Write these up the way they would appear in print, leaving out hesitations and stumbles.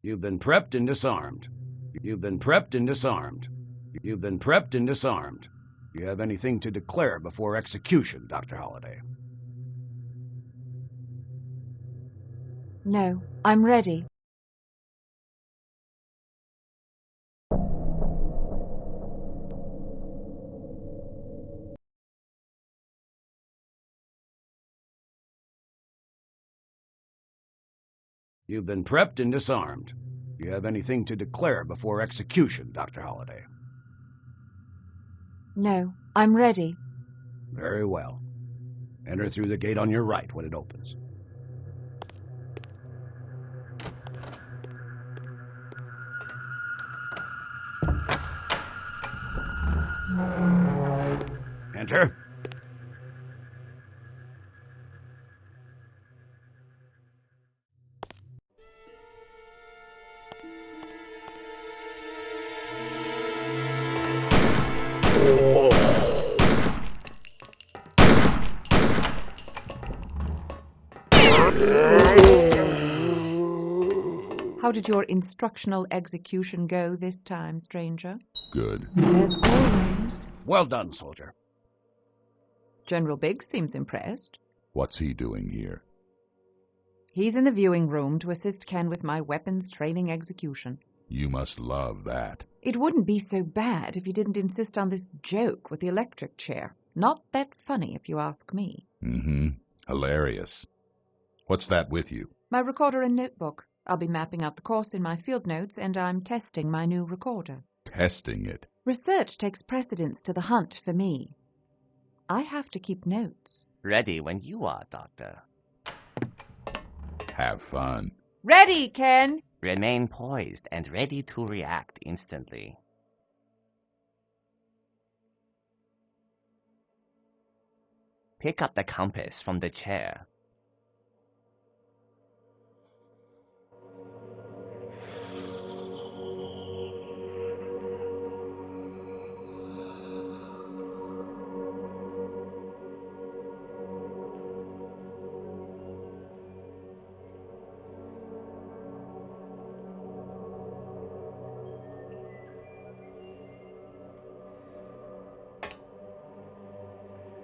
You've been prepped and disarmed. You've been prepped and disarmed. You've been prepped and disarmed. Do you have anything to declare before execution, Dr. Holliday? No, I'm ready. You've been prepped and disarmed. Do you have anything to declare before execution, Dr. Holliday? No, I'm ready. Very well. Enter through the gate on your right when it opens. Enter. How did your instructional execution go this time, stranger? Good. As always. Well done, soldier. General Biggs seems impressed. What's he doing here? He's in the viewing room to assist Ken with my weapons training execution. You must love that. It wouldn't be so bad if you didn't insist on this joke with the electric chair. Not that funny, if you ask me. Mm-hmm. Hilarious. What's that with you? My recorder and notebook. I'll be mapping out the course in my field notes, and I'm testing my new recorder. Testing it. Research takes precedence to the hunt for me. I have to keep notes. Ready when you are, Doctor. Have fun. Ready, Ken! Remain poised and ready to react instantly. Pick up the compass from the chair.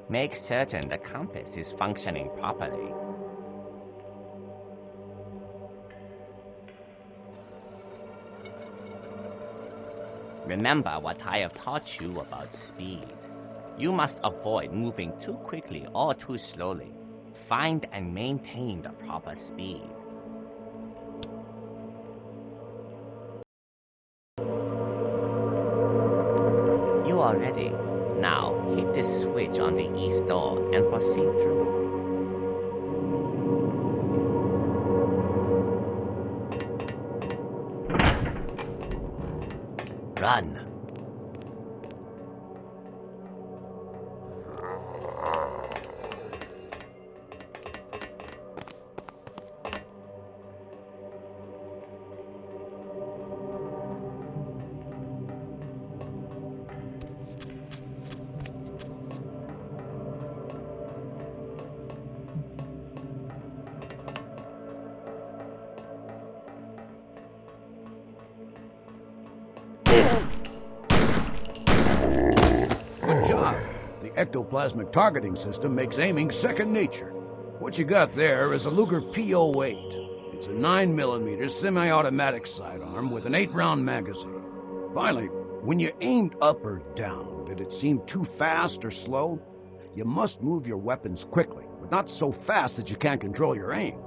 Make certain the compass is functioning properly. Remember what I have taught you about speed. You must avoid moving too quickly or too slowly. Find and maintain the proper speed. You are ready. Now, hit this switch on the east door and proceed through. Run. Good job. The ectoplasmic targeting system makes aiming second nature. What you got there is a Luger P-08. It's a 9mm semi-automatic sidearm with an 8-round magazine. Finally, when you aimed up or down, did it seem too fast or slow? You must move your weapons quickly, but not so fast that you can't control your aim.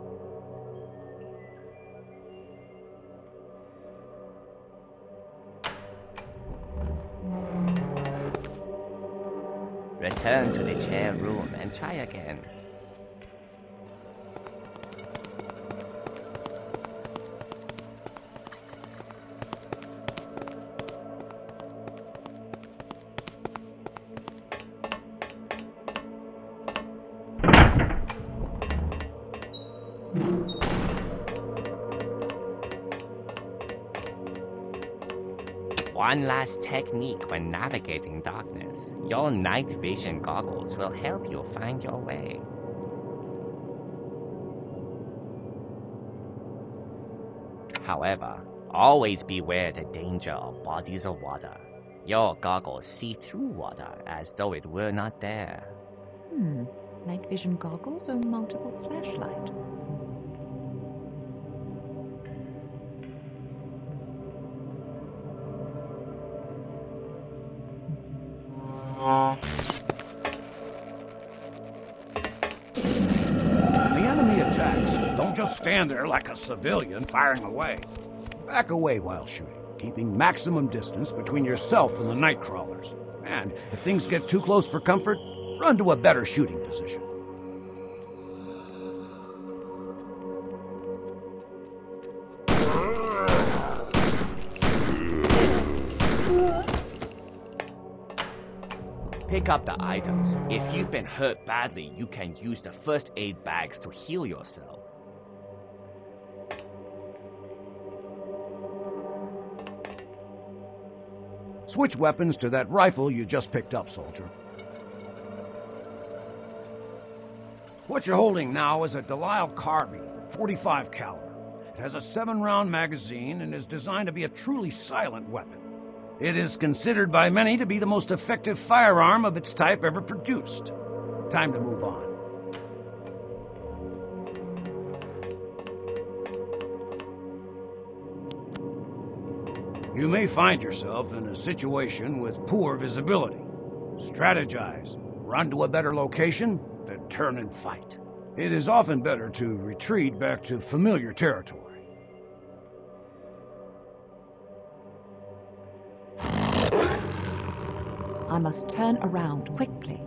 Return to the chair room and try again. One last technique when navigating darkness. Your night vision goggles will help you find your way. However, always beware the danger of bodies of water. Your goggles see through water as though it were not there. Night vision goggles or multiple flashlight? When the enemy attacks, don't just stand there like a civilian firing away. Back away while shooting, keeping maximum distance between yourself and the night crawlers. And if things get too close for comfort, run to a better shooting position. Pick up the items. If you've been hurt badly, you can use the first aid bags to heal yourself. Switch weapons to that rifle you just picked up, soldier. What you're holding now is a Delisle carbine, 45 caliber. It has a 7-round magazine and is designed to be a truly silent weapon. It is considered by many to be the most effective firearm of its type ever produced. Time to move on. You may find yourself in a situation with poor visibility. Strategize, run to a better location, then turn and fight. It is often better to retreat back to familiar territory. I must turn around quickly.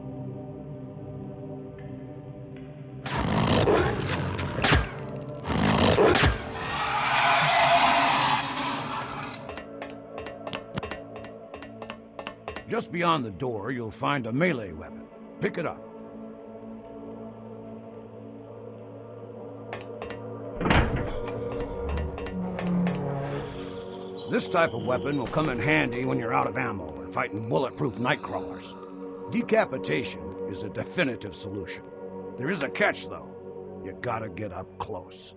Just beyond the door, you'll find a melee weapon. Pick it up. This type of weapon will come in handy when you're out of ammo or fighting bulletproof night crawlers. Decapitation is a definitive solution. There is a catch, though. You gotta get up close.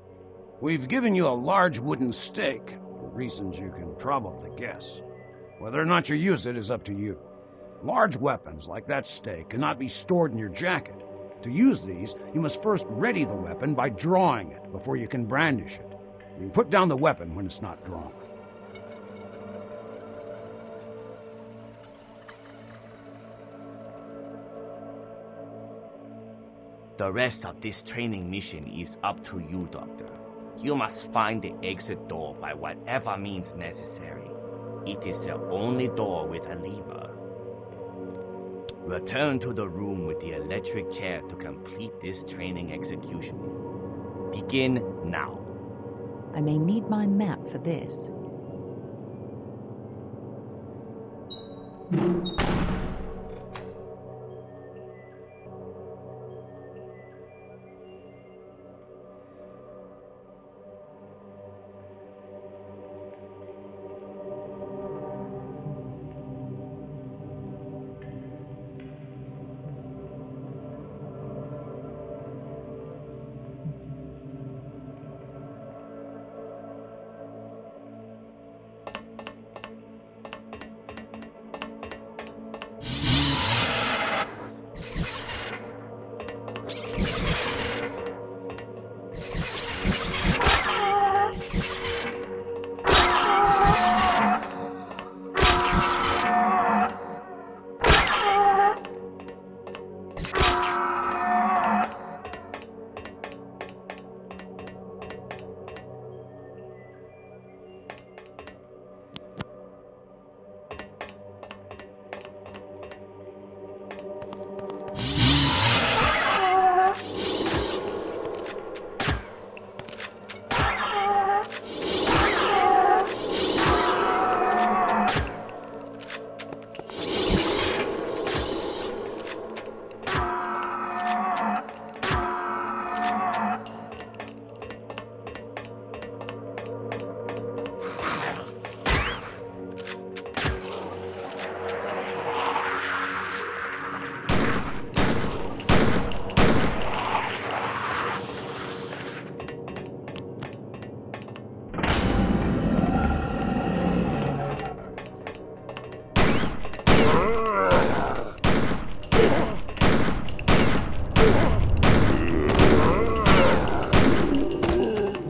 We've given you a large wooden stake, for reasons you can probably guess. Whether or not you use it is up to you. Large weapons like that stake cannot be stored in your jacket. To use these, you must first ready the weapon by drawing it before you can brandish it. You can put down the weapon when it's not drawn. The rest of this training mission is up to you, Doctor. You must find the exit door by whatever means necessary. It is the only door with a lever. Return to the room with the electric chair to complete this training execution. Begin now. I may need my map for this.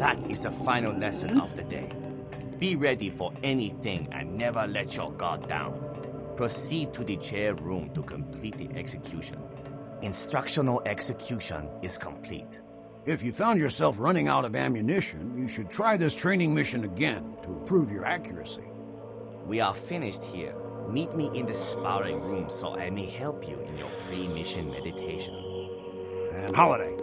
That is the final lesson of the day. Be ready for anything and never let your guard down. Proceed to the chair room to complete the execution. Instructional execution is complete. If you found yourself running out of ammunition, you should try this training mission again to improve your accuracy. We are finished here. Meet me in the sparring room so I may help you in your pre-mission meditation. And Holiday,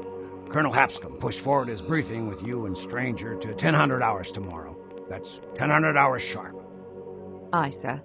Colonel Hapscom pushed forward his briefing with you and Stranger to 1000 hours tomorrow. That's 1000 hours sharp. Aye, sir.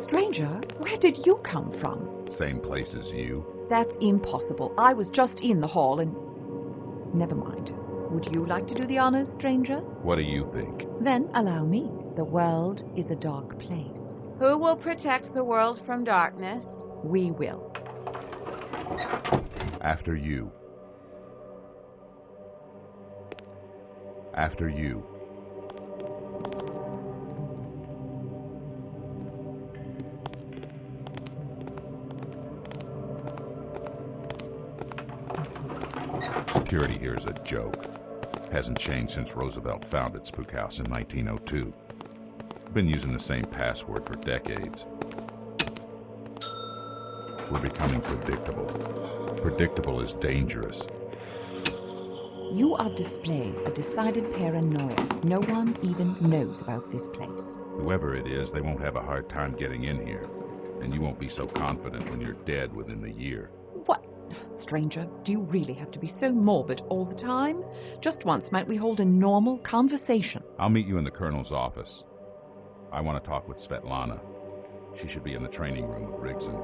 Stranger, where did you come from? Same place as you. That's impossible. I was just in the hall and... Never mind. Would you like to do the honors, stranger? What do you think? Then allow me. The world is a dark place. Who will protect the world from darkness? We will. After you. After you. Security here is a joke. Hasn't changed since Roosevelt founded Spook House in 1902. Been using the same password for decades. We're becoming predictable. Predictable is dangerous. You are displaying a decided paranoia. No one even knows about this place. Whoever it is, they won't have a hard time getting in here. And you won't be so confident when you're dead within the year. What? Stranger, do you really have to be so morbid all the time? Just once might we hold a normal conversation? I'll meet you in the Colonel's office. I want to talk with Svetlana. She should be in the training room with Rigson.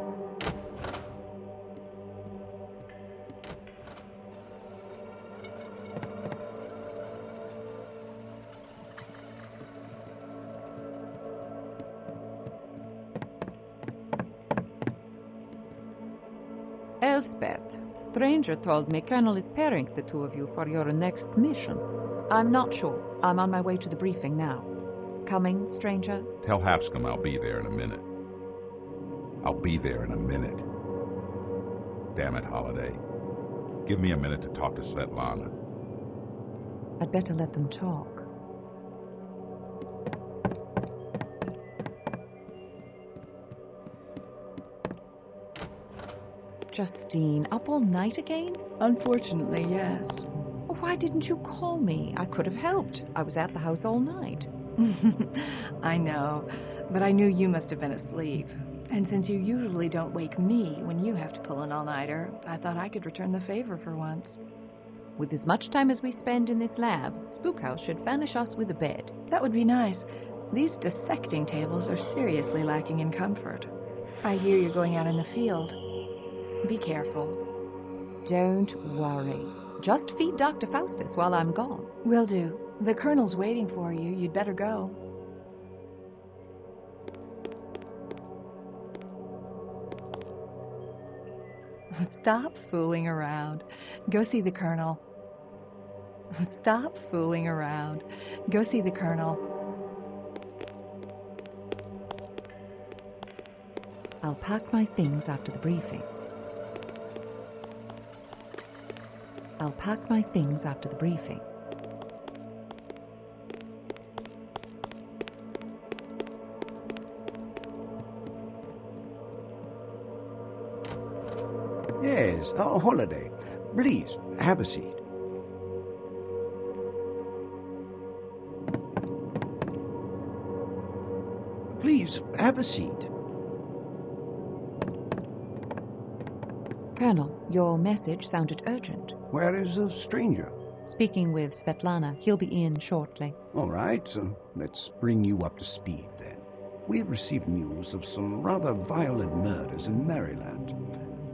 Elspeth, Stranger told me Colonel is pairing the two of you for your next mission. I'm not sure. I'm on my way to the briefing now. Coming, Stranger? Tell Hapscom I'll be there in a minute. I'll be there in a minute. Damn it, Holiday. Give me a minute to talk to Svetlana. I'd better let them talk. Justine, up all night again? Unfortunately, yes. Why didn't you call me? I could have helped. I was at the house all night. I know, but I knew you must have been asleep. And since you usually don't wake me when you have to pull an all-nighter, I thought I could return the favor for once. With as much time as we spend in this lab, Spook House should furnish us with a bed. That would be nice. These dissecting tables are seriously lacking in comfort. I hear you're going out in the field. Be careful. Don't worry. Just feed Dr. Faustus while I'm gone. Will do. The Colonel's waiting for you. You'd better go. Stop fooling around. Go see the Colonel. Stop fooling around. Go see the Colonel. I'll pack my things after the briefing. I'll pack my things after the briefing. Yes, a holiday. Please, have a seat. Please, have a seat. Colonel, your message sounded urgent. Where is the stranger? Speaking with Svetlana. He'll be in shortly. All right, let's bring you up to speed then. We've received news of some rather violent murders in Maryland.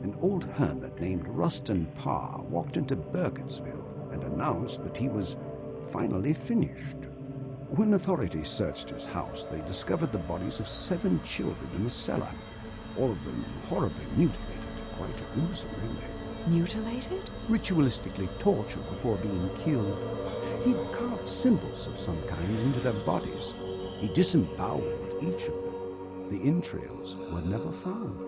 an old hermit named Rustin Parr walked into Burkittsville and announced that he was finally finished. When authorities searched his house, they discovered the bodies of 7 children in the cellar, all of them horribly mutilated, quite gruesome, really. Mutilated? Ritualistically tortured before being killed. He'd carved symbols of some kind into their bodies. He disemboweled each of them. The entrails were never found.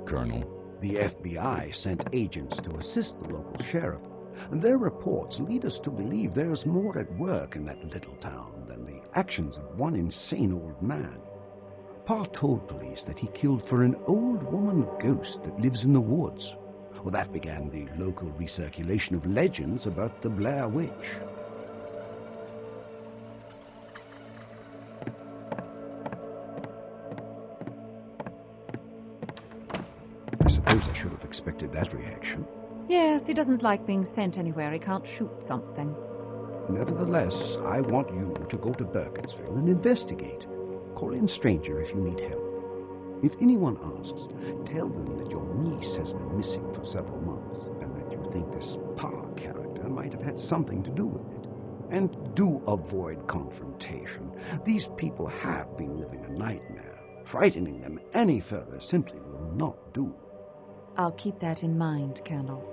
Colonel, The FBI sent agents to assist the local sheriff, and their reports lead us to believe there's more at work in that little town than the actions of one insane old man. Parr told police that he killed for an old woman ghost that lives in the woods. Well, that began the local recirculation of legends about the Blair Witch. I suppose I should have expected that reaction. Yes, he doesn't like being sent anywhere he can't shoot something. Nevertheless, I want you to go to Burkittsville and investigate. Call in Stranger if you need help. If anyone asks, tell them that your niece has been missing for several months and that you think this Parr character might have had something to do with it. And do avoid confrontation. These people have been living a nightmare. Frightening them any further simply will not do. I'll keep that in mind, Colonel.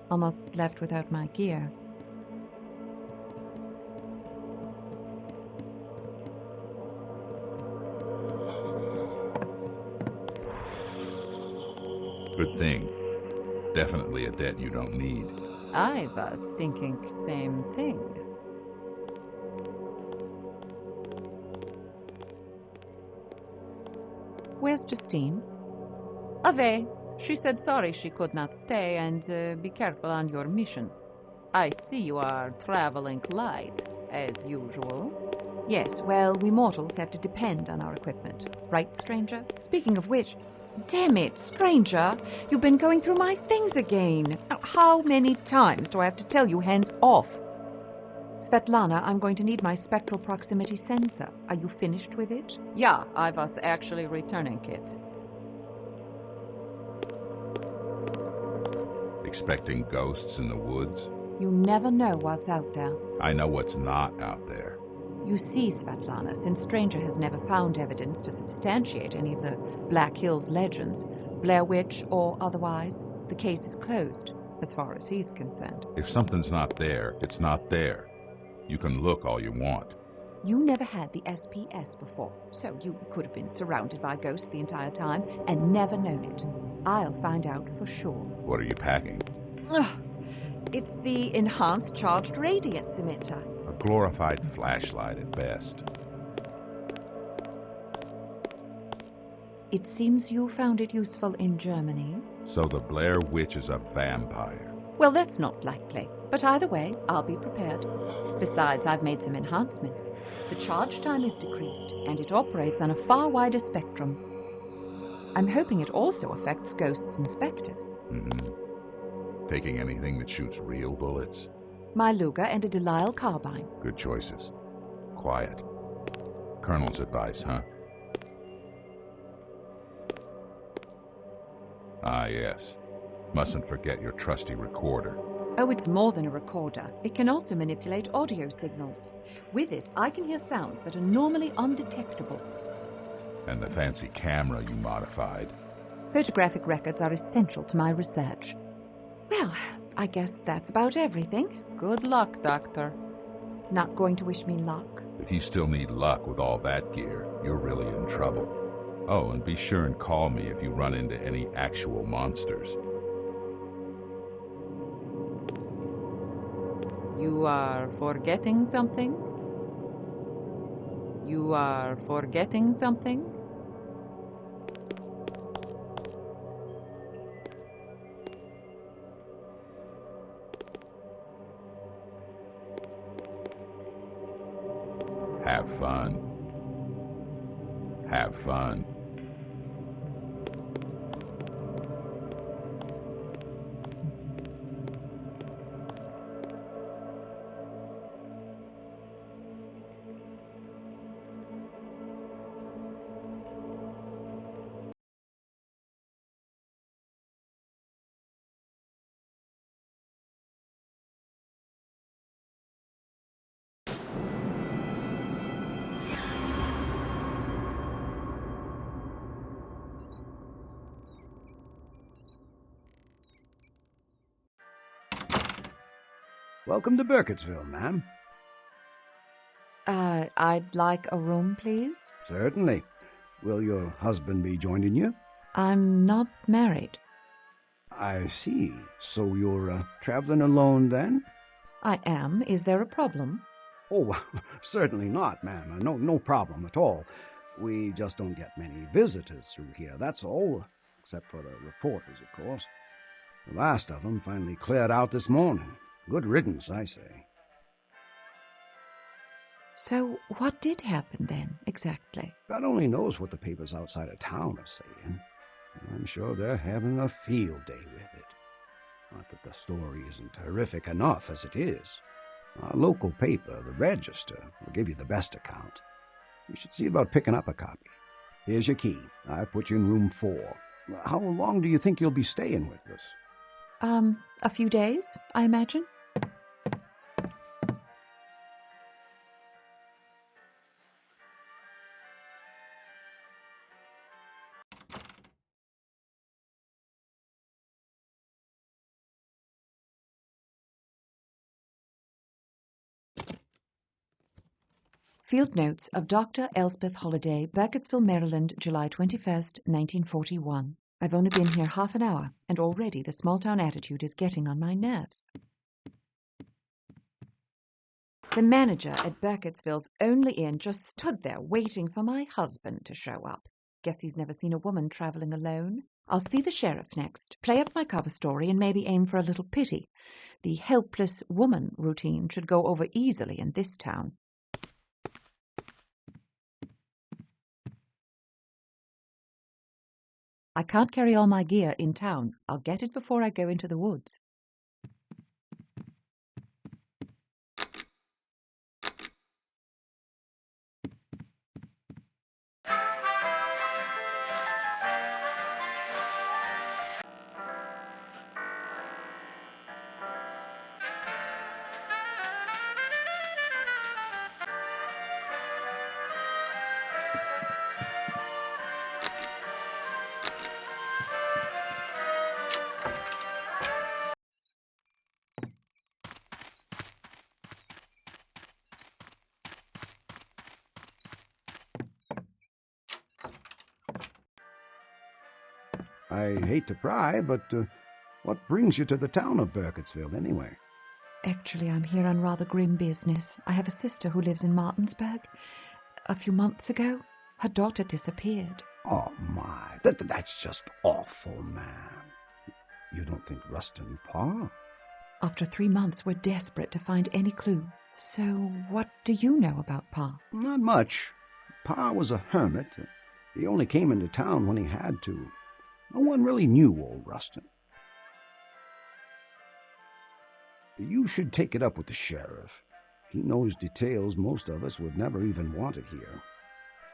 Almost left without my gear. good thing. Definitely a debt you don't need. I was thinking same thing. Where's Justine? Away. She said sorry she could not stay, and be careful on your mission. I see you are traveling light, as usual. Yes, well, we mortals have to depend on our equipment. Right, stranger? Speaking of which, damn it, stranger! You've been going through my things again. Now, how many times do I have to tell you hands off? Svetlana, I'm going to need my spectral proximity sensor. Are you finished with it? Yeah, I was actually returning it. Expecting ghosts in the woods? You never know what's out there. I know what's not out there. You see, Svetlana, since Stranger has never found evidence to substantiate any of the Black Hills legends, Blair Witch or otherwise, the case is closed, as far as he's concerned. If something's not there, it's not there. You can look all you want. You never had the SPS before, so you could have been surrounded by ghosts the entire time and never known it. I'll find out for sure. What are you packing? Ugh. It's the enhanced charged radiance emitter. A glorified flashlight at best. It seems you found it useful in Germany. So the Blair Witch is a vampire. Well, that's not likely. But either way, I'll be prepared. Besides, I've made some enhancements. The charge time is decreased, and it operates on a far wider spectrum. I'm hoping it also affects ghosts and specters. Taking anything that shoots real bullets? My Luger and a Delisle carbine. Good choices. Quiet. Colonel's advice, huh? Ah, yes. Mustn't forget your trusty recorder. Oh, it's more than a recorder. It can also manipulate audio signals. With it, I can hear sounds that are normally undetectable. And the fancy camera you modified. Photographic records are essential to my research. Well, I guess that's about everything. Good luck, Doctor. Not going to wish me luck? If you still need luck with all that gear, you're really in trouble. Oh, and be sure and call me if you run into any actual monsters. You are forgetting something? You are forgetting something? Have fun. Have fun. Welcome to Burkittsville, ma'am. I'd like a room, please. Certainly. Will your husband be joining you? I'm not married. I see. So you're traveling alone then? I am. Is there a problem? Oh, certainly not, ma'am. No problem at all. We just don't get many visitors through here, that's all. Except for the reporters, of course. The last of them finally cleared out this morning. Good riddance, I say. So what did happen then, exactly? God only knows what the papers outside of town are saying. I'm sure they're having a field day with it. Not that the story isn't terrific enough as it is. Our local paper, the Register, will give you the best account. You should see about picking up a copy. Here's your key. I've put you in room 4. How long do you think you'll be staying with us? A few days, I imagine. Field Notes of Dr. Elspeth Holliday, Burkittsville, Maryland, July 21st, 1941. I've only been here half an hour, and already the small-town attitude is getting on my nerves. The manager at Burkittsville's only inn just stood there waiting for my husband to show up. Guess he's never seen a woman traveling alone. I'll see the sheriff next, play up my cover story, and maybe aim for a little pity. The helpless woman routine should go over easily in this town. I can't carry all my gear in town. I'll get it before I go into the woods. I hate to pry, but what brings you to the town of Burkittsville, anyway? Actually, I'm here on rather grim business. I have a sister who lives in Martinsburg. A few months ago, her daughter disappeared. Oh, my. That's just awful, man. You don't think Rustin Parr? After 3 months, we're desperate to find any clue. So, what do you know about Parr? Not much. Parr was a hermit. He only came into town when he had to. No one really knew old Rustin. You should take it up with the sheriff. He knows details most of us would never even want to hear.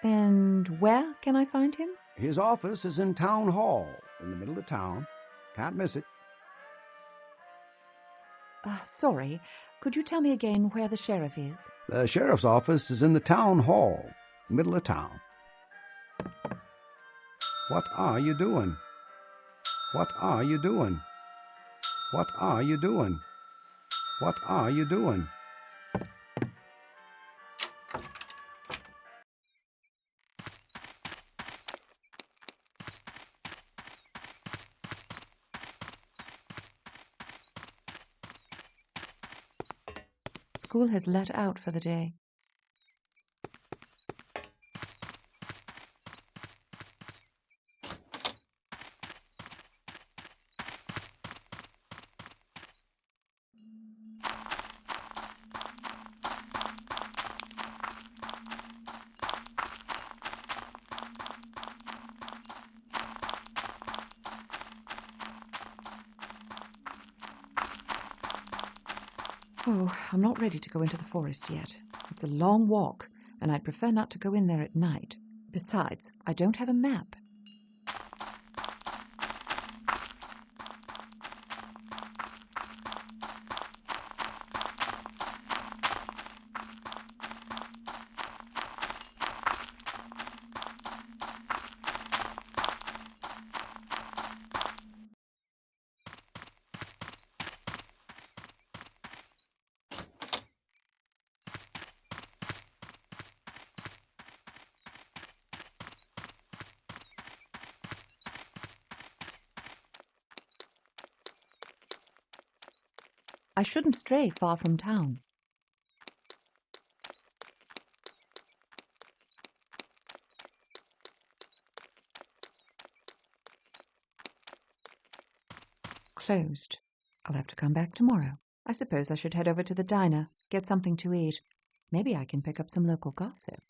And where can I find him? His office is in Town Hall, in the middle of town. Can't miss it. Sorry, could you tell me again where the sheriff is? The sheriff's office is in the Town Hall, middle of town. What are you doing? What are you doing? What are you doing? What are you doing? School has let out for the day. Oh, I'm not ready to go into the forest yet. It's a long walk, and I'd prefer not to go in there at night. Besides, I don't have a map. I shouldn't stray far from town. Closed. I'll have to come back tomorrow. I suppose I should head over to the diner, get something to eat. Maybe I can pick up some local gossip.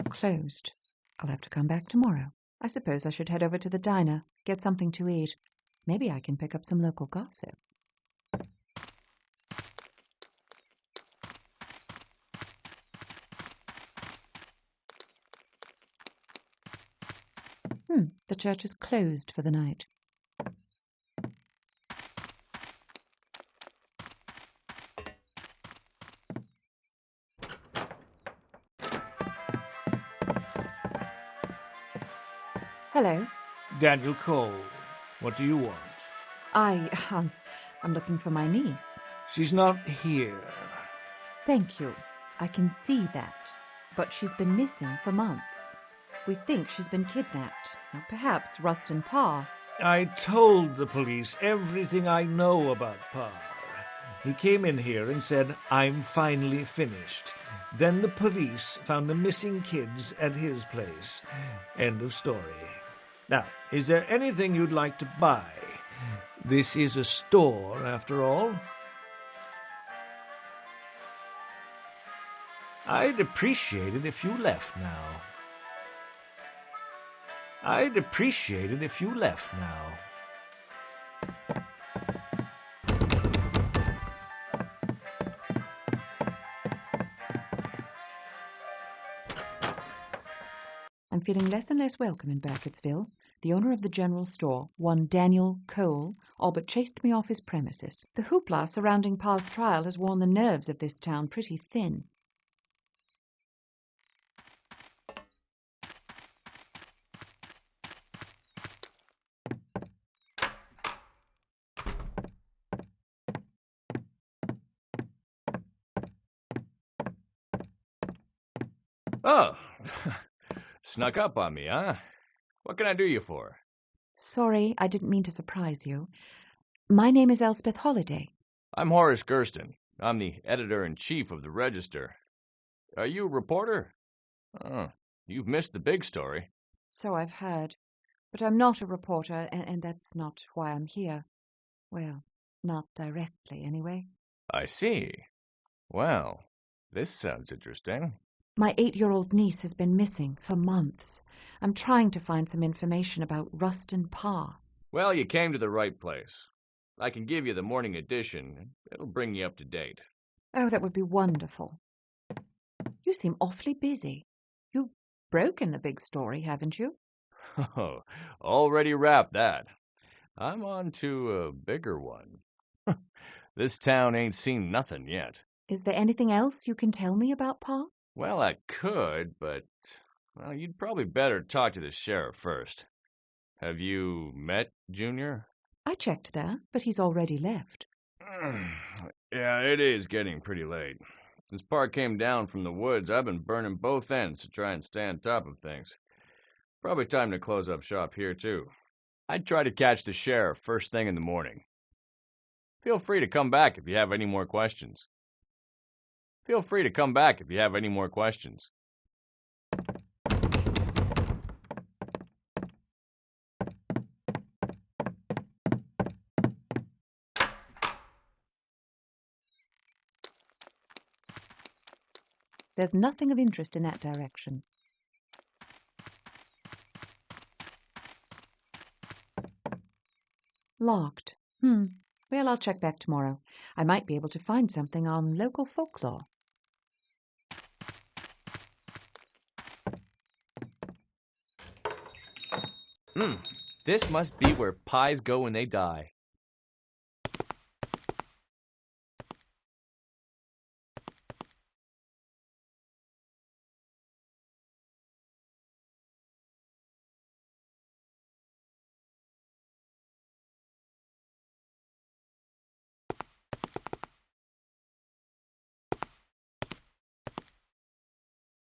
Closed. I'll have to come back tomorrow. I suppose I should head over to the diner, get something to eat. Maybe I can pick up some local gossip. The church is closed for the night. Hello. Daniel Cole, what do you want? I'm looking for my niece. She's not here. Thank you. I can see that. But she's been missing for months. We think she's been kidnapped. Or perhaps Rustin Parr. I told the police everything I know about Parr. He came in here and said, "I'm finally finished." Then the police found the missing kids at his place. End of story. Now, is there anything you'd like to buy? This is a store, after all. I'd appreciate it if you left now. I'd appreciate it if you left now. I'm feeling less and less welcome in Burkittsville. The owner of the general store, one Daniel Cole, all but chased me off his premises. The hoopla surrounding Parr's trial has worn the nerves of this town pretty thin. Oh, snuck up on me, huh? What can I do you for? Sorry, I didn't mean to surprise you. My name is Elspeth Holliday. I'm Horace Gersten. I'm the editor-in-chief of the Register. Are you a reporter? Oh, you've missed the big story. So I've heard. But I'm not a reporter, and that's not why I'm here. Well, not directly, anyway. I see. Well, this sounds interesting. My 8-year-old niece has been missing for months. I'm trying to find some information about Rustin Parr. Well, you came to the right place. I can give you the morning edition. It'll bring you up to date. Oh, that would be wonderful. You seem awfully busy. You've broken the big story, haven't you? Oh, already wrapped that. I'm on to a bigger one. This town ain't seen nothing yet. Is there anything else you can tell me about Parr? Well, I could, but, well, you'd probably better talk to the sheriff first. Have you met Junior? I checked there, but he's already left. Yeah, it is getting pretty late. Since Parr came down from the woods, I've been burning both ends to try and stay on top of things. Probably time to close up shop here, too. I'd try to catch the sheriff first thing in the morning. Feel free to come back if you have any more questions. Feel free to come back if you have any more questions. There's nothing of interest in that direction. Locked. Well, I'll check back tomorrow. I might be able to find something on local folklore. This must be where pies go when they die.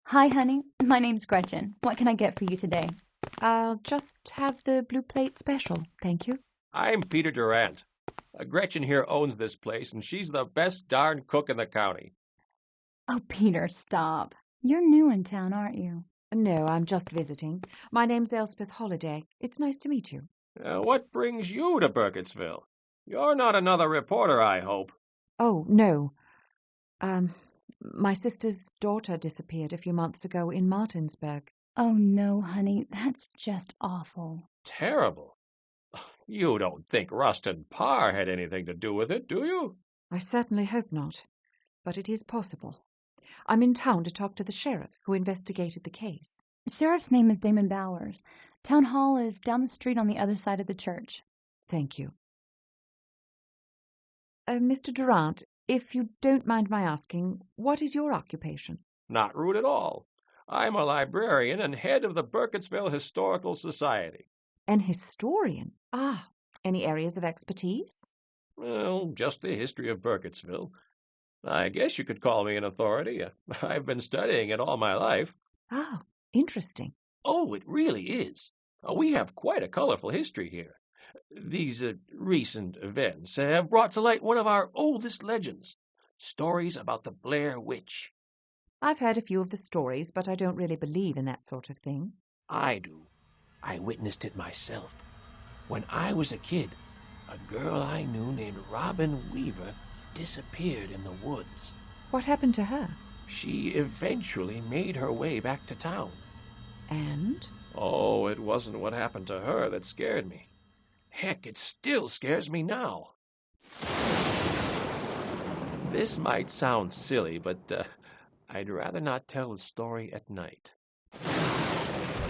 Hi, honey. My name's Gretchen. What can I get for you today? I'll just have the blue plate special, thank you. I'm Peter Durant. Gretchen here owns this place, and she's the best darn cook in the county. Oh, Peter, stop. You're new in town, aren't you? No, I'm just visiting. My name's Elspeth Holliday. It's nice to meet you. What brings you to Burkittsville? You're not another reporter, I hope. Oh, no. My sister's daughter disappeared a few months ago in Martinsburg. Oh, no, honey. That's just awful. Terrible. You don't think Rustin Parr had anything to do with it, do you? I certainly hope not, but it is possible. I'm in town to talk to the sheriff who investigated the case. Sheriff's name is Damon Bowers. Town hall is down the street on the other side of the church. Thank you. Mr. Durant, if you don't mind my asking, what is your occupation? Not rude at all. I'm a librarian and head of the Burkittsville Historical Society. An historian? Ah, any areas of expertise? Well, just the history of Burkittsville. I guess you could call me an authority. I've been studying it all my life. Oh, interesting. Oh, it really is. We have quite a colorful history here. These recent events have brought to light one of our oldest legends, stories about the Blair Witch. I've heard a few of the stories, but I don't really believe in that sort of thing. I do. I witnessed it myself. When I was a kid, a girl I knew named Robin Weaver disappeared in the woods. What happened to her? She eventually made her way back to town. And? Oh, it wasn't what happened to her that scared me. Heck, it still scares me now. This might sound silly, but I'd rather not tell the story at night.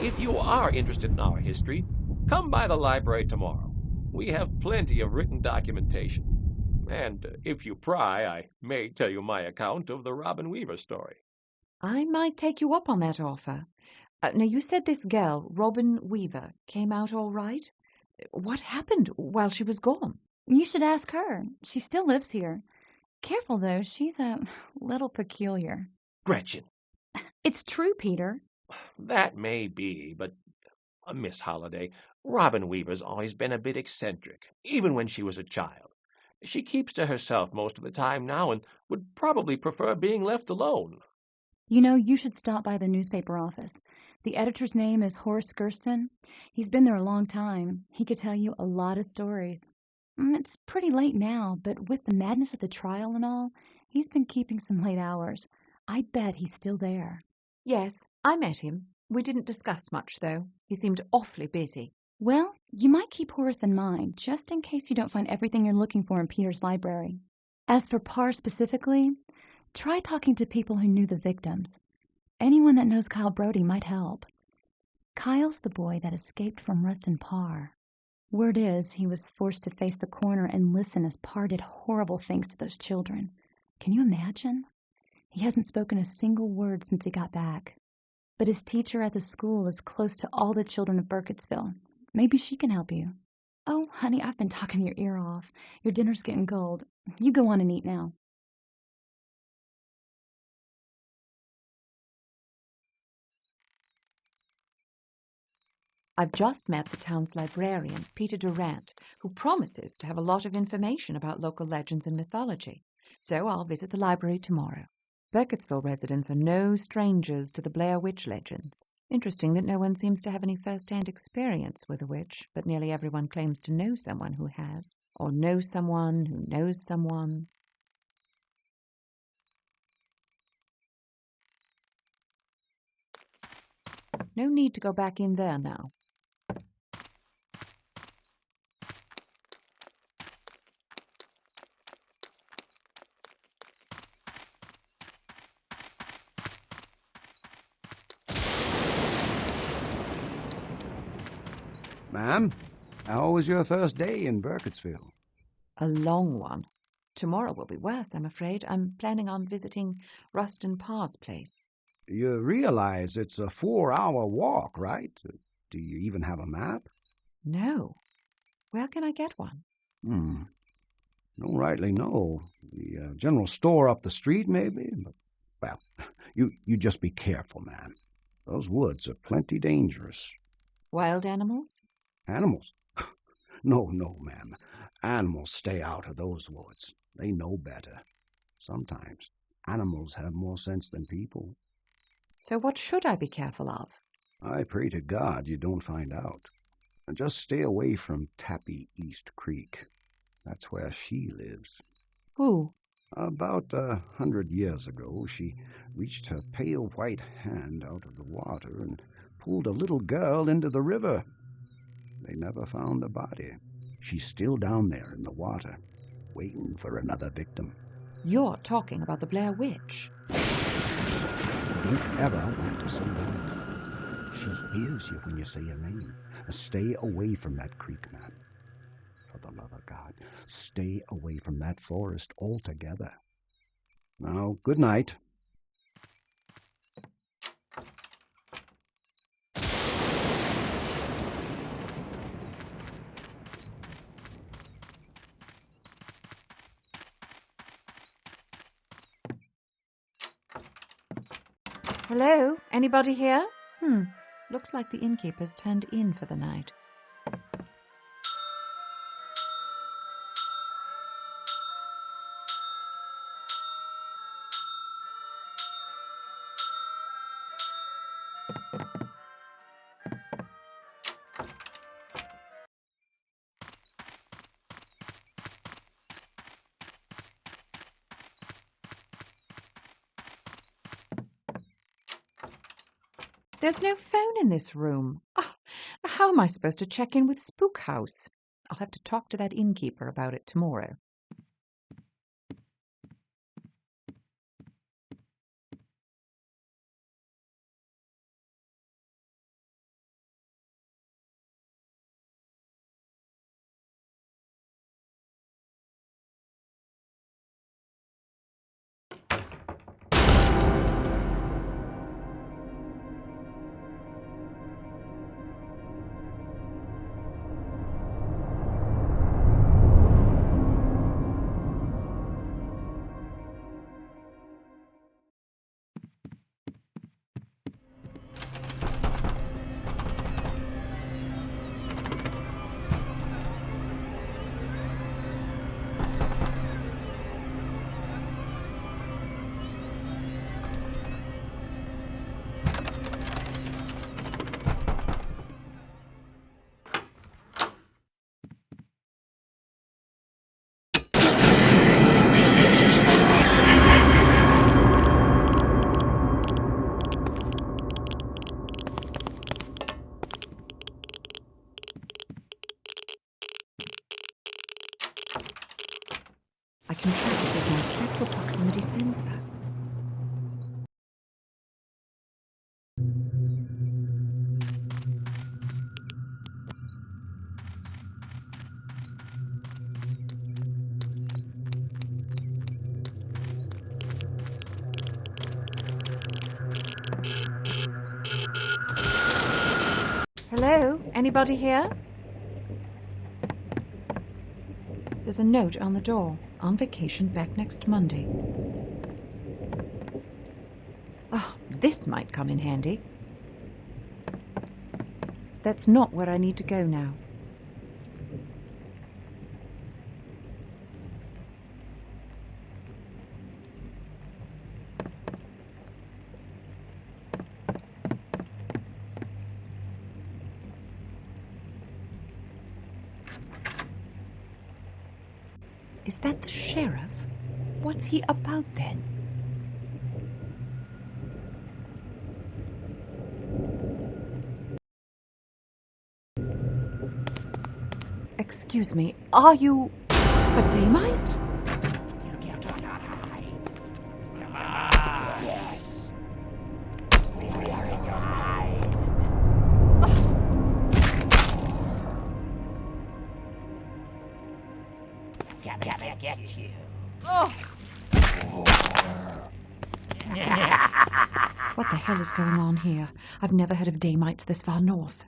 If you are interested in our history, come by the library tomorrow. We have plenty of written documentation. And if you pry, I may tell you my account of the Robin Weaver story. I might take you up on that offer. Now, you said this girl, Robin Weaver, came out all right? What happened while she was gone? You should ask her. She still lives here. Careful, though. She's a little peculiar. Gretchen, It's true, Peter. that may be, but Miss Holliday, Robin Weaver's always been a bit eccentric, even when she was a child. She keeps to herself most of the time now and would probably prefer being left alone. You know, you should stop by the newspaper office. The editor's name is Horace Gersten. He's been there a long time. He could tell you a lot of stories. It's pretty late now, but with the madness of the trial and all, he's been keeping some late hours. I bet he's still there. Yes, I met him. We didn't discuss much, though. He seemed awfully busy. Well, you might keep Horace in mind, just in case you don't find everything you're looking for in Peter's library. As for Parr specifically, try talking to people who knew the victims. Anyone that knows Kyle Brody might help. Kyle's the boy that escaped from Rustin Parr. Word is he was forced to face the coroner and listen as Parr did horrible things to those children. Can you imagine? He hasn't spoken a single word since he got back. But his teacher at the school is close to all the children of Burkittsville. Maybe she can help you. Oh, honey, I've been talking your ear off. Your dinner's getting cold. You go on and eat now. I've just met the town's librarian, Peter Durant, who promises to have a lot of information about local legends and mythology. So I'll visit the library tomorrow. Burkittsville residents are no strangers to the Blair Witch legends. Interesting that no one seems to have any first-hand experience with a witch, but nearly everyone claims to know someone who has, or know someone who knows someone. No need to go back in there now. Ma'am, how was your first day in Burkittsville? A long one. Tomorrow will be worse, I'm afraid. I'm planning on visiting Rustin Parr's place. You realize it's a 4-hour walk, right? Do you even have a map? No. Where can I get one? Don't rightly know. The general store up the street, maybe? But, well, you just be careful, ma'am. Those woods are plenty dangerous. Wild animals? Animals? No, ma'am. Animals stay out of those woods. They know better. Sometimes animals have more sense than people. So what should I be careful of? I pray to God you don't find out. And just stay away from Tappy East Creek. That's where she lives. Who? About 100 years ago, she reached her pale white hand out of the water and pulled a little girl into the river. They never found the body. She's still down there in the water, waiting for another victim. You're talking about the Blair Witch. Don't ever want to say that. She hears you when you say her name. Stay away from that creek, man. For the love of God, stay away from that forest altogether. Now, good night. Hello? Anybody here? Looks like the innkeeper's turned in for the night. There's no phone in this room. Ah, how am I supposed to check in with Spook House? I'll have to talk to that innkeeper about it tomorrow. I can track it with my spectral proximity sensor. Hello? Anybody here? There's a note on the door. On vacation back next Monday. Oh, this might come in handy. That's not where I need to go now. Is that the sheriff? What's he about then? Excuse me, are you a Damite? Yes. Gonna get you. What the hell is going on here? I've never heard of Damites this far north.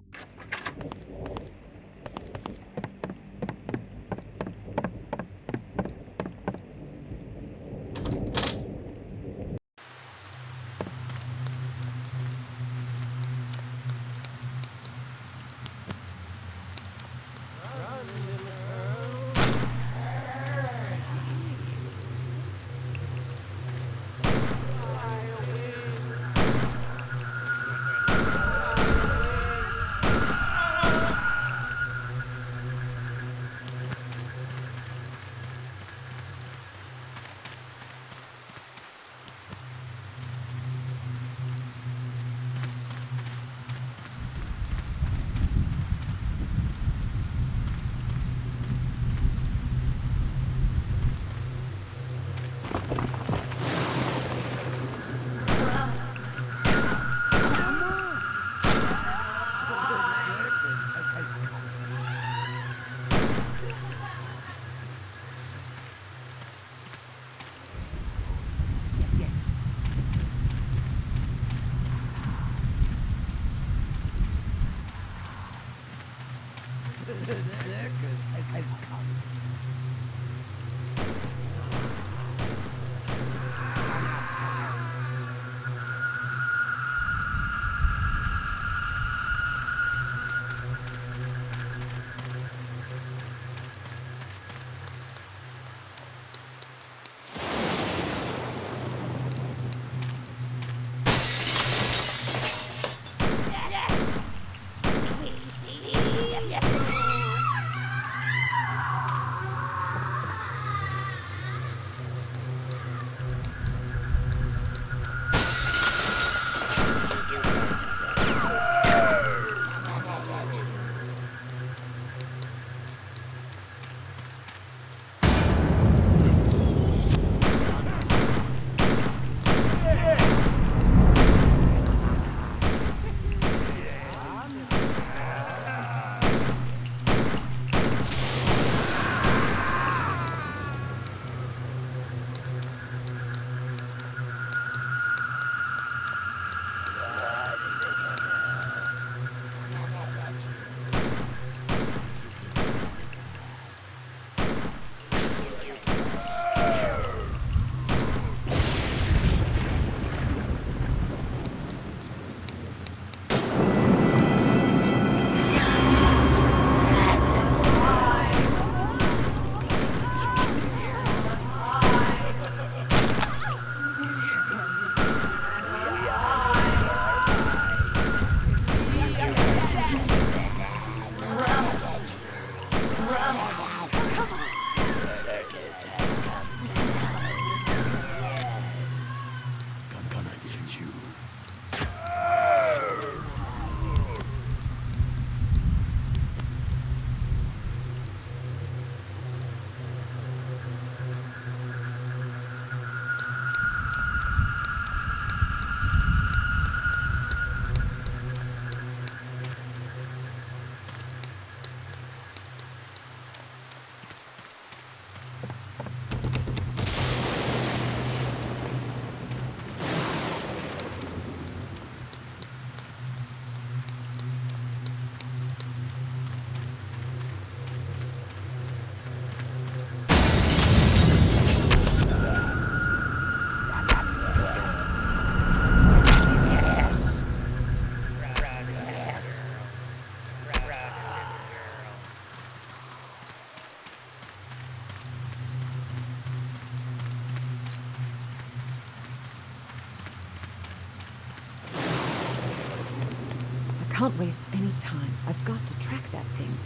can't waste any time. I've got to track that thing.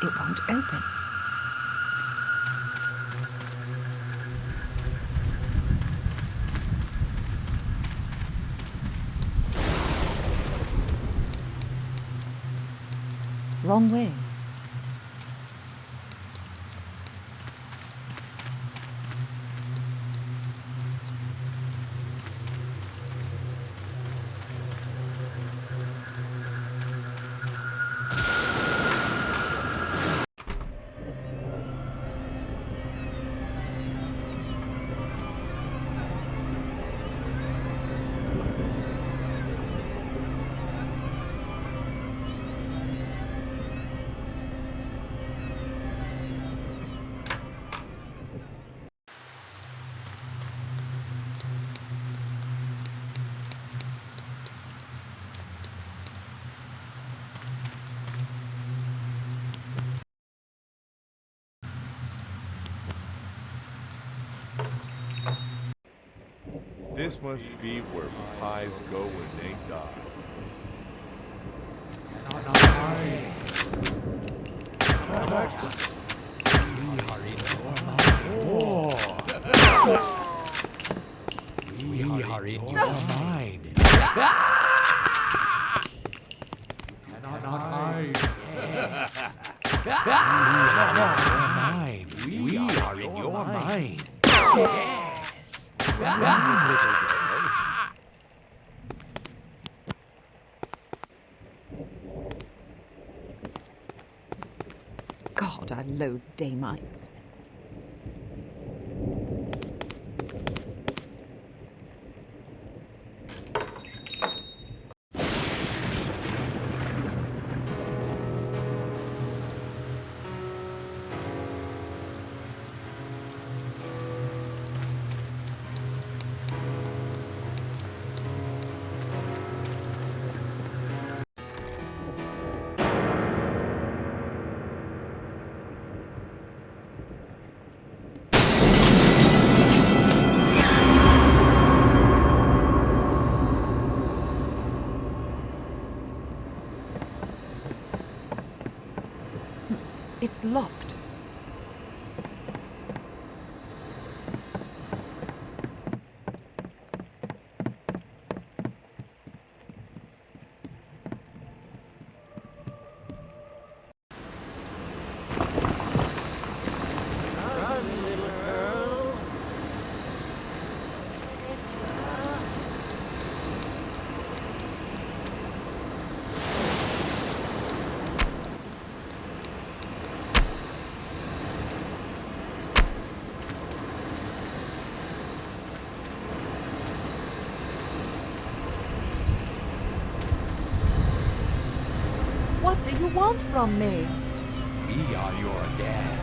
It won't open. Wrong way. This must be where pies go when they die. We are in your mind. Cannot hide. Yes. We are in your mind. God, I loathe daymites. It's locked. What do you want from me? We are your dad.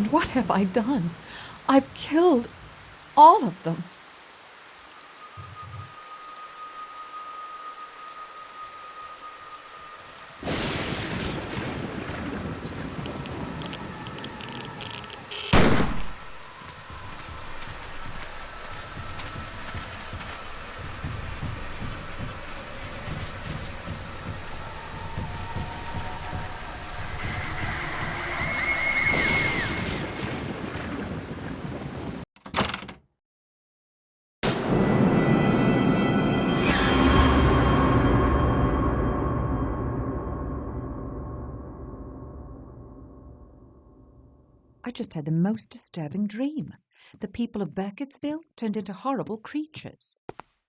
What have I done? I've killed all of them. I just had the most disturbing dream. The people of Burkittsville turned into horrible creatures.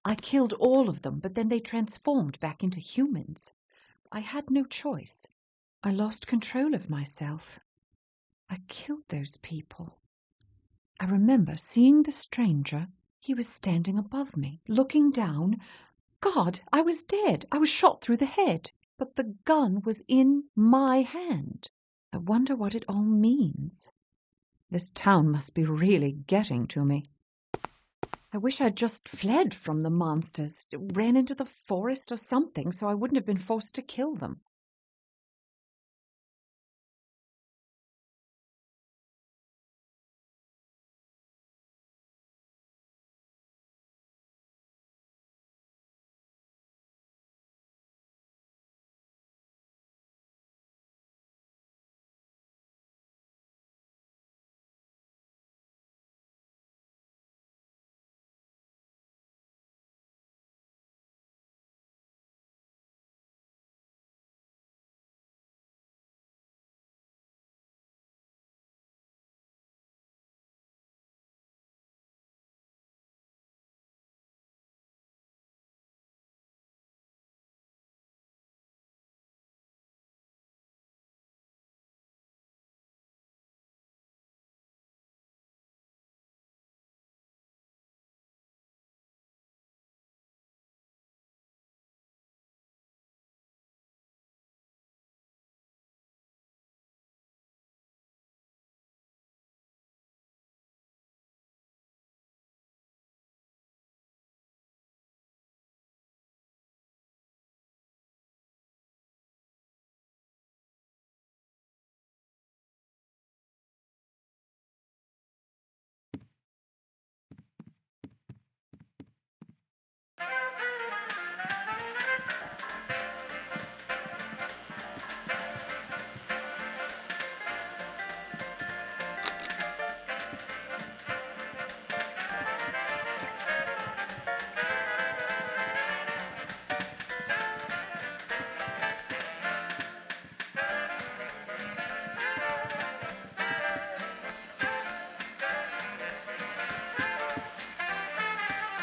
I killed all of them, but then they transformed back into humans. I had no choice. I lost control of myself. I killed those people. I remember seeing the stranger. He was standing above me, looking down. God, I was dead. I was shot through the head, but the gun was in my hand. I wonder what it all means. This town must be really getting to me. I wish I'd just fled from the monsters, ran into the forest or something so I wouldn't have been forced to kill them.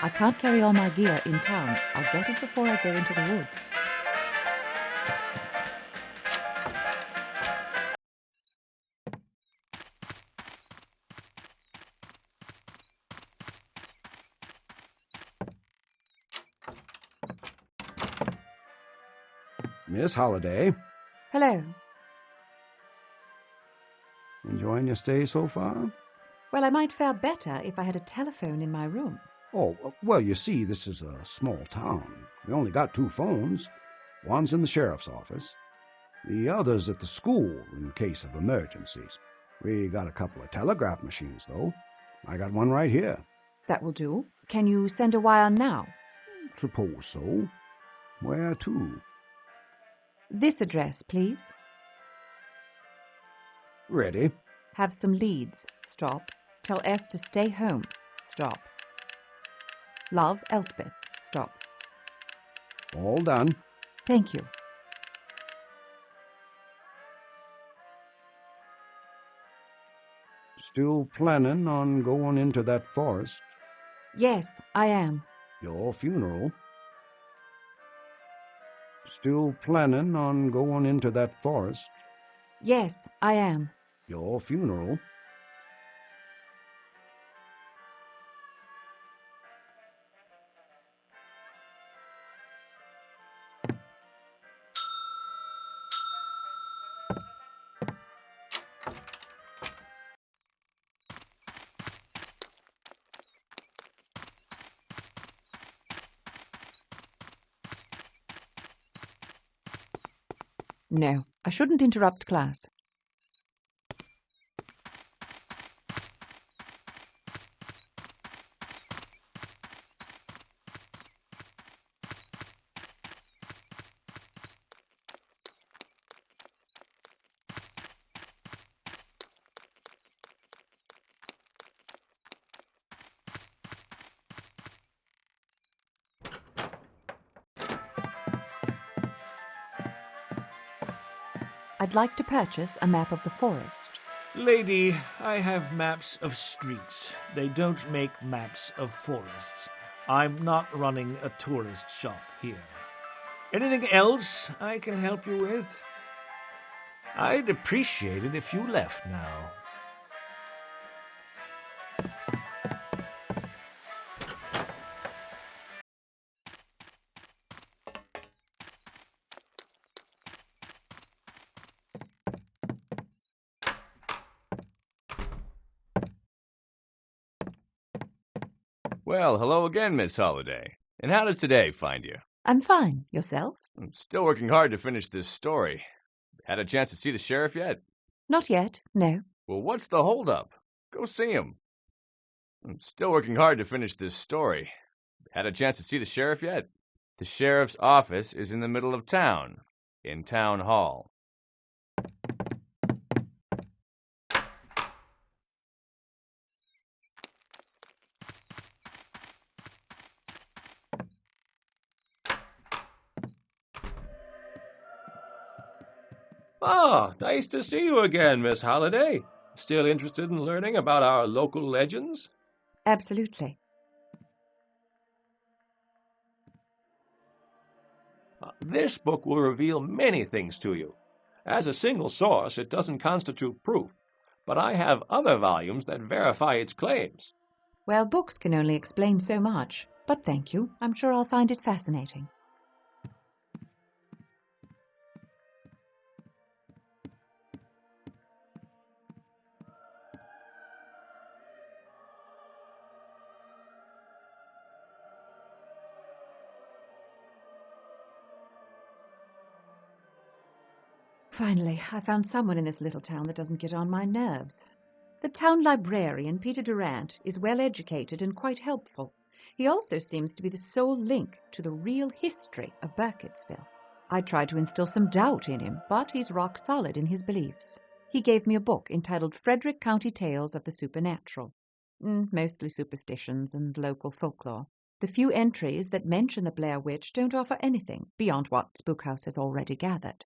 I can't carry all my gear in town. I'll get it before I go into the woods. Miss Holliday, Hello. enjoying your stay so far? Well, I might fare better if I had a telephone in my room. Oh, well, you see, this is a small town. We only got 2 phones. One's in the sheriff's office. The other's at the school in case of emergencies. We got a couple of telegraph machines, though. I got one right here. That will do. Can you send a wire now? Suppose so. Where to? This address, please. Ready. Have some leads. Stop. Tell S to stay home. Stop. Love, Elspeth. Stop. All done. Thank you. Still planning on going into that forest? Yes, I am. Your funeral? Still planning on going into that forest? Yes, I am. Your funeral? No, I shouldn't interrupt class. I'd like to purchase a map of the forest. Lady, I have maps of streets. They don't make maps of forests. I'm not running a tourist shop here. Anything else I can help you with? I'd appreciate it if you left now. Well, hello again, Miss Holliday. And how does today find you? I'm fine. Yourself? I'm still working hard to finish this story. Had a chance to see the sheriff yet? Not yet, no. Well, what's the holdup? Go see him. I'm still working hard to finish this story. Had a chance to see the sheriff yet? The sheriff's office is in the middle of town, in Town Hall. Ah, nice to see you again, Miss Holliday. Still interested in learning about our local legends? Absolutely. This book will reveal many things to you. As a single source, it doesn't constitute proof, but I have other volumes that verify its claims. Well, books can only explain so much, but thank you. I'm sure I'll find it fascinating. Finally, I found someone in this little town that doesn't get on my nerves. The town librarian, Peter Durant, is well educated and quite helpful. He also seems to be the sole link to the real history of Burkittsville. I tried to instill some doubt in him, but he's rock solid in his beliefs. He gave me a book entitled Frederick County Tales of the Supernatural. Mostly superstitions and local folklore. The few entries that mention the Blair Witch don't offer anything beyond what Spookhouse has already gathered.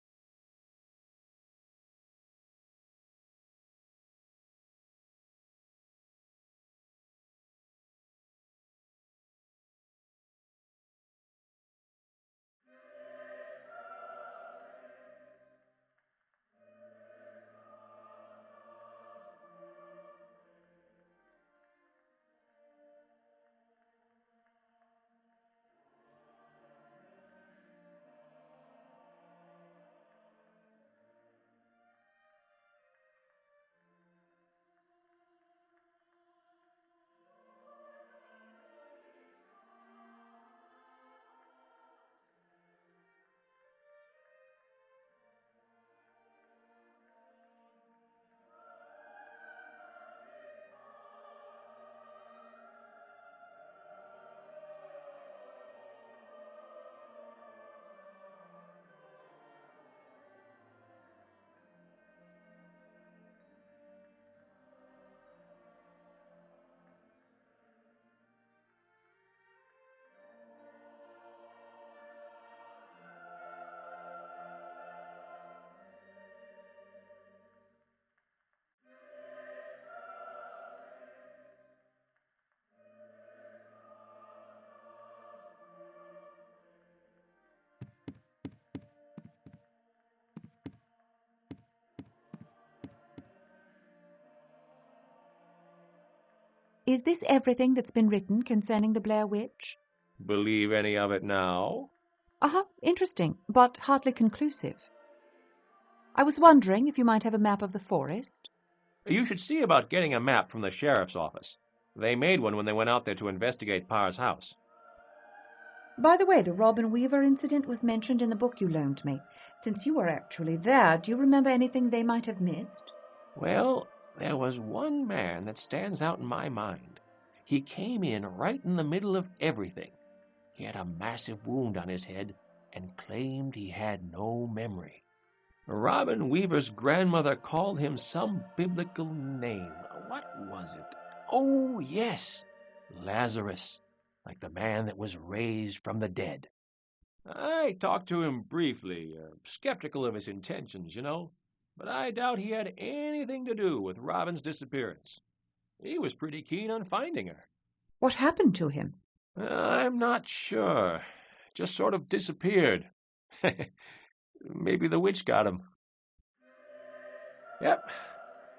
Is this everything that's been written concerning the Blair Witch? Believe any of it now? Interesting, but hardly conclusive. I was wondering if you might have a map of the forest. You should see about getting a map from the sheriff's office. They made one when they went out there to investigate Parr's house. By the way, the Robin Weaver incident was mentioned in the book you loaned me. Since you were actually there, do you remember anything they might have missed? Well, there was one man that stands out in my mind. He came in right in the middle of everything. He had a massive wound on his head and claimed he had no memory. Robin Weaver's grandmother called him some biblical name. What was it? Oh, yes, Lazarus, like the man that was raised from the dead. I talked to him briefly, skeptical of his intentions, you know. but I doubt he had anything to do with Robin's disappearance. He was pretty keen on finding her. What happened to him? I'm not sure. Just sort of disappeared. Maybe the witch got him. Yep,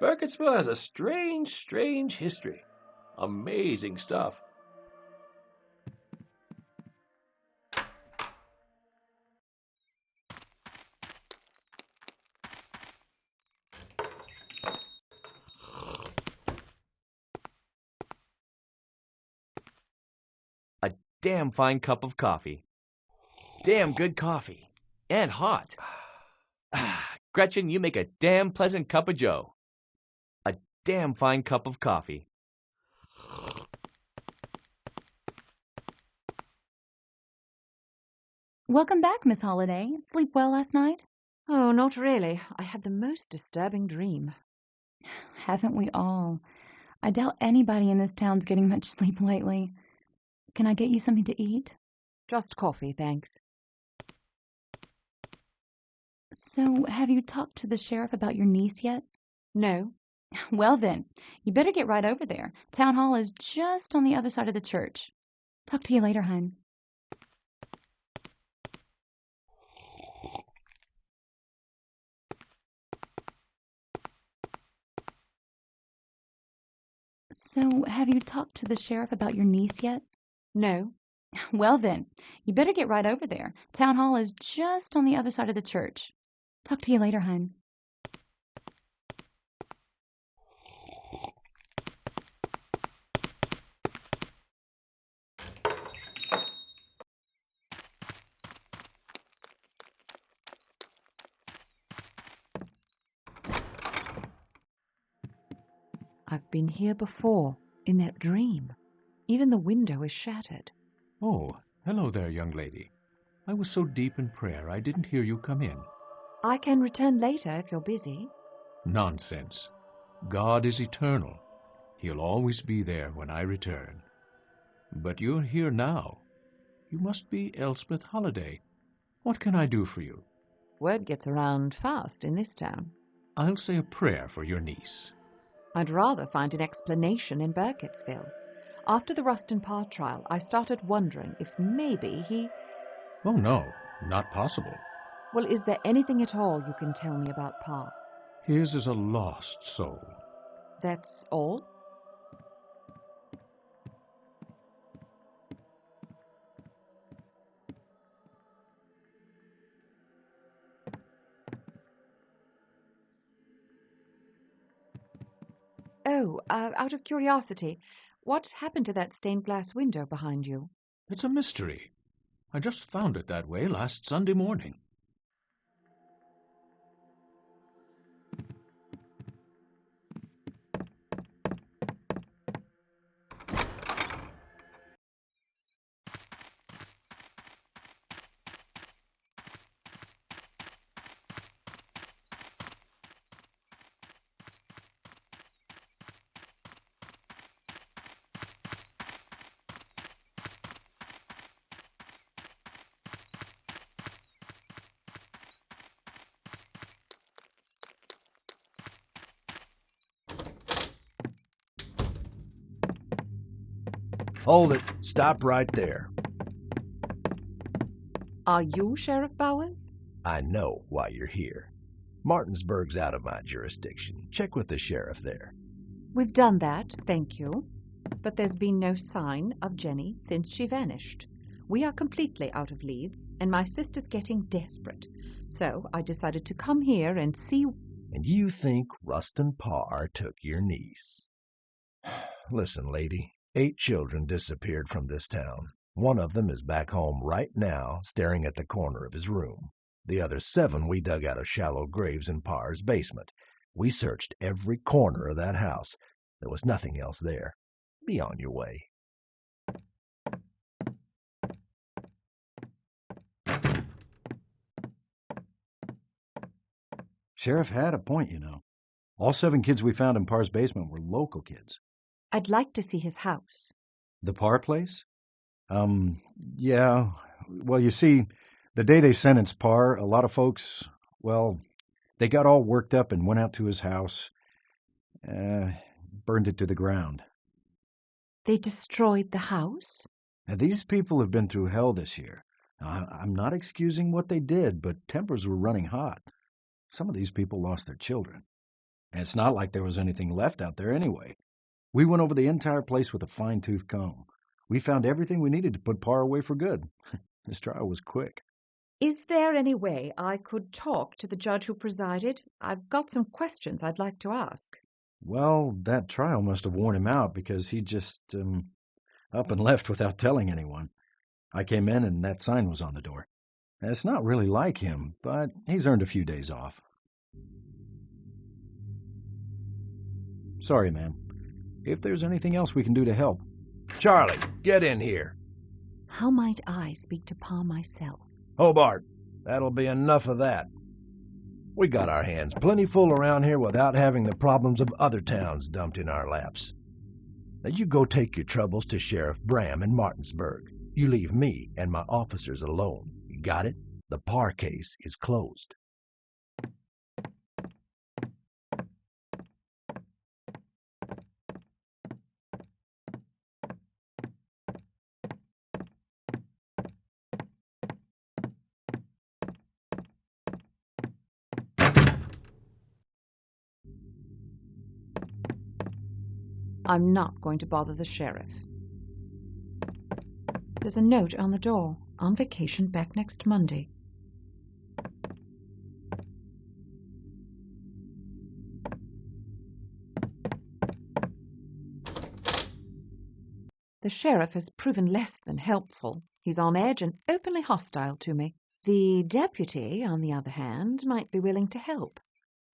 Burkittsville has a strange, strange history. Amazing stuff. A damn fine cup of coffee. Damn good coffee. And hot. Gretchen, you make a damn pleasant cup of joe. A damn fine cup of coffee. Welcome back, Miss Holiday. Sleep well last night? Oh, not really. I had the most disturbing dream. Haven't we all? I doubt anybody in this town's getting much sleep lately. Can I get you something to eat? Just coffee, thanks. So, have you talked to the sheriff about your niece yet? No. Well then, you better get right over there. Town hall is just on the other side of the church. Talk to you later, hon. So, have you talked to the sheriff about your niece yet? No. Well then, you better get right over there. Town hall is just on the other side of the church. Talk to you later, hon. I've been here before, in that dream. Even the window is shattered. Oh, hello there, young lady. I was so deep in prayer I didn't hear you come in. I can return later if you're busy. Nonsense. God is eternal. He'll always be there when I return. But you're here now. You must be Elspeth Holliday. What can I do for you? Word gets around fast in this town. I'll say a prayer for your niece. I'd rather find an explanation in Burkittsville. After the Rustin Parr trial, I started wondering if maybe he... Oh, no, not possible. Well, is there anything at all you can tell me about Parr? His is a lost soul. That's all? Oh, out of curiosity, what happened to that stained glass window behind you? It's a mystery. I just found it that way last Sunday morning. Hold it. Stop right there. Are you Sheriff Bowers? I know why you're here. Martinsburg's out of my jurisdiction. Check with the sheriff there. We've done that, thank you. But there's been no sign of Jenny since she vanished. We are completely out of leads, and my sister's getting desperate. So I decided to come here and see... And you think Rustin Parr took your niece? Listen, lady, 8 children disappeared from this town. One of them is back home right now, staring at the corner of his room. The other 7 we dug out of shallow graves in Parr's basement. We searched every corner of that house. There was nothing else there. Be on your way. Sheriff had a point, you know. All 7 kids we found in Parr's basement were local kids. I'd like to see his house. The Parr place? Yeah. Well, you see, the day they sentenced Parr, a lot of folks, well, They got all worked up and went out to his house. Burned it to the ground. They destroyed the house? Now, these people have been through hell this year. Now, I'm not excusing what they did, but tempers were running hot. Some of these people lost their children. And it's not like there was anything left out there anyway. We went over the entire place with a fine-tooth comb. We found everything we needed to put Parr away for good. This trial was quick. Is there any way I could talk to the judge who presided? I've got some questions I'd like to ask. Well, that trial must have worn him out because he just, up and left without telling anyone. I came in and that sign was on the door. It's not really like him, but he's earned a few days off. Sorry, ma'am. If there's anything else we can do to help. Charlie, get in here. How might I speak to Pa myself? Hobart, that'll be enough of that. We got our hands plenty full around here without having the problems of other towns dumped in our laps. Now you go take your troubles to Sheriff Bram in Martinsburg. You leave me and my officers alone. You got it? The Parr case is closed. I'm not going to bother the sheriff. There's a note on the door. On vacation back next Monday. The sheriff has proven less than helpful. He's on edge and openly hostile to me. The deputy, on the other hand, might be willing to help.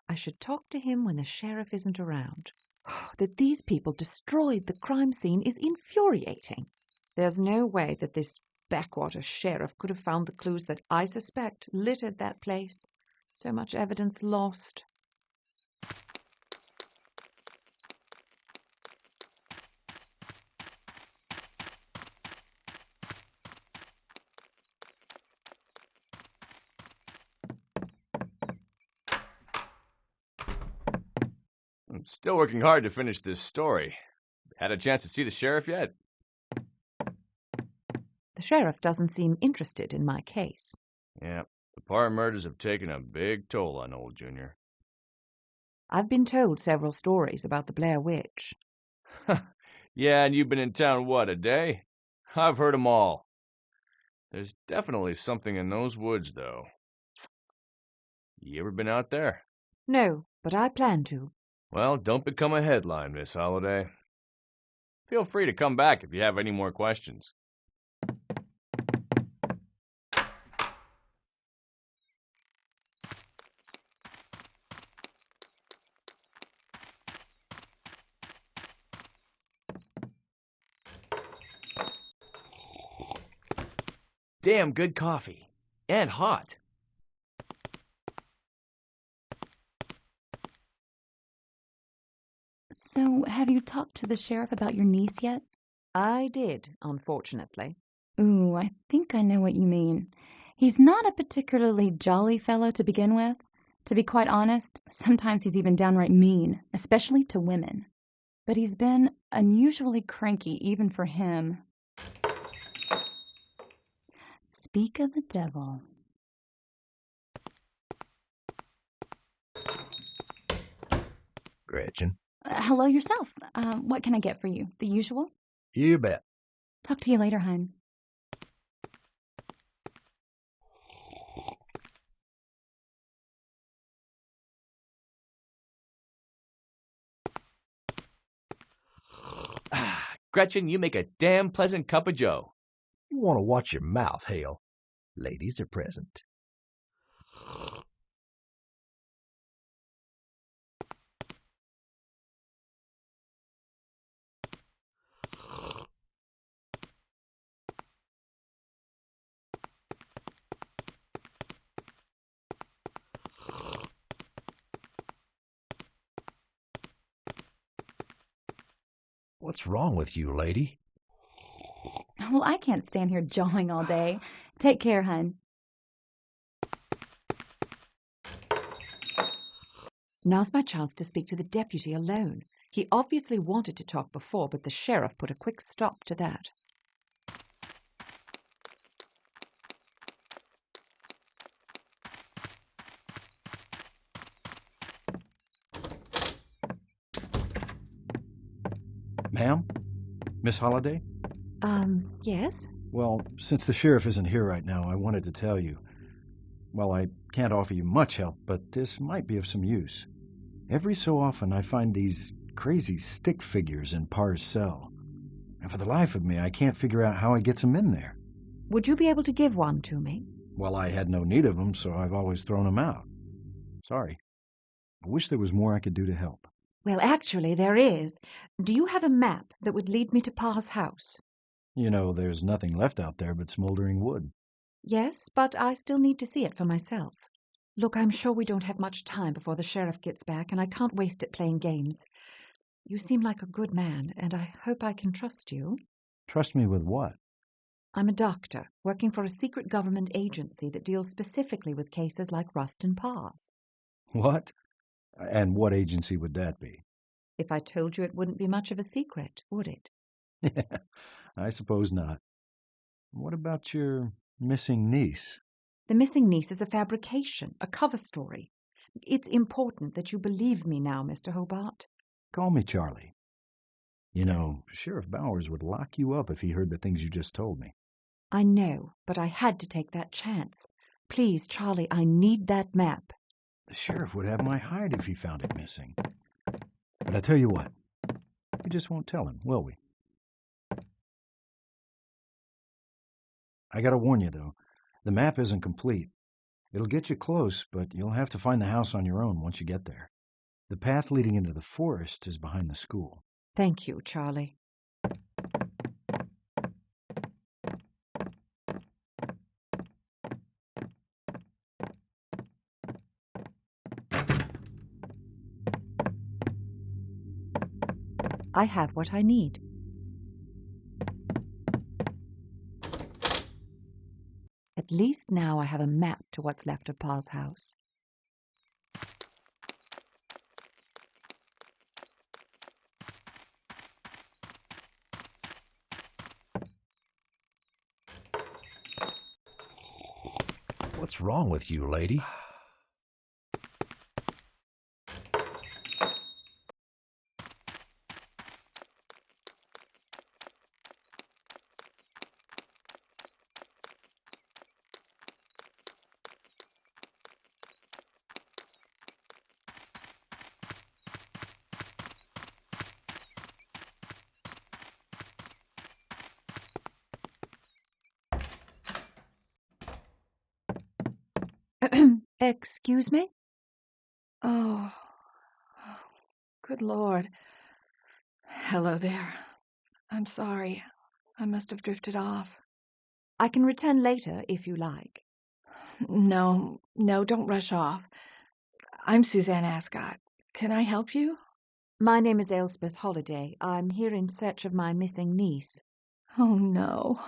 I should talk to him when the sheriff isn't around. That these people destroyed the crime scene is infuriating. There's no way that this backwater sheriff could have found the clues that I suspect littered that place. So much evidence lost. I'm still working hard to finish this story. Had a chance to see the sheriff yet? The sheriff doesn't seem interested in my case. Yeah, the Parr murders have taken a big toll on old Junior. I've been told several stories about the Blair Witch. Yeah, and you've been in town, what, a day? I've heard 'em all. There's definitely something in those woods, though. You ever been out there? No, but I plan to. Well, don't become a headline, Miss Holliday. Feel free to come back if you have any more questions. Damn good coffee. And hot. So, have you talked to the sheriff about your niece yet? I did, unfortunately. Ooh, I think I know what you mean. He's not a particularly jolly fellow to begin with. To be quite honest, sometimes he's even downright mean, especially to women. But he's been unusually cranky even for him. Speak of the devil. Gretchen. Hello yourself. What can I get for you? The usual? You bet. Talk to you later, hon. Gretchen, you make a damn pleasant cup of joe. You want to watch your mouth, Hale. Ladies are present. What's wrong with you, lady? Well, I can't stand here jawing all day. Take care, hun. Now's my chance to speak to the deputy alone. He obviously wanted to talk before, but the sheriff put a quick stop to that. Ma'am? Miss Holliday? Yes? Well, since the sheriff isn't here right now, I wanted to tell you. Well, I can't offer you much help, but this might be of some use. Every so often I find these crazy stick figures in Parr's cell. And for the life of me, I can't figure out how he gets them in there. Would you be able to give one to me? Well, I had no need of them, so I've always thrown them out. Sorry. I wish there was more I could do to help. Well, actually, there is. Do you have a map that would lead me to Parr's house? You know, there's nothing left out there but smoldering wood. Yes, but I still need to see it for myself. Look, I'm sure we don't have much time before the sheriff gets back, and I can't waste it playing games. You seem like a good man, and I hope I can trust you. Trust me with what? I'm a doctor, working for a secret government agency that deals specifically with cases like Rustin Parr's. What? And what agency would that be? If I told you, it wouldn't be much of a secret, would it? Yeah, I suppose not. What about your missing niece? The missing niece is a fabrication, a cover story. It's important that you believe me now, Mr. Hobart. Call me Charlie. You know, Sheriff Bowers would lock you up if he heard the things you just told me. I know, but I had to take that chance. Please, Charlie, I need that map. The sheriff would have my hide if he found it missing. But I tell you what, we just won't tell him, will we? I gotta warn you, though, the map isn't complete. It'll get you close, but you'll have to find the house on your own once you get there. The path leading into the forest is behind the school. Thank you, Charlie. I have what I need. At least now I have a map to what's left of Parr's house. What's wrong with you, lady? Excuse me? Oh, good Lord. Hello there. I'm sorry. I must have drifted off. I can return later if you like. No, don't rush off. I'm Suzanne Ascot. Can I help you? My name is Elspeth Holliday. I'm here in search of my missing niece. Oh, no.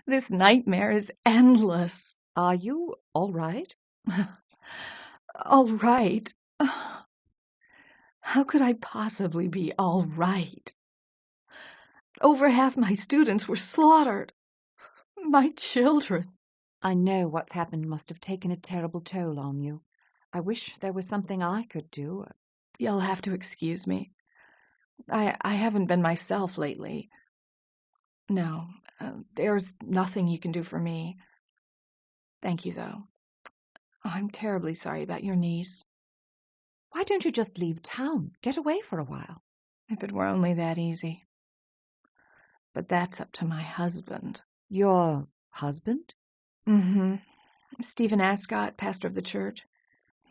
This nightmare is endless. Are you all right? All right? How could I possibly be all right? Over half my students were slaughtered. My children. I know what's happened must have taken a terrible toll on you. I wish there was something I could do. You'll have to excuse me. I haven't been myself lately. No, there's nothing you can do for me. Thank you, though. I'm terribly sorry about your niece. Why don't you just leave town? Get away for a while. If it were only that easy. But that's up to my husband. Your husband? Mm-hmm. Stephen Ascot, pastor of the church.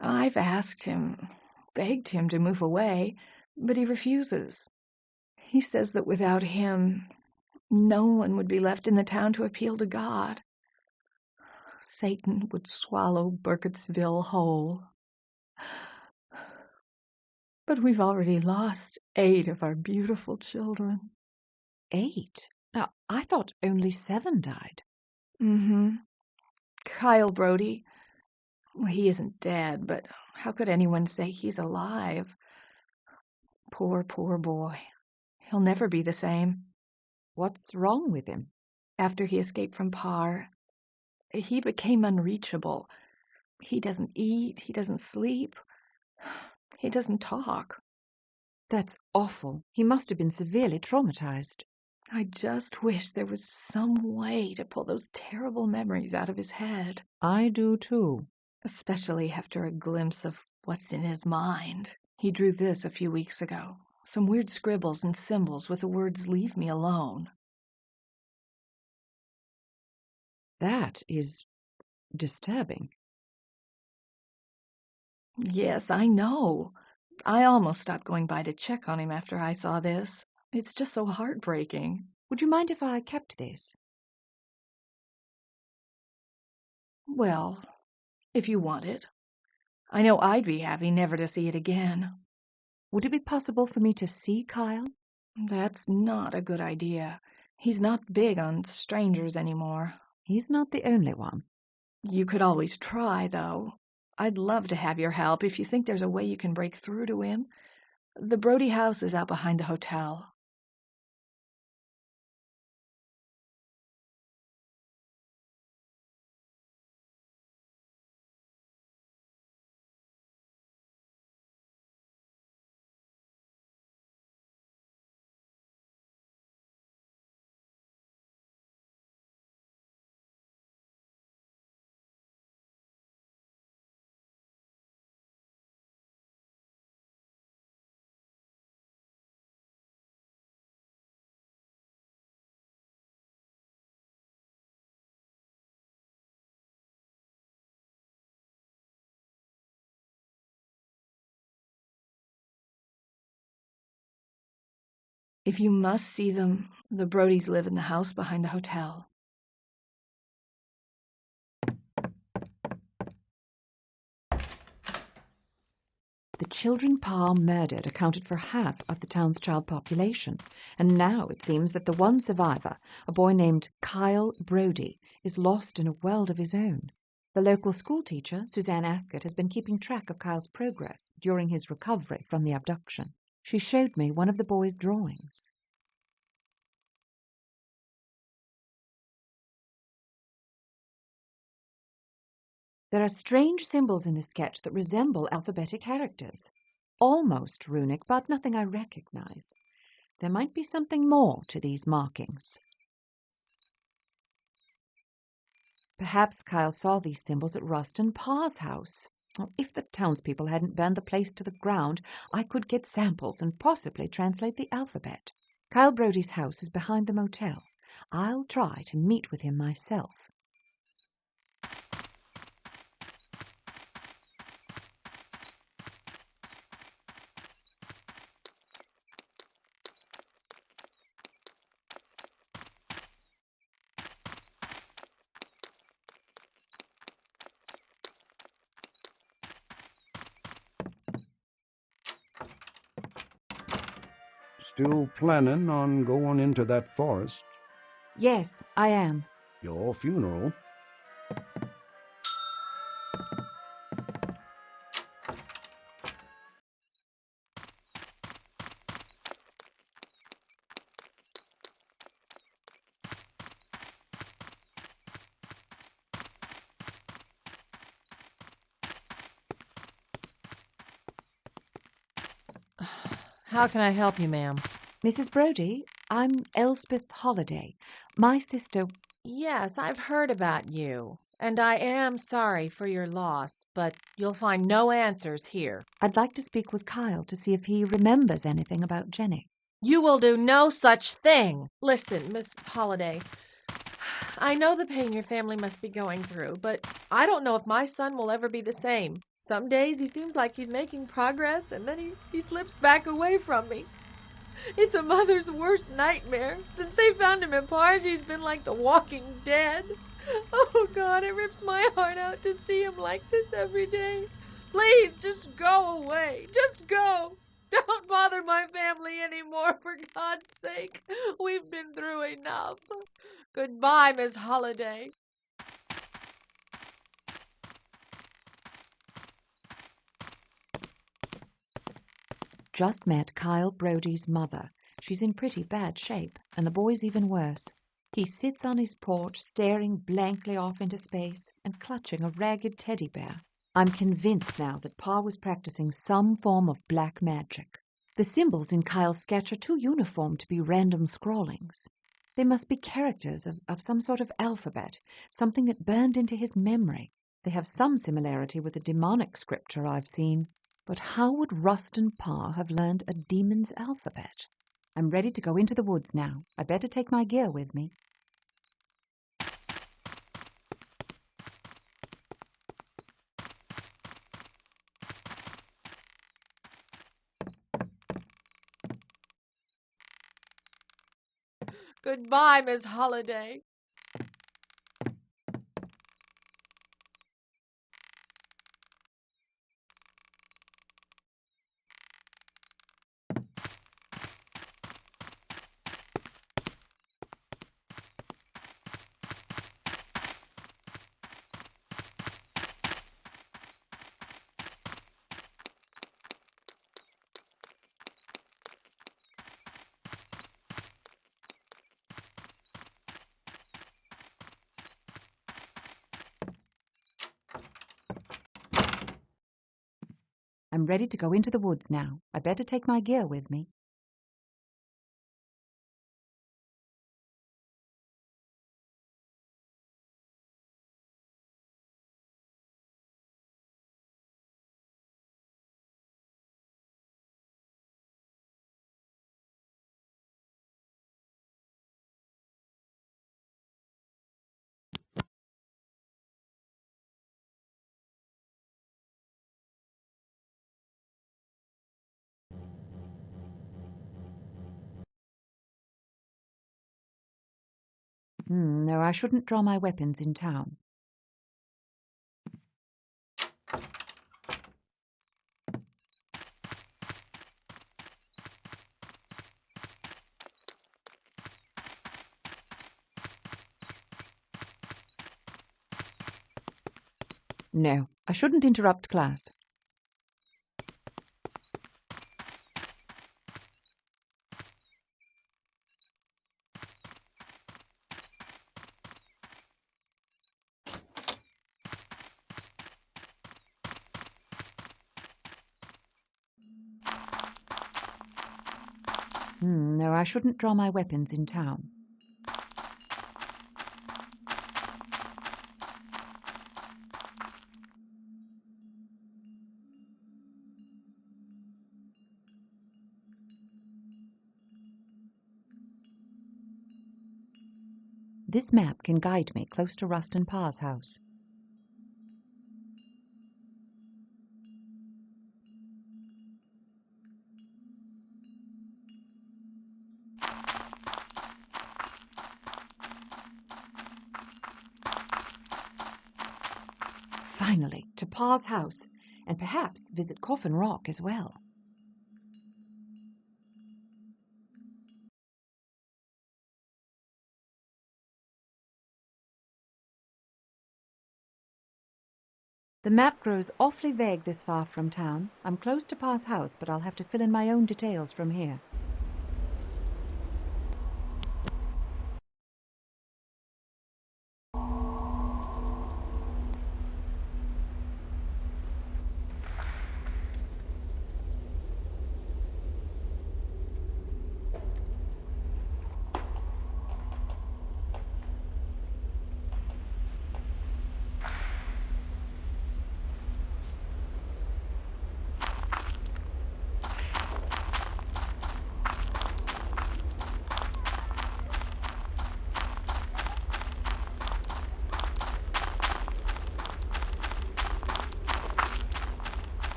I've asked him, begged him to move away, but he refuses. He says that without him, no one would be left in the town to appeal to God. Satan would swallow Burkittsville whole. But we've already lost 8 of our beautiful children. 8? Now, I thought only 7 died. Mm-hmm. Kyle Brody, well, he isn't dead, but How could anyone say he's alive? Poor, poor boy. He'll never be the same. What's wrong with him? After he escaped from Parr, he became unreachable. He doesn't eat, he doesn't sleep, he doesn't talk. That's awful. He must have been severely traumatized. I just wish there was some way to pull those terrible memories out of his head. I do too. Especially after a glimpse of what's in his mind. He drew this a few weeks ago. Some weird scribbles and symbols with the words, "Leave me alone." That is disturbing. Yes, I know. I almost stopped going by to check on him after I saw this. It's just so heartbreaking. Would you mind if I kept this? Well, if you want it. I know I'd be happy never to see it again. Would it be possible for me to see Kyle? That's not a good idea. He's not big on strangers anymore. He's not the only one. You could always try, though. I'd love to have your help if you think there's a way you can break through to him. The Brody house is out behind the hotel. If you must see them, the Brodys live in the house behind the hotel. The children Parr murdered accounted for half of the town's child population, and now it seems that the one survivor, a boy named Kyle Brody, is lost in a world of his own. The local schoolteacher, Suzanne Ascott, has been keeping track of Kyle's progress during his recovery from the abduction. She showed me one of the boy's drawings. There are strange symbols in the sketch that resemble alphabetic characters. Almost runic, but nothing I recognize. There might be something more to these markings. Perhaps Kyle saw these symbols at Rustin Parr's house. If the townspeople hadn't burned the place to the ground, I could get samples and possibly translate the alphabet. Kyle Brody's house is behind the motel. I'll try to meet with him myself. Still planning on going into that forest? Yes, I am. Your funeral? How can I help you, ma'am? Mrs. Brody, I'm Elspeth Holliday. My sister... Yes, I've heard about you, and I am sorry for your loss, but you'll find no answers here. I'd like to speak with Kyle to see if he remembers anything about Jenny. You will do no such thing. Listen, Miss Holliday, I know the pain your family must be going through, but I don't know if my son will ever be the same. Some days he seems like he's making progress, and then he slips back away from me. It's a mother's worst nightmare. Since they found him in Parr's, he's been like the walking dead. Oh, God, it rips my heart out to see him like this every day. Please, just go away. Just go. Don't bother my family anymore, for God's sake. We've been through enough. Goodbye, Miss Holliday. just met Kyle Brody's mother. She's in pretty bad shape, and the boy's even worse. He sits on his porch, staring blankly off into space and clutching a ragged teddy bear. I'm convinced now that Pa was practicing some form of black magic. The symbols in Kyle's sketch are too uniform to be random scrawlings. They must be characters of some sort of alphabet, something that burned into his memory. They have some similarity with the demonic scripture I've seen. But how would Rustin Parr have learned a demon's alphabet? I'm ready to go into the woods now. I better take my gear with me. Goodbye, Miss Holliday. I'm ready to go into the woods now. I better take my gear with me. No, I shouldn't draw my weapons in town. No, I shouldn't interrupt class. No, I shouldn't draw my weapons in town. This map can guide me close to Rustin Parr's house. Finally, to Parr's house, and perhaps visit Coffin Rock as well. The map grows awfully vague this far from town. I'm close to Parr's house, but I'll have to fill in my own details from here.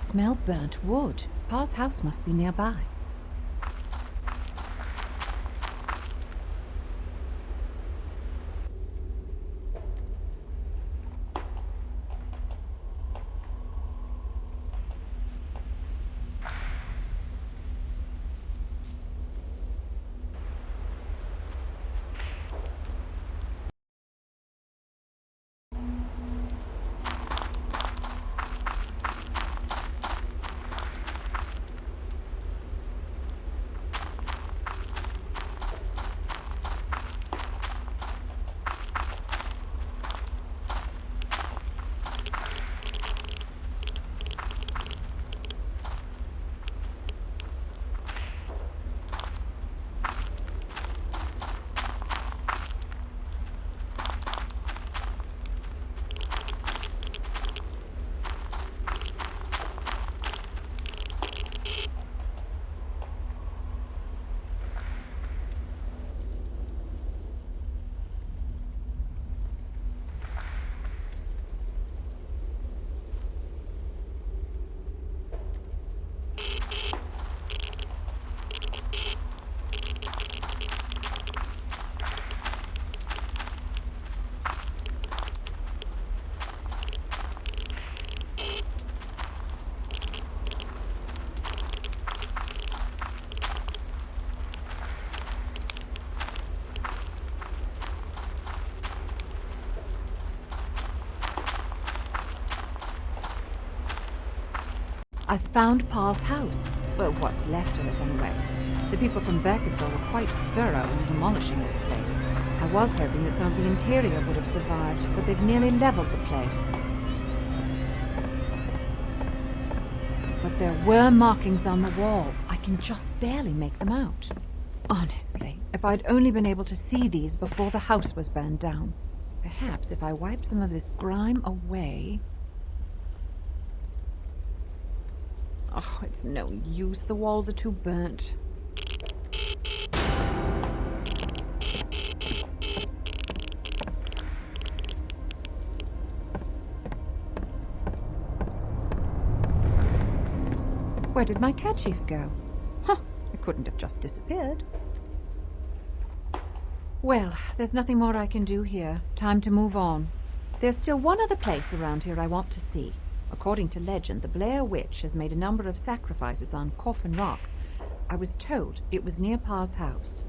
smell burnt wood. Pa's house must be nearby. I found Pa's house. Well, what's left of it anyway. The people from Burkittsville were quite thorough in demolishing this place. I was hoping that some of the interior would have survived, but they've nearly leveled the place. But there were markings on the wall. I can just barely make them out. Honestly, if I'd only been able to see these before the house was burned down. Perhaps if I wipe some of this grime away... Oh, it's no use. The walls are too burnt. Where did my kerchief go? Huh, it couldn't have just disappeared. Well, there's nothing more I can do here. Time to move on. There's still one other place around here I want to see. According to legend, the Blair Witch has made a number of sacrifices on Coffin Rock. I was told it was near Pa's house.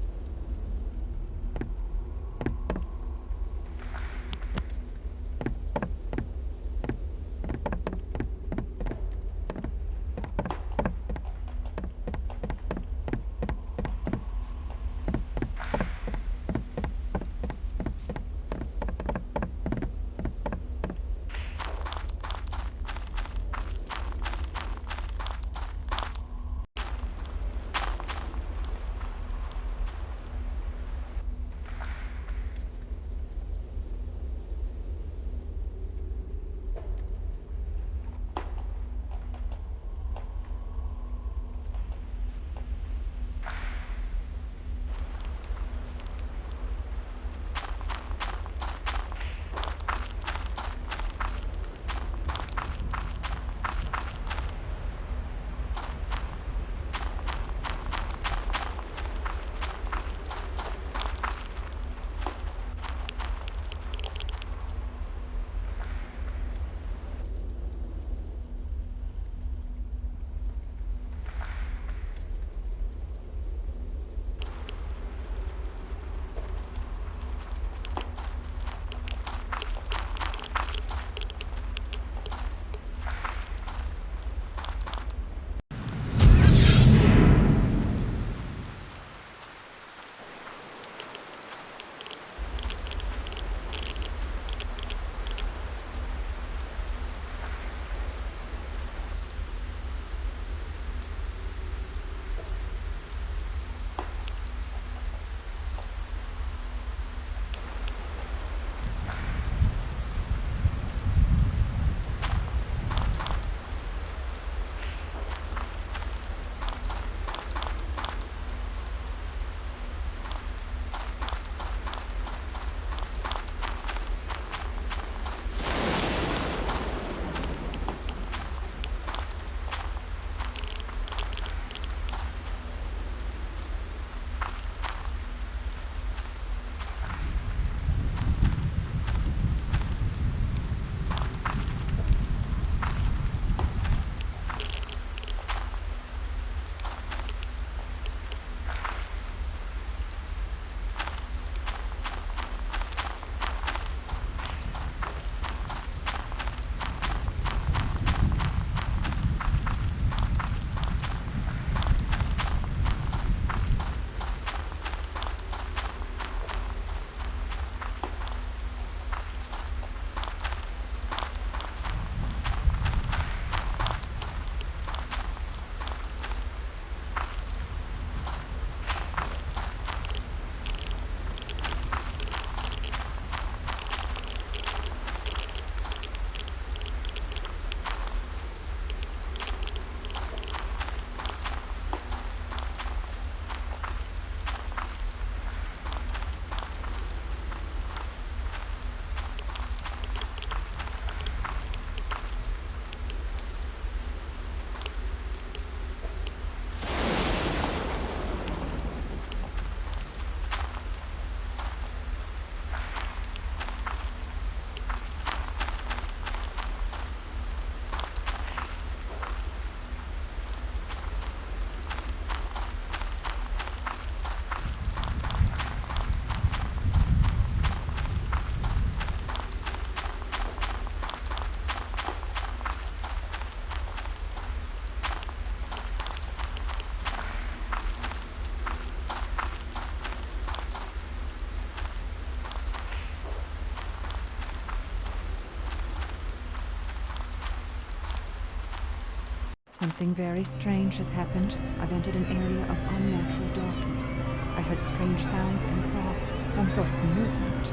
Something very strange has happened. I've entered an area of unnatural darkness. I heard strange sounds and saw some sort of movement.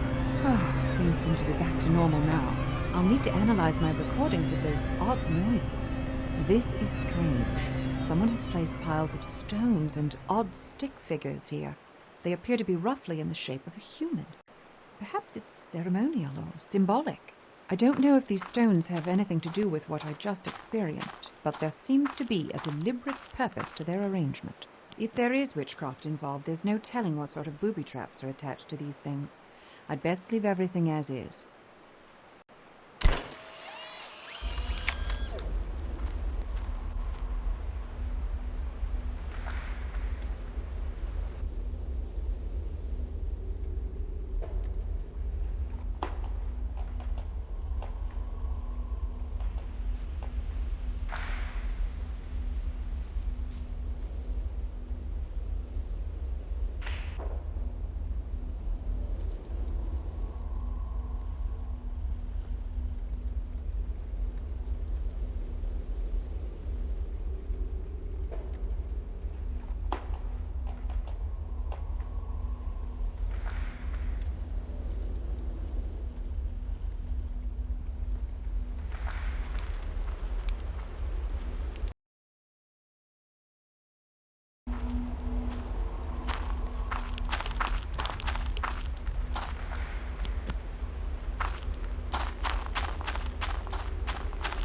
Things seem to be back to normal now. I'll need to analyze my recordings of those odd noises. This is strange. Someone has placed piles of stones and odd stick figures here. They appear to be roughly in the shape of a human. Perhaps it's ceremonial or symbolic. I don't know if these stones have anything to do with what I just experienced, but there seems to be a deliberate purpose to their arrangement. If there is witchcraft involved, there's no telling what sort of booby traps are attached to these things. I'd best leave everything as is.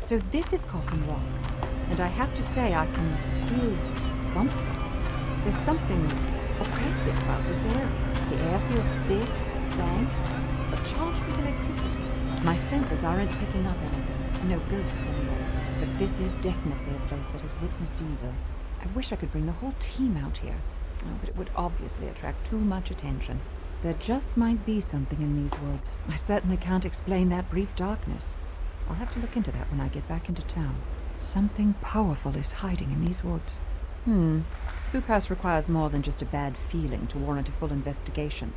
So this is Coffin Rock, and I have to say I can feel something. There's something oppressive about this area. The air feels thick, dank, but charged with electricity. My senses aren't picking up anything. No ghosts anyway. But this is definitely a place that has witnessed evil. I wish I could bring the whole team out here. Oh, but it would obviously attract too much attention. There just might be something in these woods. I certainly can't explain that brief darkness. I'll have to look into that when I get back into town. Something powerful is hiding in these woods. Spookhouse requires more than just a bad feeling to warrant a full investigation.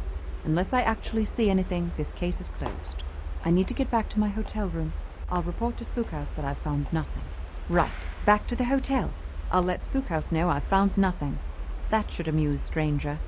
Unless I actually see anything, this case is closed. I need to get back to my hotel room. I'll report to Spookhouse that I've found nothing. Right, back to the hotel. I'll let Spookhouse know I've found nothing. That should amuse Stranger.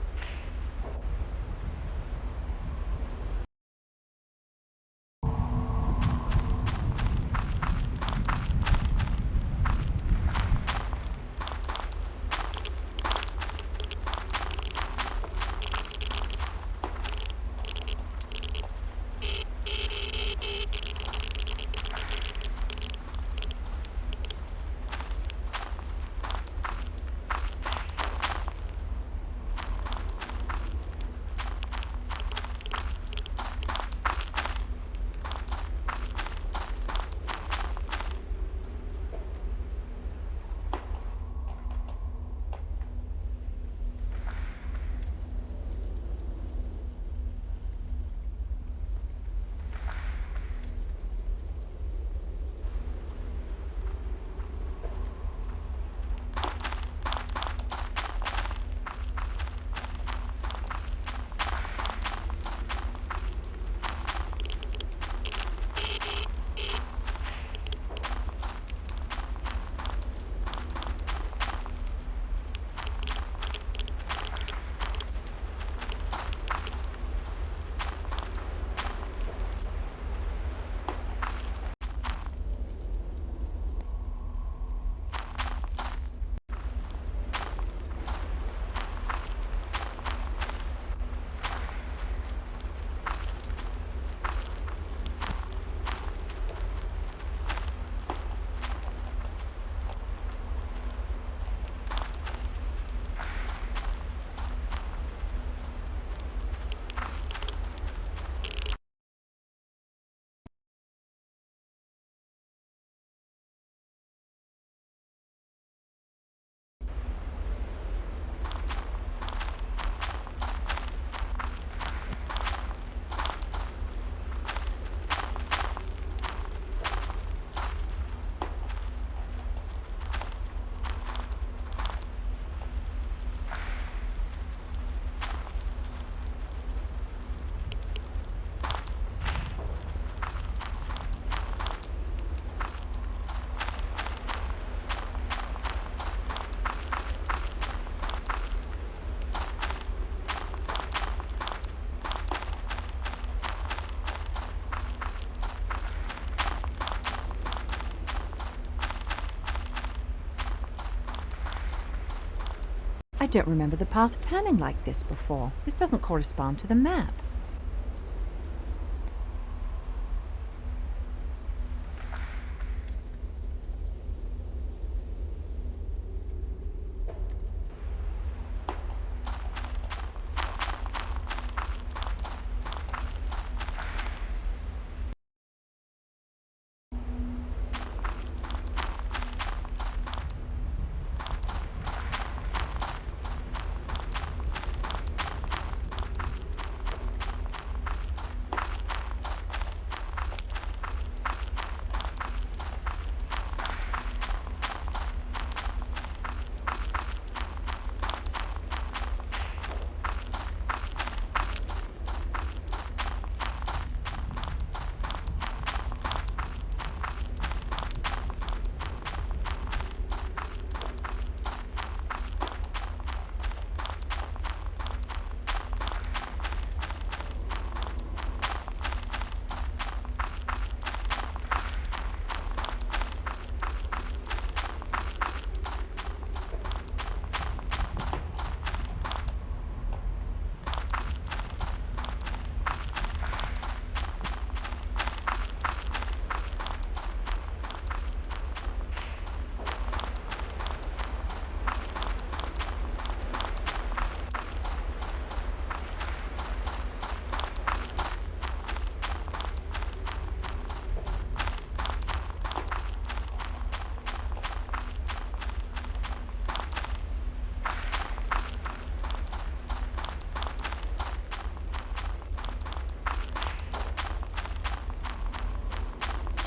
don't remember the path turning like this before. This doesn't correspond to the map.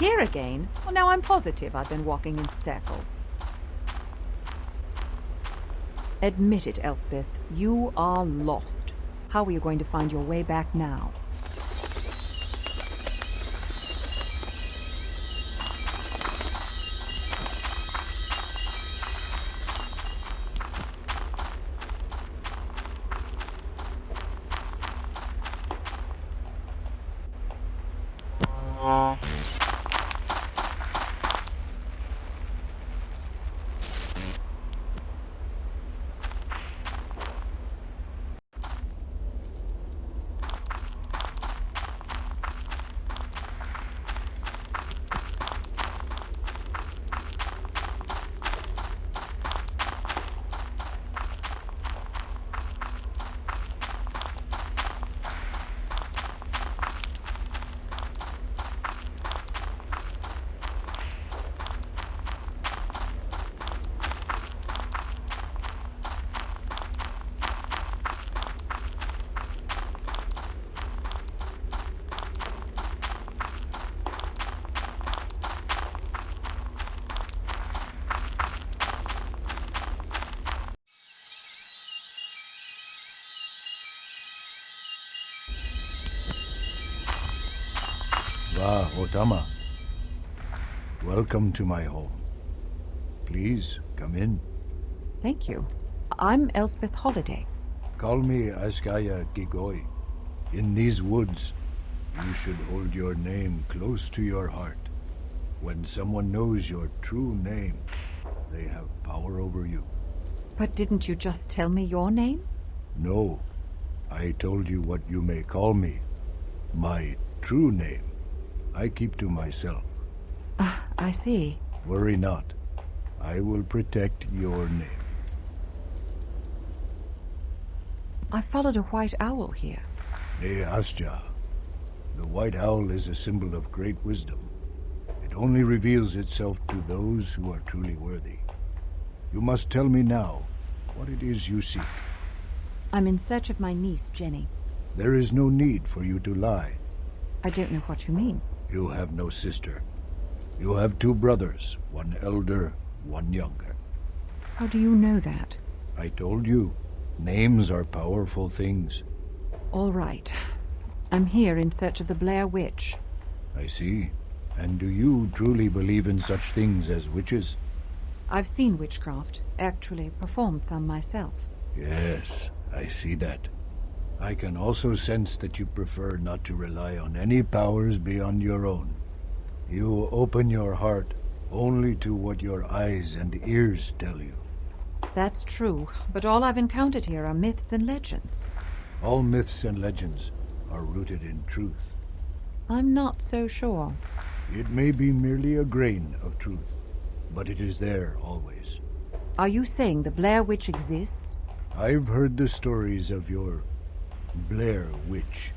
Here again? Well, now I'm positive I've been walking in circles. Admit it, Elspeth. You are lost. How are you going to find your way back now? Otama. Welcome to my home. Please, come in. Thank you. I'm Elspeth Holliday. Call me Askaya Gigoi. In these woods, you should hold your name close to your heart. When someone knows your true name, they have power over you. But didn't you just tell me your name? No, I told you what you may call me. My true name, I keep to myself. I see. Worry not. I will protect your name. I followed a white owl here. Asja. The white owl is a symbol of great wisdom. It only reveals itself to those who are truly worthy. You must tell me now what it is you seek. I'm in search of my niece, Jenny. There is no need for you to lie. I don't know what you mean. You have no sister. You have two brothers, one elder, one younger. How do you know that? I told you, names are powerful things. All right. I'm here in search of the Blair Witch. I see. And do you truly believe in such things as witches? I've seen witchcraft, actually performed some myself. Yes, I see that. I can also sense that you prefer not to rely on any powers beyond your own. You open your heart only to what your eyes and ears tell you. That's true, but all I've encountered here are myths and legends. All myths and legends are rooted in truth. I'm not so sure. It may be merely a grain of truth, but it is there always. Are you saying the Blair Witch exists? I've heard the stories of your Blair Witch.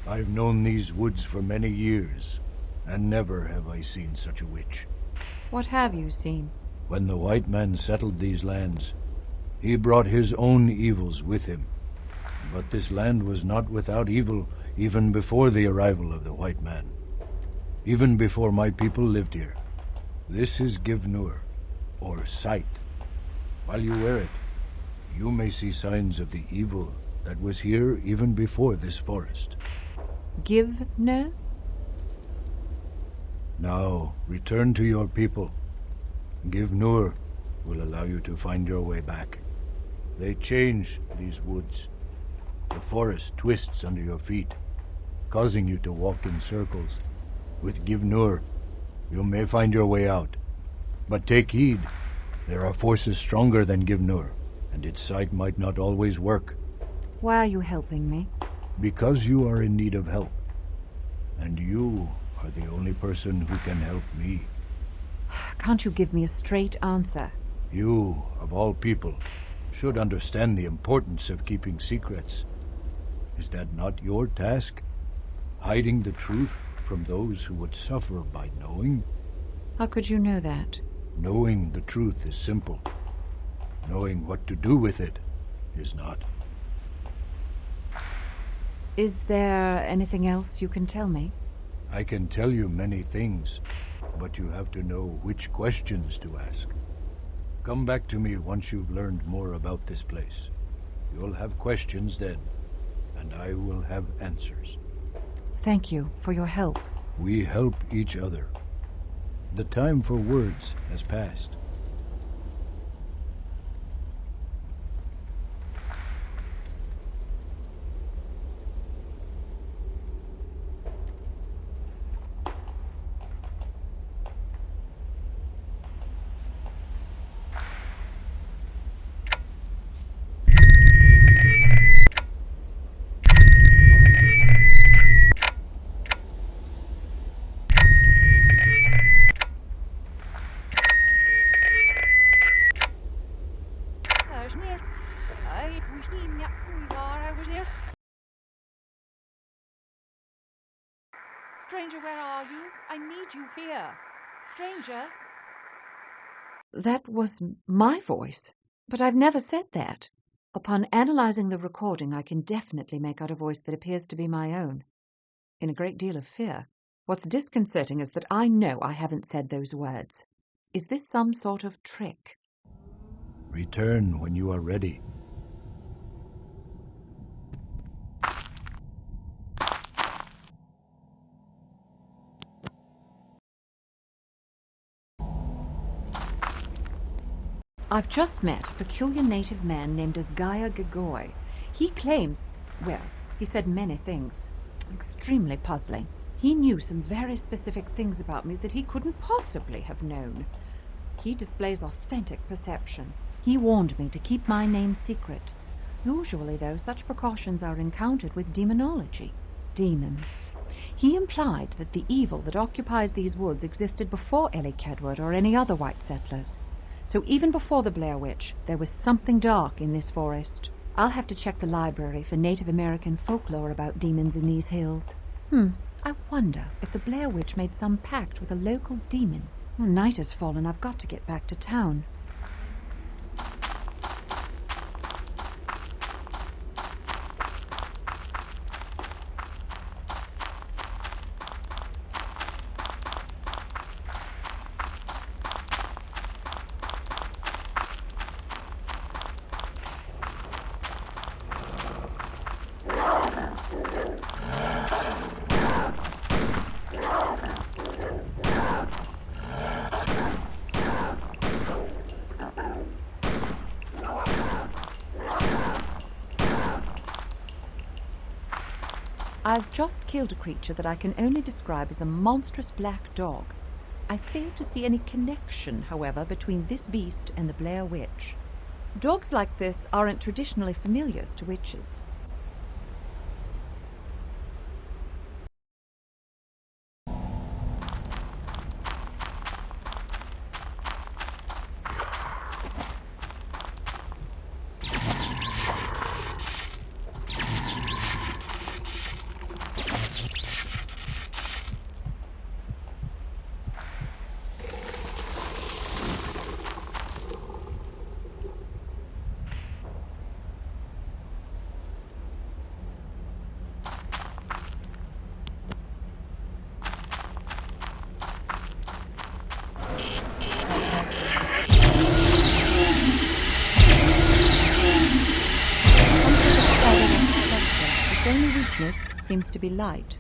I've known these woods for many years, and never have I seen such a witch. What have you seen? When the white man settled these lands, he brought his own evils with him. But this land was not without evil even before the arrival of the white man. Even before my people lived here. This is Givnur, or sight. While you wear it, you may see signs of the evil that was here even before this forest. Givnur? Now, return to your people. Givnur will allow you to find your way back. They change these woods. The forest twists under your feet, causing you to walk in circles. With Givnur, you may find your way out. But take heed, there are forces stronger than Givnur, and its sight might not always work. Why are you helping me? Because you are in need of help. And you are the only person who can help me. Can't you give me a straight answer? You, of all people, should understand the importance of keeping secrets. Is that not your task? Hiding the truth from those who would suffer by knowing? How could you know that? Knowing the truth is simple. Knowing what to do with it is not. Is there anything else you can tell me? I can tell you many things, but you have to know which questions to ask. Come back to me once you've learned more about this place. You'll have questions then, and I will have answers. Thank you for your help. We help each other. The time for words has passed. Stranger, where are you? I need you here. Stranger? That was my voice, but I've never said that. Upon analyzing the recording, I can definitely make out a voice that appears to be my own, in a great deal of fear. What's disconcerting is that I know I haven't said those words. Is this some sort of trick? Return when you are ready. I've just met a peculiar native man named Asgaya Gagoi. He claims, well, he said many things. Extremely puzzling. He knew some very specific things about me that he couldn't possibly have known. He displays authentic perception. He warned me to keep my name secret. Usually, though, such precautions are encountered with demonology. Demons. He implied that the evil that occupies these woods existed before Ellie Kedward or any other white settlers. So even before the Blair Witch, there was something dark in this forest. I'll have to check the library for Native American folklore about demons in these hills. I wonder if the Blair Witch made some pact with a local demon. Well, night has fallen. I've got to get back to town. I've just killed a creature that I can only describe as a monstrous black dog. I fail to see any connection, however, between this beast and the Blair Witch. Dogs like this aren't traditionally familiars to witches. Its only weakness seems to be light.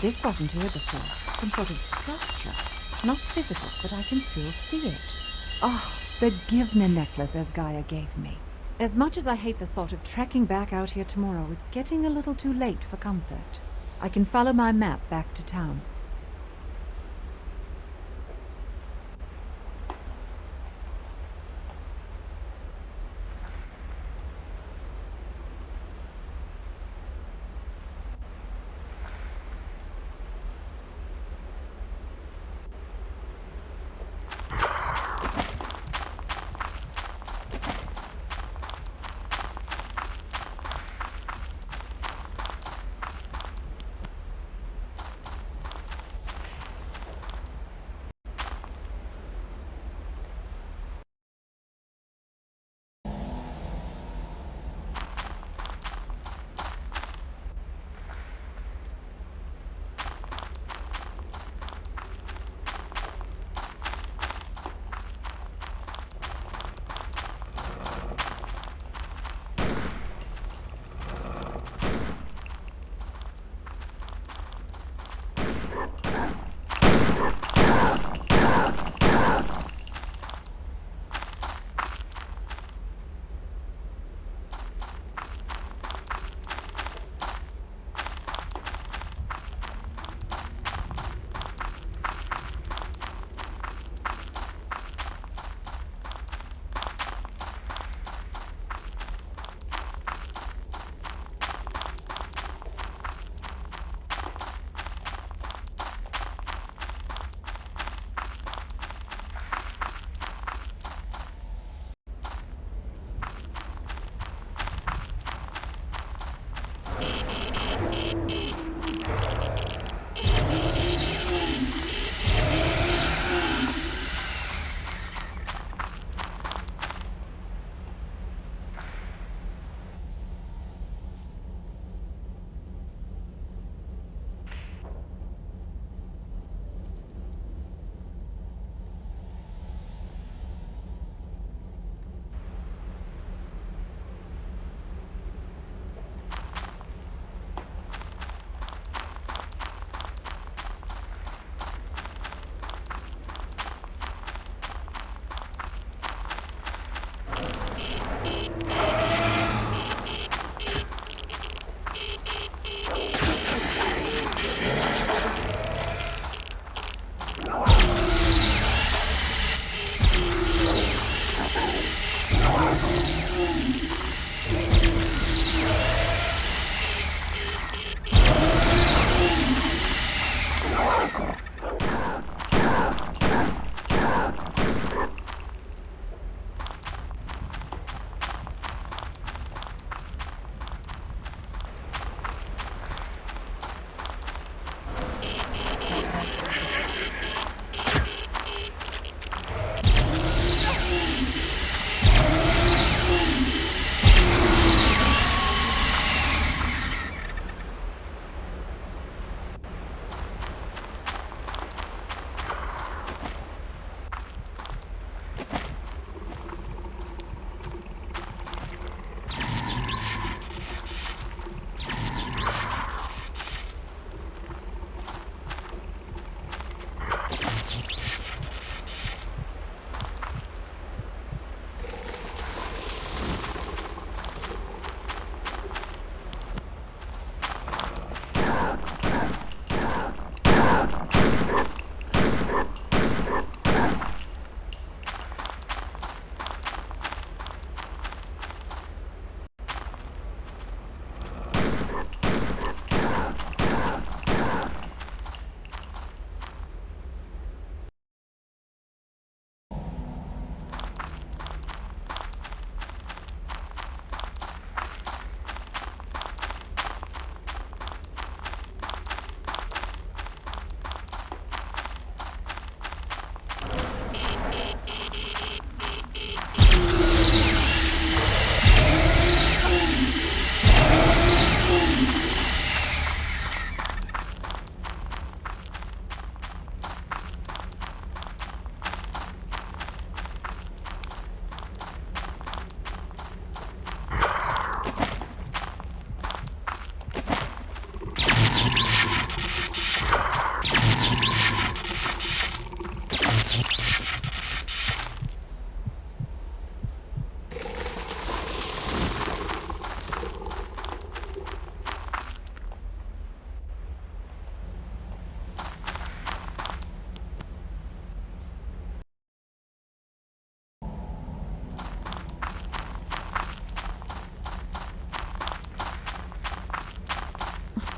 This wasn't here before. Some sort of structure. Not physical, but I can still see it. Oh, the Givna necklace as Gaia gave me. As much as I hate the thought of trekking back out here tomorrow, it's getting a little too late for comfort. I can follow my map back to town.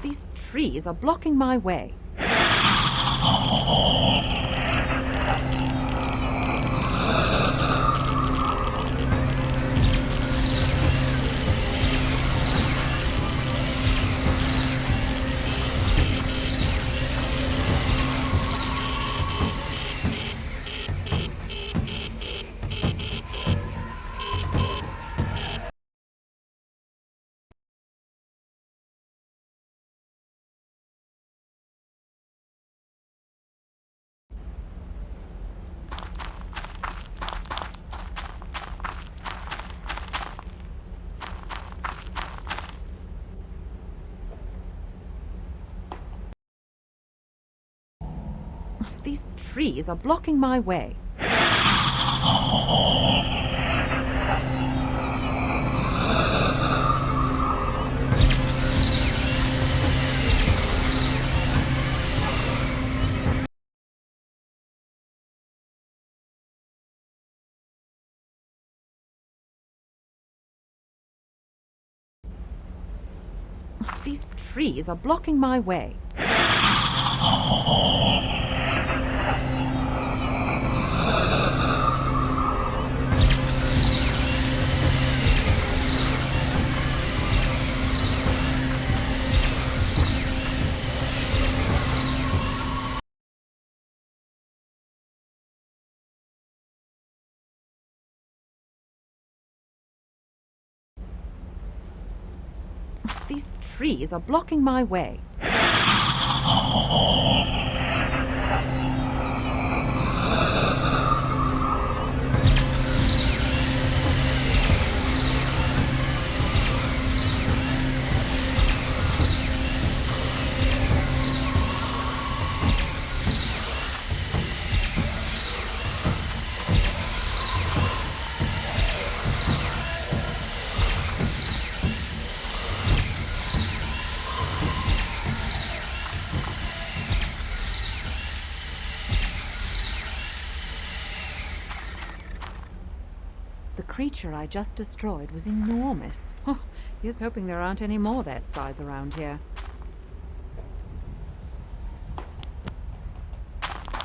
These trees are blocking my way. These trees are blocking my way. These trees are blocking my way. These trees are blocking my way. The creature I just destroyed was enormous. Oh, here's hoping there aren't any more that size around here.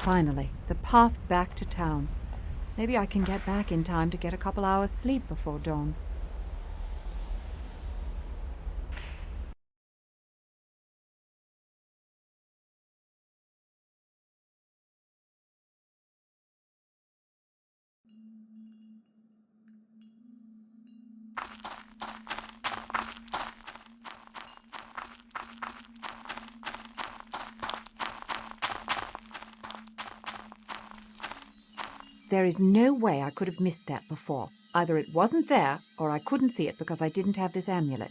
Finally, the path back to town. Maybe I can get back in time to get a couple hours sleep before dawn. There is no way I could have missed that before. Either it wasn't there, or I couldn't see it because I didn't have this amulet.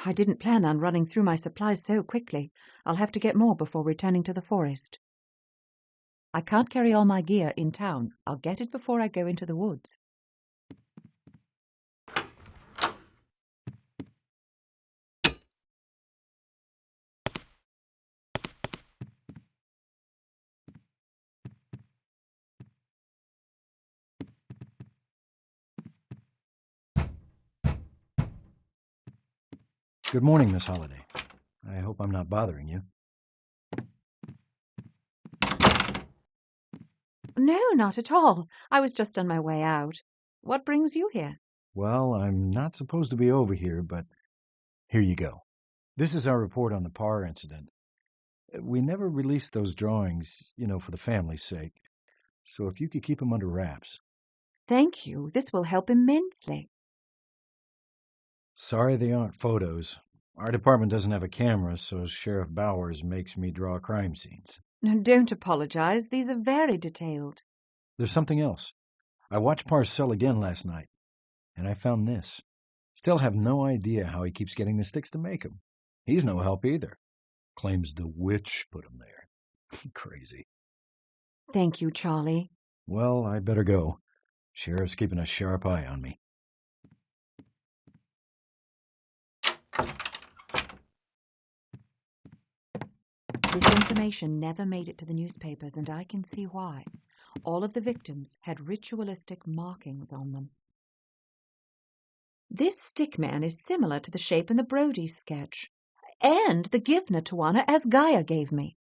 I didn't plan on running through my supplies so quickly. I'll have to get more before returning to the forest. I can't carry all my gear in town. I'll get it before I go into the woods. Good morning, Miss Holliday. I hope I'm not bothering you. No, not at all. I was just on my way out. What brings you here? Well, I'm not supposed to be over here, but here you go. This is our report on the Parr incident. We never released those drawings, for the family's sake. So if you could keep them under wraps. Thank you. This will help immensely. Sorry they aren't photos. Our department doesn't have a camera, so Sheriff Bowers makes me draw crime scenes. Don't apologize. These are very detailed. There's something else. I watched Parr's cell again last night, and I found this. Still have no idea how he keeps getting the sticks to make them. He's no help either. Claims the witch put him there. Crazy. Thank you, Charlie. Well, I better go. Sheriff's keeping a sharp eye on me. This information never made it to the newspapers, and I can see why. All of the victims had ritualistic markings on them. This stickman is similar to the shape in the Brody sketch, and the Givna Tawana as Gaia gave me.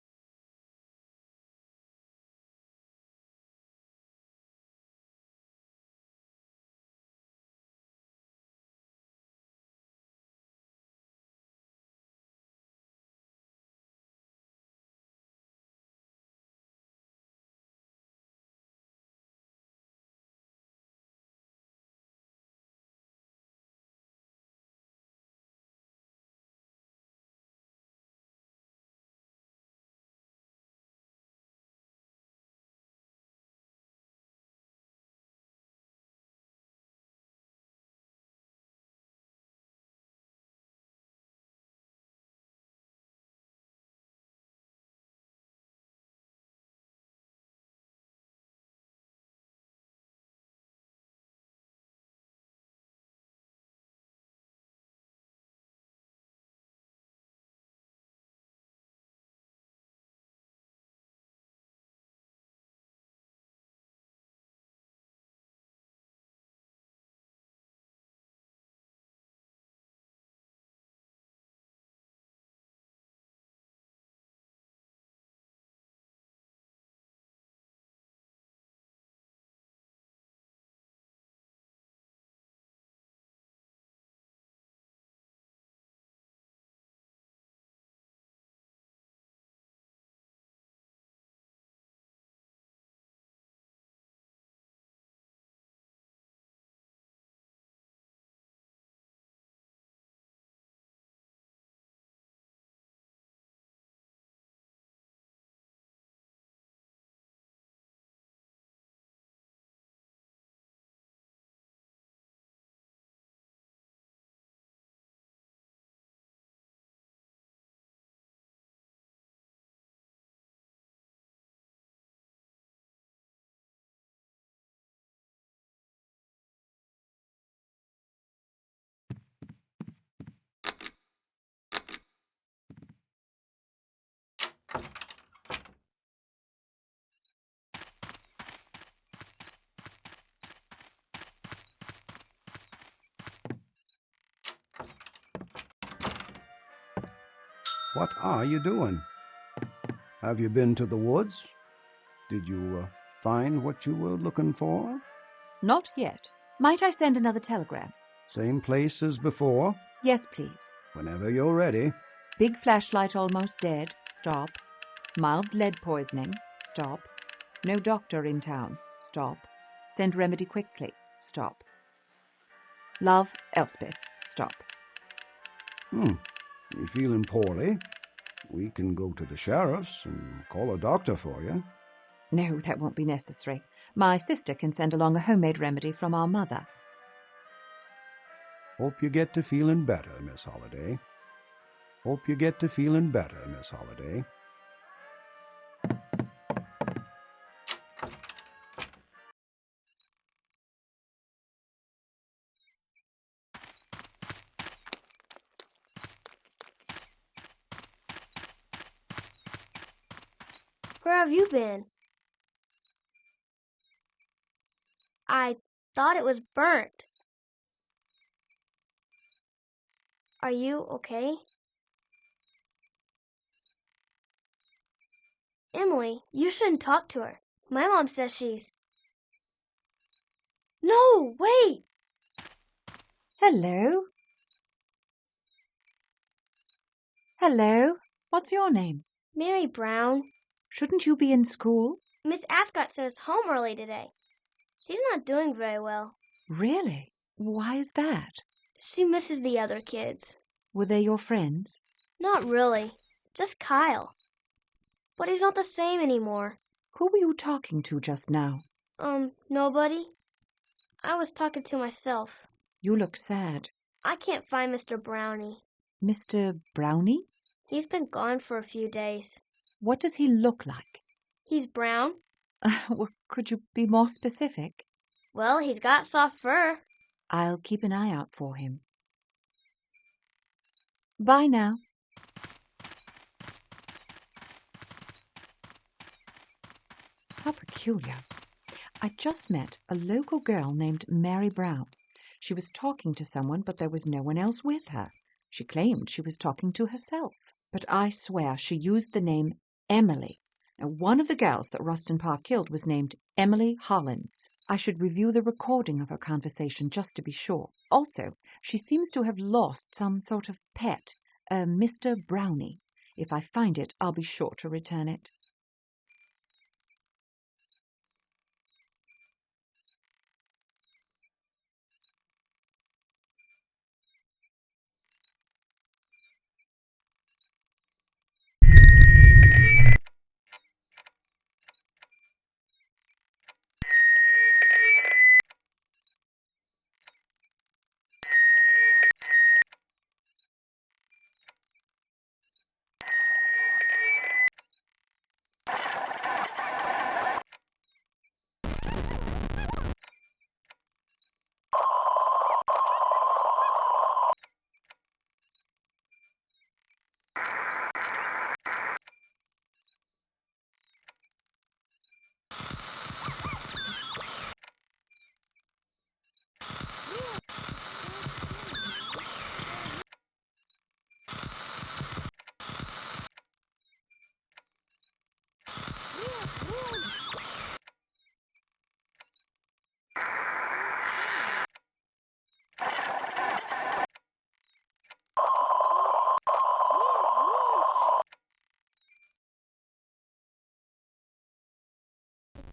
What are you doing? Have you been to the woods? Did you find what you were looking for? Not yet. Might I send another telegram? Same place as before? Yes, please. Whenever you're ready. Big flashlight almost dead. Stop. Mild lead poisoning. Stop. No doctor in town. Stop. Send remedy quickly. Stop. Love, Elspeth. Stop. You feeling poorly? We can go to the sheriff's and call a doctor for you. No, that won't be necessary. My sister can send along a homemade remedy from our mother. Hope you get to feeling better, Miss Holliday. Hope you get to feeling better, Miss Holliday. Where have you been? I thought it was burnt. Are you okay? Emily, you shouldn't talk to her. My mom says she's... No, wait! Hello? Hello? What's your name? Mary Brown. Shouldn't you be in school? Miss Ascot sent us home early today. She's not doing very well. Really? Why is that? She misses the other kids. Were they your friends? Not really. Just Kyle. But he's not the same anymore. Who were you talking to just now? Nobody. I was talking to myself. You look sad. I can't find Mr. Brownie. Mr. Brownie? He's been gone for a few days. What does he look like? He's brown. Well, could you be more specific? Well, he's got soft fur. I'll keep an eye out for him. Bye now. How peculiar. I just met a local girl named Mary Brown. She was talking to someone, but there was no one else with her. She claimed she was talking to herself, but I swear she used the name Emily. Now, one of the girls that Rustin Parr killed was named Emily Hollins. I should review the recording of her conversation just to be sure. Also, she seems to have lost some sort of pet, a Mr. Brownie. If I find it, I'll be sure to return it.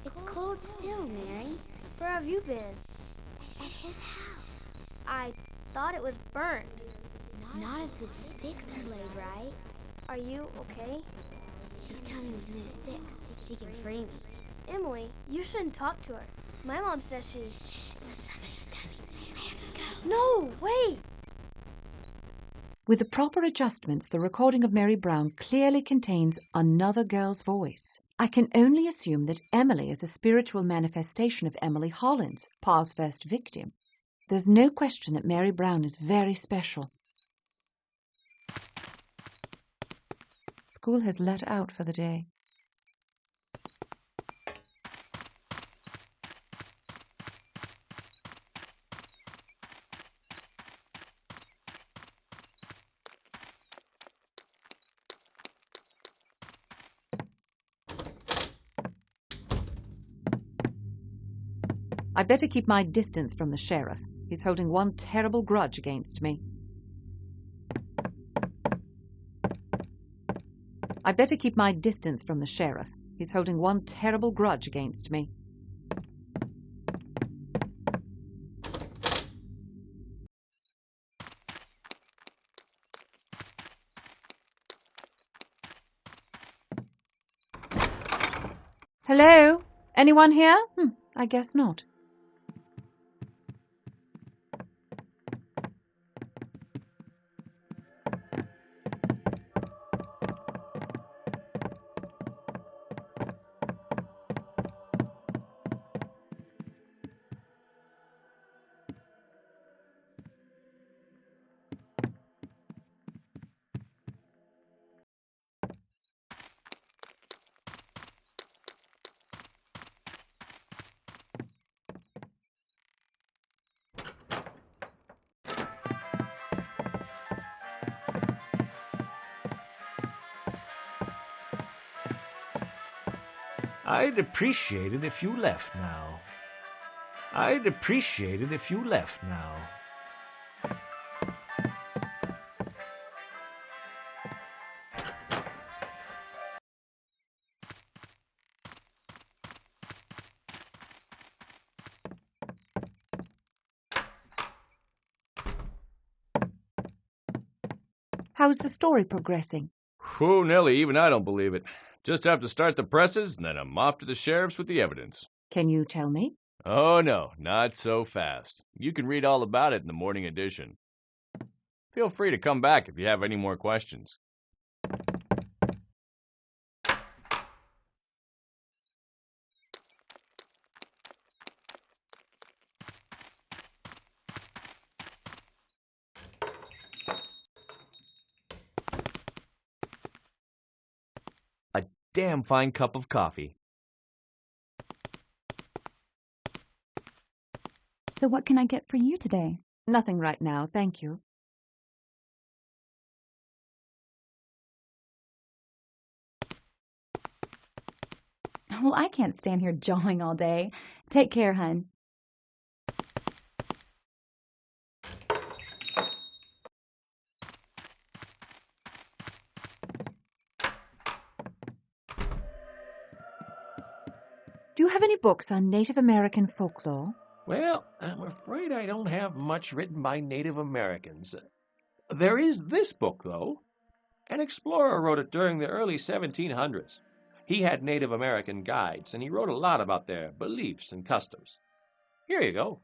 It's cold still, Mary. Where have you been? At his house. I thought it was burned. Not if the sticks are laid right. Are you okay? She's coming with new sticks. She can free me. Emily, you shouldn't talk to her. My mom says she's... Shh, somebody's coming. I have to go. No, wait! With the proper adjustments, the recording of Mary Brown clearly contains another girl's voice. I can only assume that Emily is a spiritual manifestation of Emily Hollins, Parr's first victim. There's no question that Mary Brown is very special. School has let out for the day. I'd better keep my distance from the sheriff. He's holding one terrible grudge against me. I'd better keep my distance from the sheriff. He's holding one terrible grudge against me. Hello? Anyone here? I guess not. I'd appreciate it if you left now. I'd appreciate it if you left now. How's the story progressing? Whew, Nellie, even I don't believe it. Just have to start the presses, and then I'm off to the sheriff's with the evidence. Can you tell me? Oh, no, not so fast. You can read all about it in the morning edition. Feel free to come back if you have any more questions. A damn fine cup of coffee. So what can I get for you today? Nothing right now, thank you. Well, I can't stand here jawing all day. Take care, hun. Do you have any books on Native American folklore? Well, I'm afraid I don't have much written by Native Americans. There is this book, though. An explorer wrote it during the early 1700s. He had Native American guides, and he wrote a lot about their beliefs and customs. Here you go.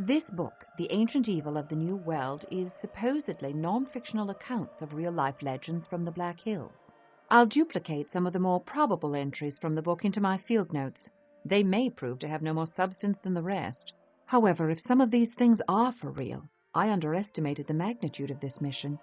This book, The Ancient Evil of the New World, is supposedly non-fictional accounts of real-life legends from the Black Hills. I'll duplicate some of the more probable entries from the book into my field notes. They may prove to have no more substance than the rest. However, if some of these things are for real, I underestimated the magnitude of this mission.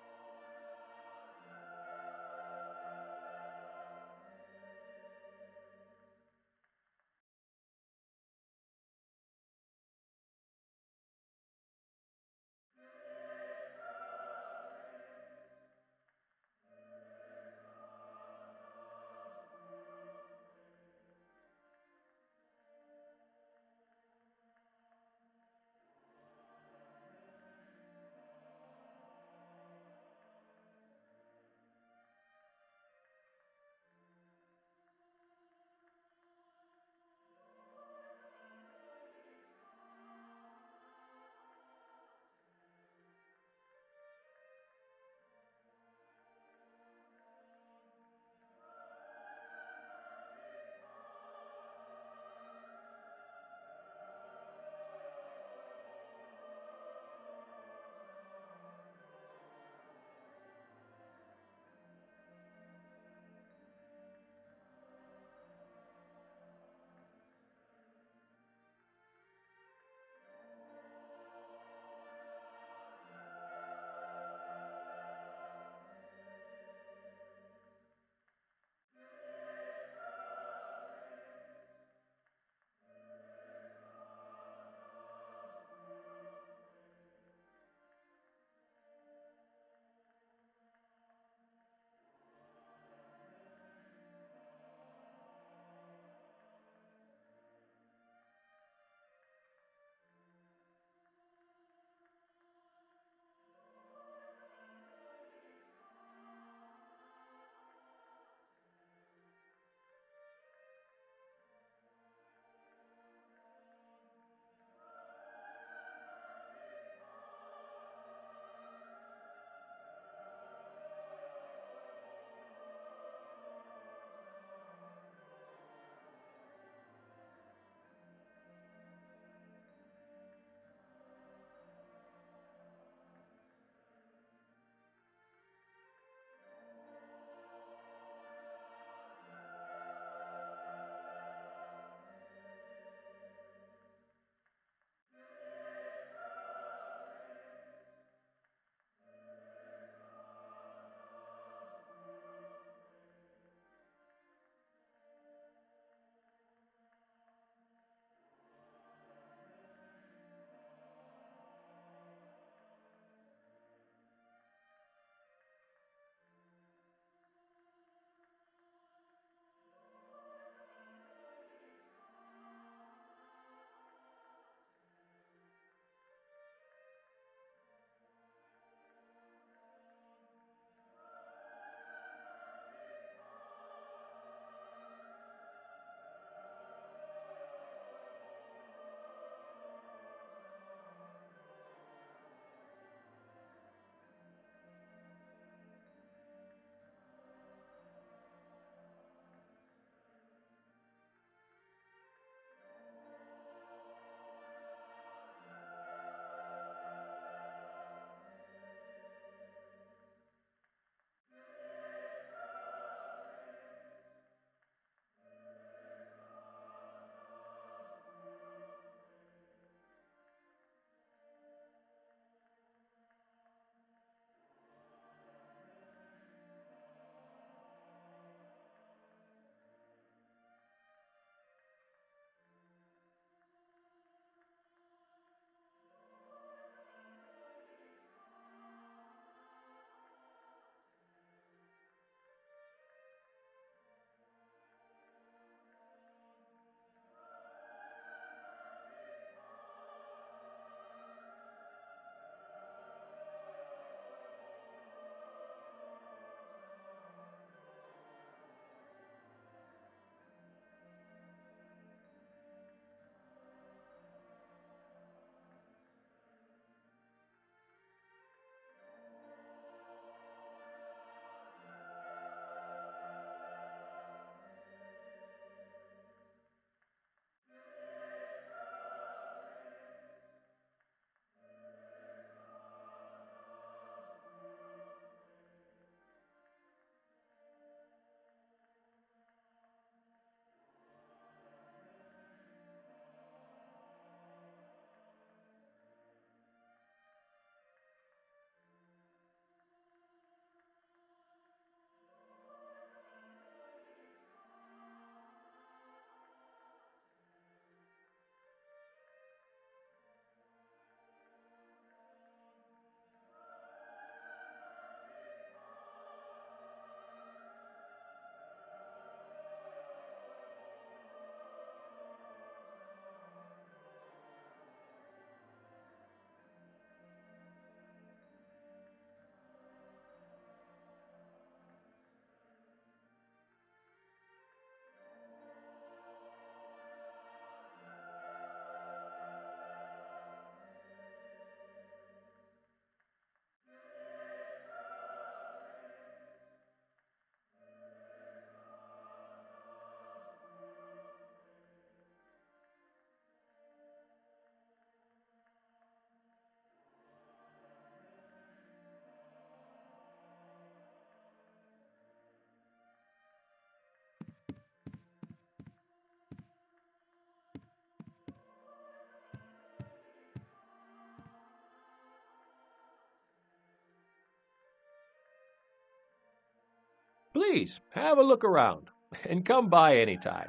Please, have a look around, and come by any time.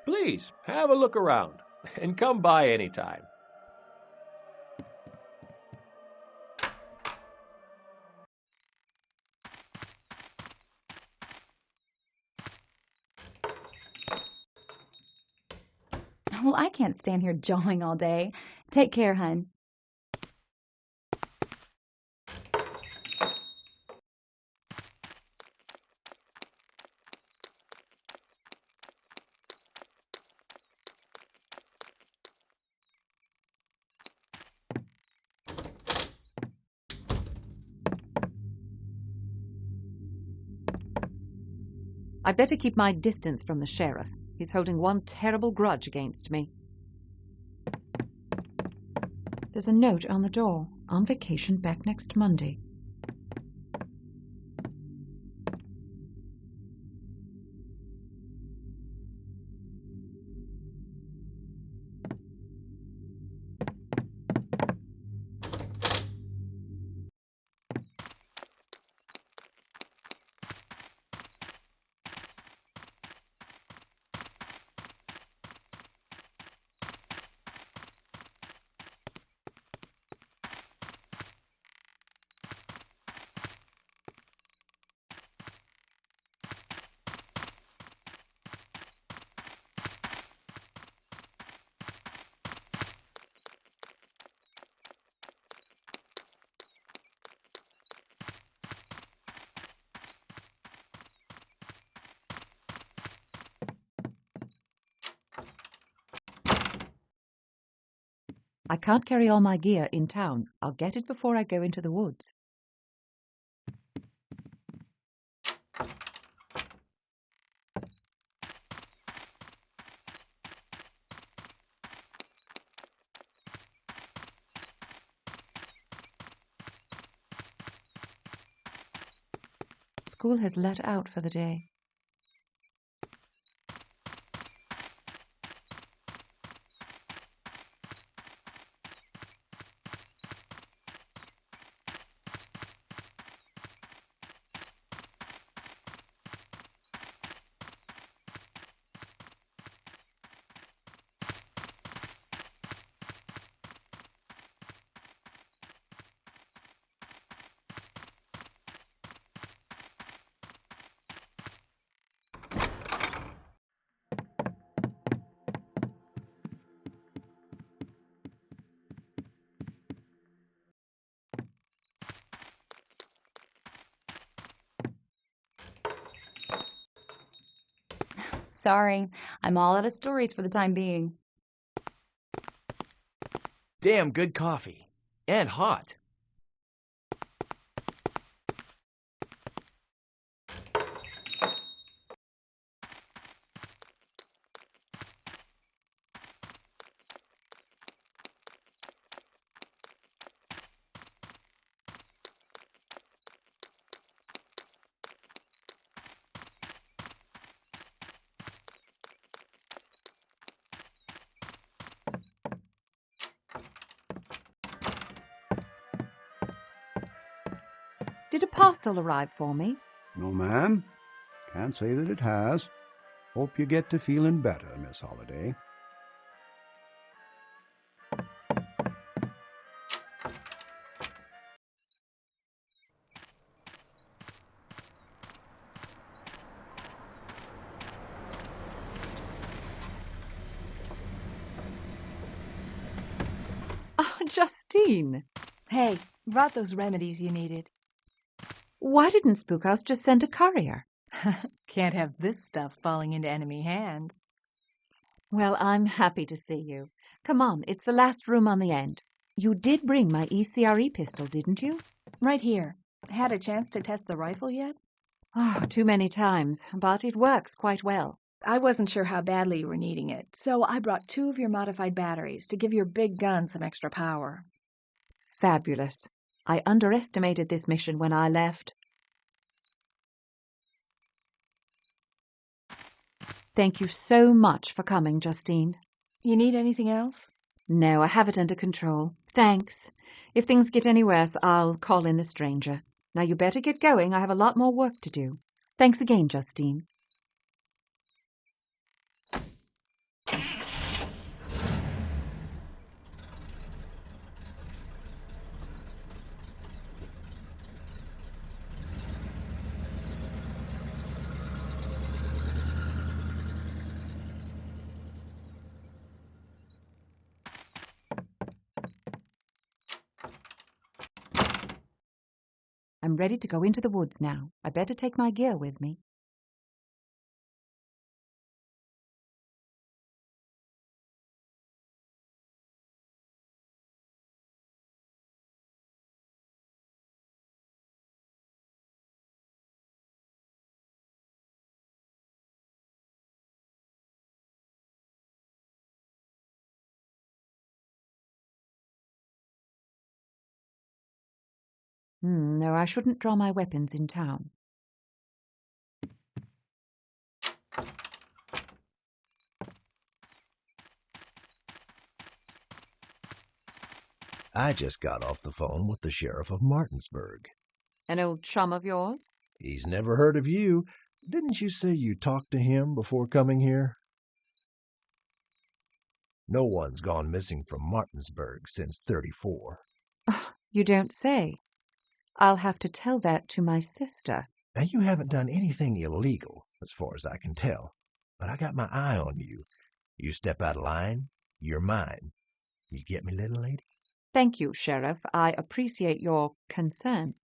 Please, have a look around, and come by any time. Well, I can't stand here jawing all day. Take care, hun. I'd better keep my distance from the sheriff. He's holding one terrible grudge against me. There's a note on the door. On vacation back next Monday. I can't carry all my gear in town. I'll get it before I go into the woods. School has let out for the day. Sorry, I'm all out of stories for the time being. Damn good coffee. And hot. Did a parcel arrive for me? No, ma'am. Can't say that it has. Hope you get to feeling better, Miss Holliday. Oh, Justine! Hey, brought those remedies you needed. Why didn't Spookhouse just send a courier? Can't have this stuff falling into enemy hands. Well, I'm happy to see you. Come on, it's the last room on the end. You did bring my ECRE pistol, didn't you? Right here. Had a chance to test the rifle yet? Oh, too many times, but it works quite well. I wasn't sure how badly you were needing it, so I brought 2 of your modified batteries to give your big gun some extra power. Fabulous. I underestimated this mission when I left. Thank you so much for coming, Justine. You need anything else? No, I have it under control. Thanks. If things get any worse, I'll call in the stranger. Now you better get going. I have a lot more work to do. Thanks again, Justine. I'm ready to go into the woods now. I better take my gear with me. No, I shouldn't draw my weapons in town. I just got off the phone with the sheriff of Martinsburg. An old chum of yours? He's never heard of you. Didn't you say you talked to him before coming here? No one's gone missing from Martinsburg since '34. Oh, you don't say. I'll have to tell that to my sister. Now, you haven't done anything illegal, as far as I can tell, but I got my eye on you. You step out of line, you're mine. You get me, little lady? Thank you, Sheriff. I appreciate your concern.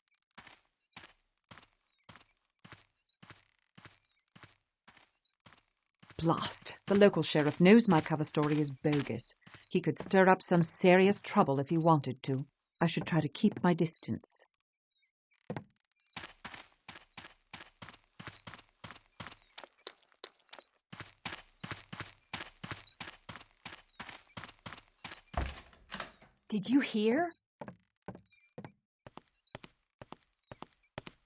Blast! The local sheriff knows my cover story is bogus. He could stir up some serious trouble if he wanted to. I should try to keep my distance. Did you hear?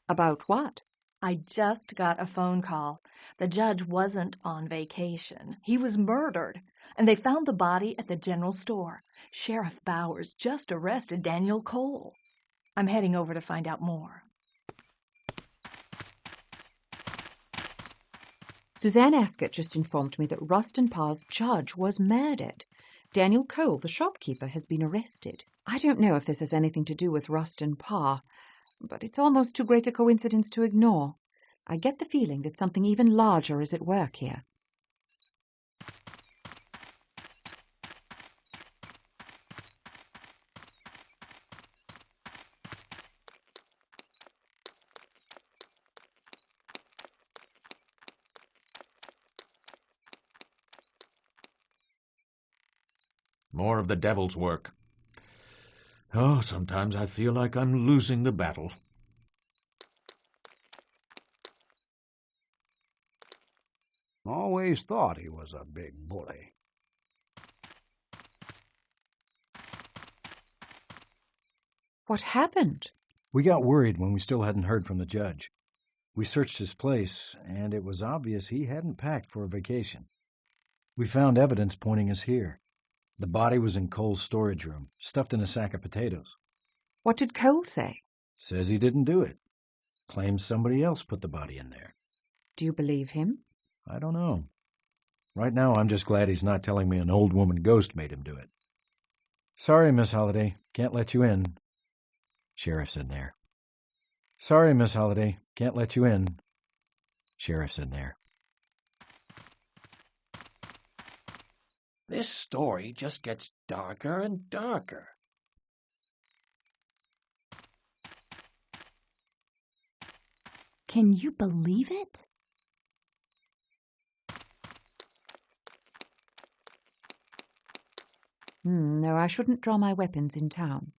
About what? I just got a phone call. The judge wasn't on vacation. He was murdered, and they found the body at the general store. Sheriff Bowers just arrested Daniel Cole. I'm heading over to find out more. Suzanne Ascott just informed me that Rustin Parr's judge was murdered. Daniel Cole, the shopkeeper, has been arrested. I don't know if this has anything to do with Rustin Parr, but it's almost too great a coincidence to ignore. I get the feeling that something even larger is at work here. More of the devil's work. Oh, sometimes I feel like I'm losing the battle. Always thought he was a big bully. What happened? We got worried when we still hadn't heard from the judge. We searched his place, and it was obvious he hadn't packed for a vacation. We found evidence pointing us here. The body was in Cole's storage room, stuffed in a sack of potatoes. What did Cole say? Says he didn't do it. Claims somebody else put the body in there. Do you believe him? I don't know. Right now, I'm just glad he's not telling me an old woman ghost made him do it. Sorry, Miss Holliday. Can't let you in. Sheriff's in there. Sorry, Miss Holliday. Can't let you in. Sheriff's in there. This story just gets darker and darker. Can you believe it? No, I shouldn't draw my weapons in town.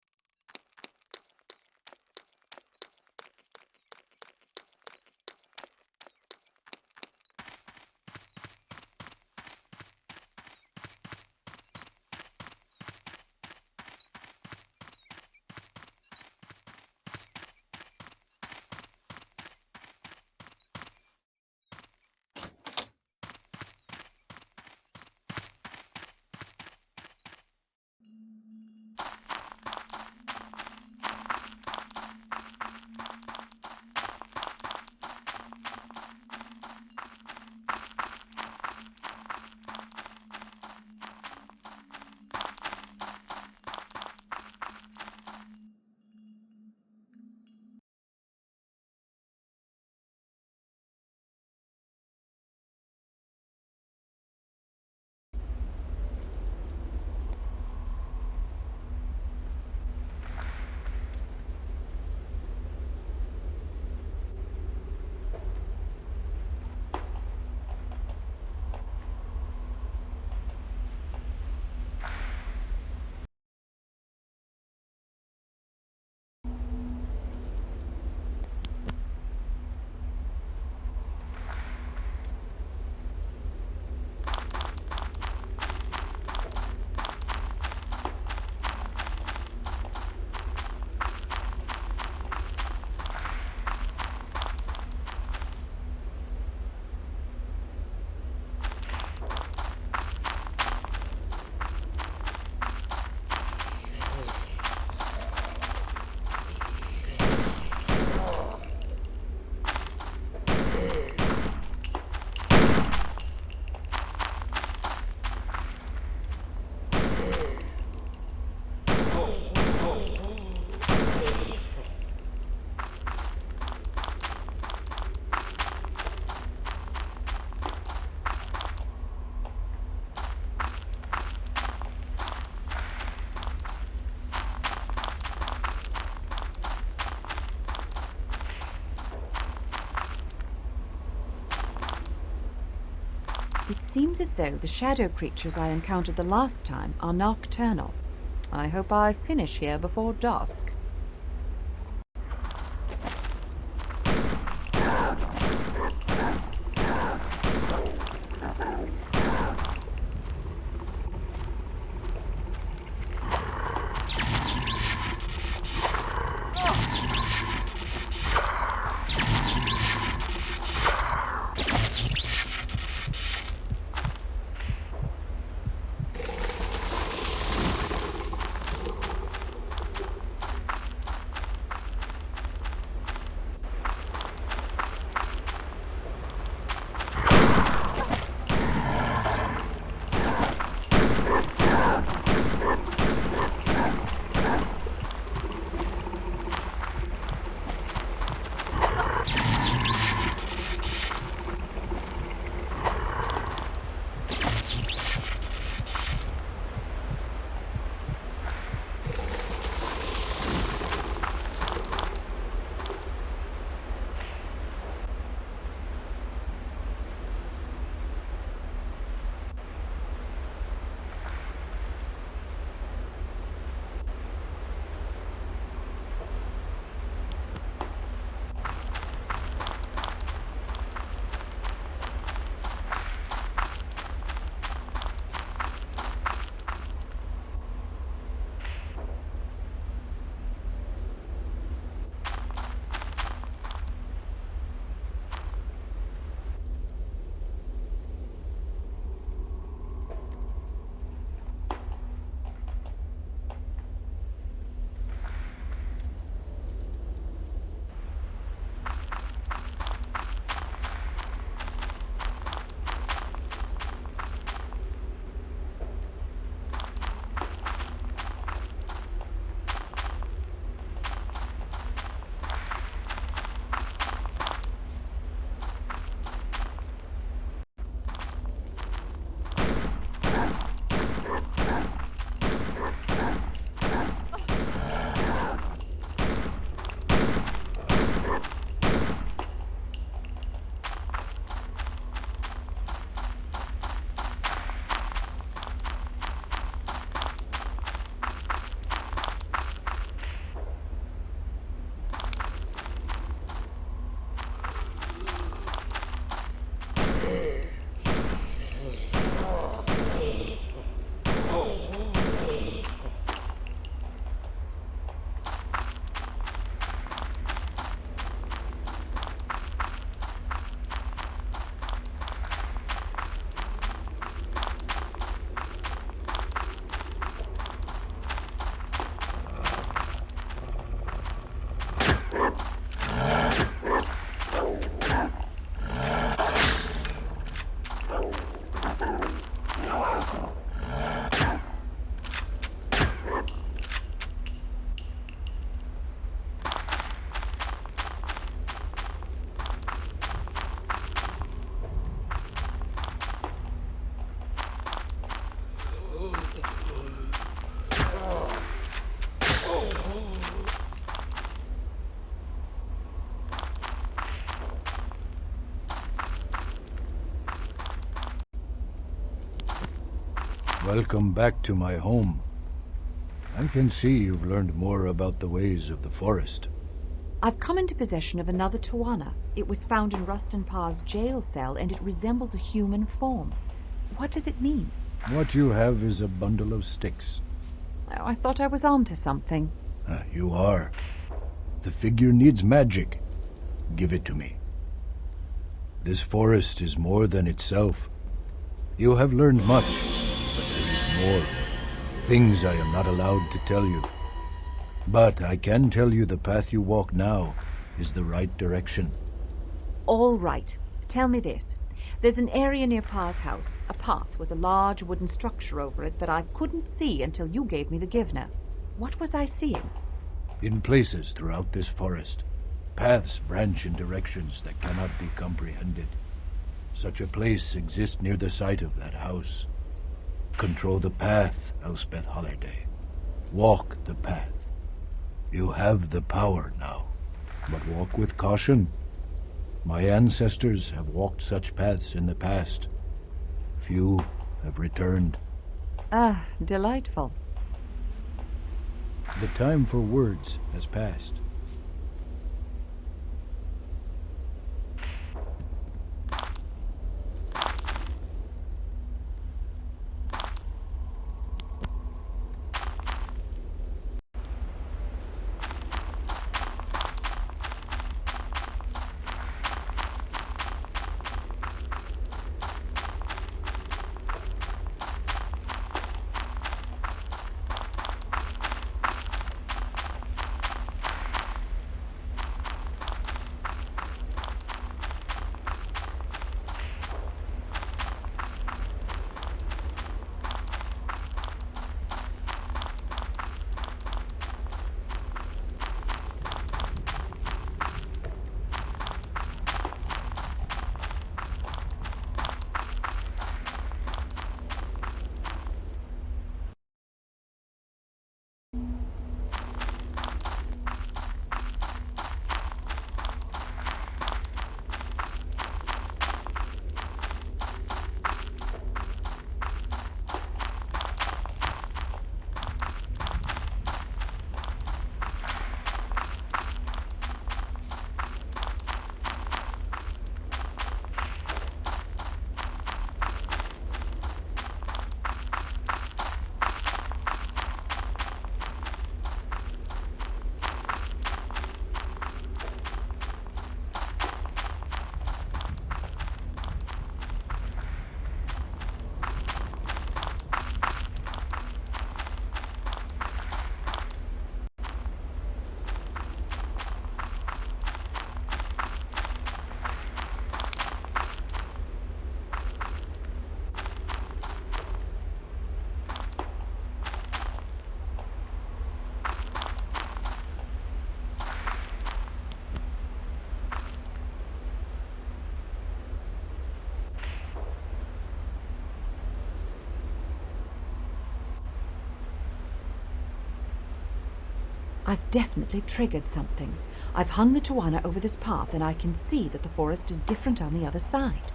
seems as though the shadow creatures I encountered the last time are nocturnal. I hope I finish here before dusk. Welcome back to my home. I can see you've learned more about the ways of the forest. I've come into possession of another Tawana. It was found in Rustin Parr's jail cell, and it resembles a human form. What does it mean? What you have is a bundle of sticks. Oh, I thought I was on to something. You are. The figure needs magic. Give it to me. This forest is more than itself. You have learned much, but there is more. Things I am not allowed to tell you. But I can tell you the path you walk now is the right direction. All right. Tell me this. There's an area near Parr's house, a path with a large wooden structure over it that I couldn't see until you gave me the Givna. What was I seeing? In places throughout this forest, paths branch in directions that cannot be comprehended. Such a place exists near the site of that house. Control the path, Elspeth Holliday. Walk the path. You have the power now, but walk with caution. My ancestors have walked such paths in the past. few have returned. Ah, delightful. The time for words has passed. I've definitely triggered something. I've hung the Tawana over this path, and I can see that the forest is different on the other side.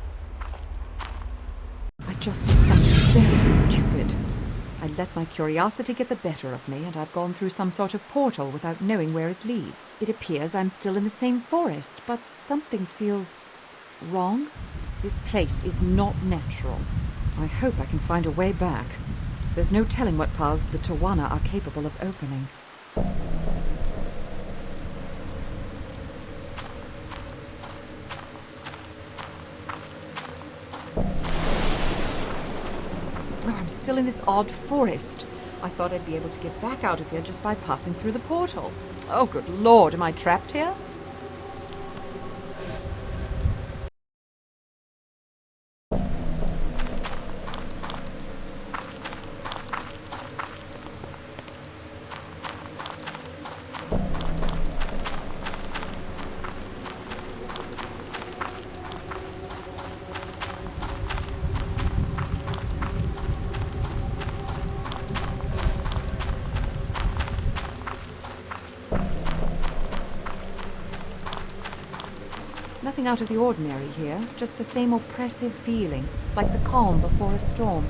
I just did something very stupid. I let my curiosity get the better of me, and I've gone through some sort of portal without knowing where it leads. It appears I'm still in the same forest, but something feels wrong. This place is not natural. I hope I can find a way back. There's no telling what paths the Tawana are capable of opening. Oh, I'm still in this odd forest. I thought I'd be able to get back out of here just by passing through the portal. Oh, good Lord, am I trapped here? Nothing out of the ordinary here, just the same oppressive feeling, like the calm before a storm.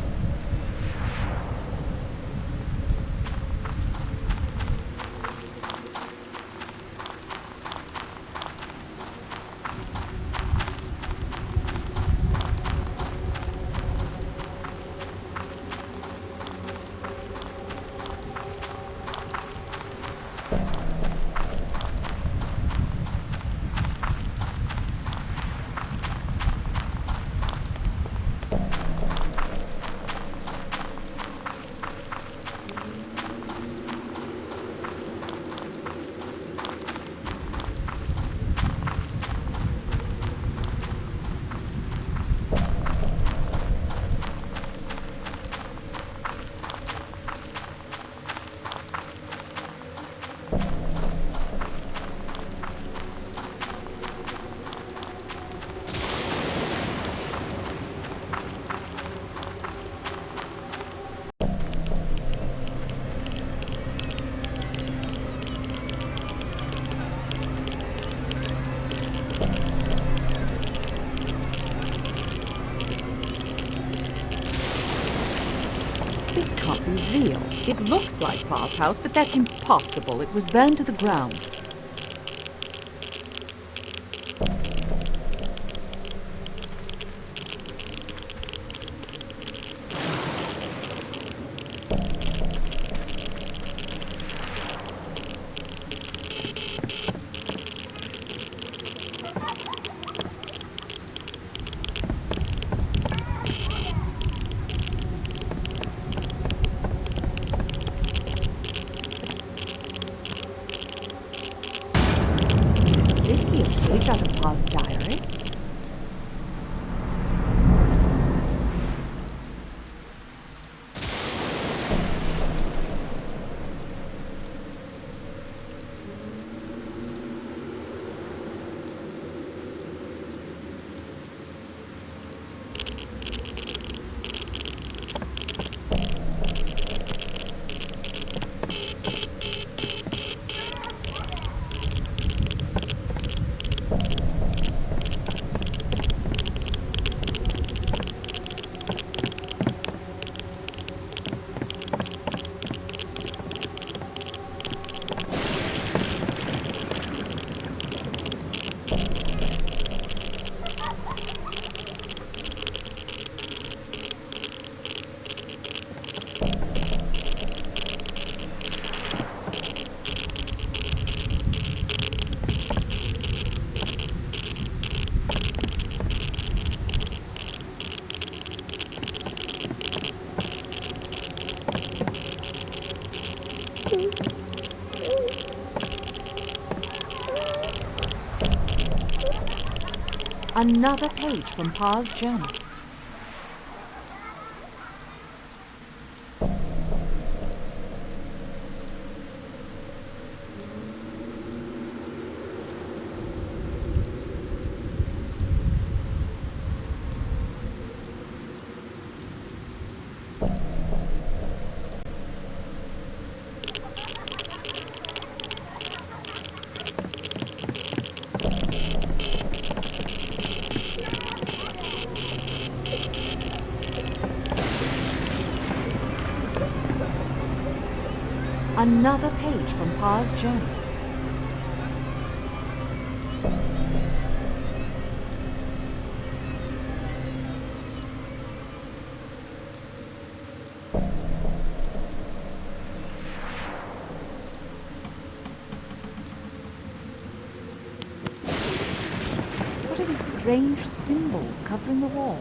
looks like Pa's house, but that's impossible. It was burned to the ground. Page out of Pa's diary. Another page from Pa's journal. Another page from Pa's journal. What are these strange symbols covering the walls?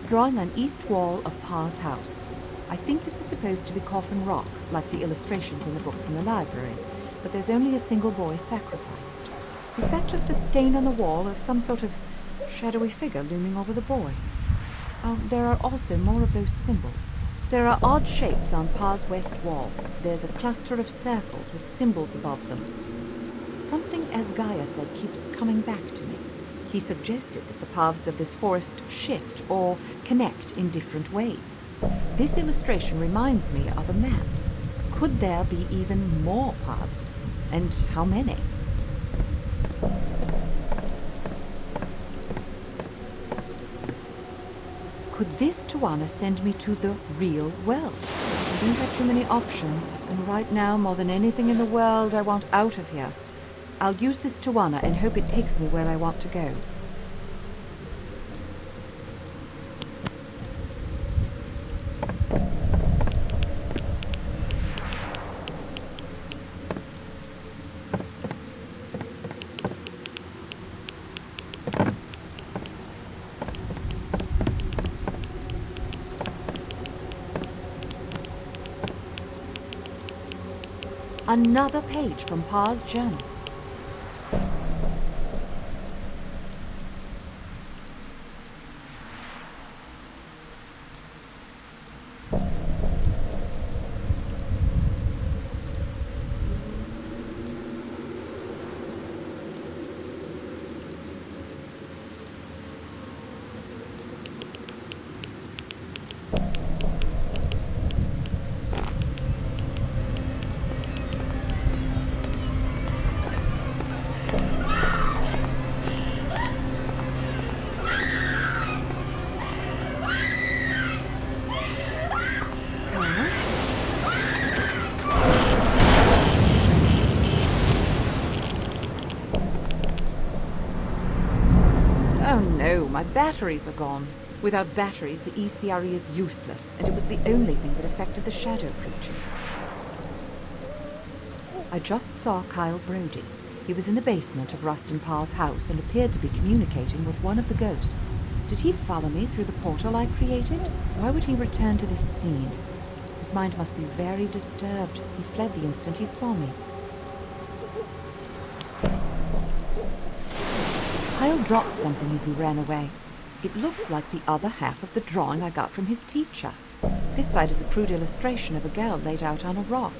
Drawing an east wall of Pa's house. I think this is supposed to be Coffin Rock, like the illustrations in the book from the library, but there's only a single boy sacrificed. Is that just a stain on the wall of some sort of shadowy figure looming over the boy? Oh, there are also more of those symbols. There are odd shapes on Pa's west wall. There's a cluster of circles with symbols above them. Something, as Gaia said, keeps coming back to me. He suggested that the paths of this forest shift or connect in different ways. This illustration reminds me of a map. Could there be even more paths? And how many? Could this Tawana send me to the real world? I don't have too many options, and right now, more than anything in the world, I want out of here. I'll use this Tawana and hope it takes me where I want to go. Another page from Pa's journal. my batteries are gone. Without batteries, the ECRE is useless, and it was the only thing that affected the shadow creatures. I just saw Kyle Brody. He was in the basement of Rustin Parr's house and appeared to be communicating with one of the ghosts. Did he follow me through the portal I created? Why would he return to this scene? His mind must be very disturbed. He fled the instant he saw me. Kyle dropped something as he ran away. It looks like the other half of the drawing I got from his teacher. This side is a crude illustration of a girl laid out on a rock,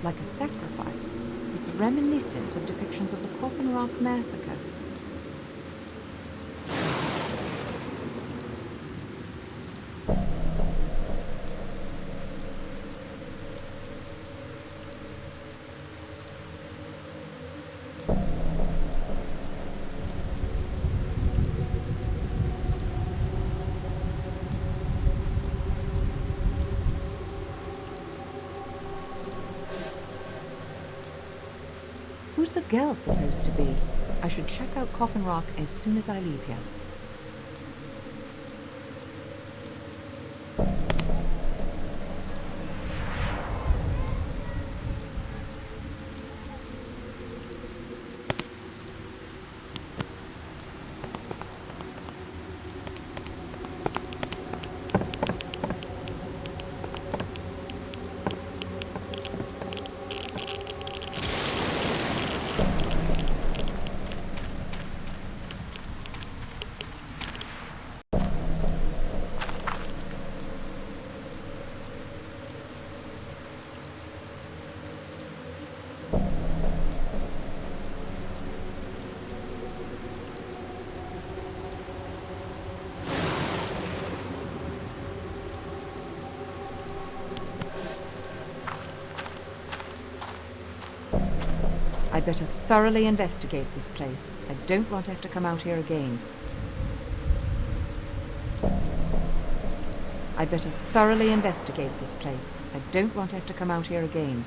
like a sacrifice. It's reminiscent of depictions of the Coffin Rock Massacre. Who's the girl supposed to be? I should check out Coffin Rock as soon as I leave here. I'd better thoroughly investigate this place. I don't want to have to come out here again. I'd better thoroughly investigate this place. I don't want to have to come out here again.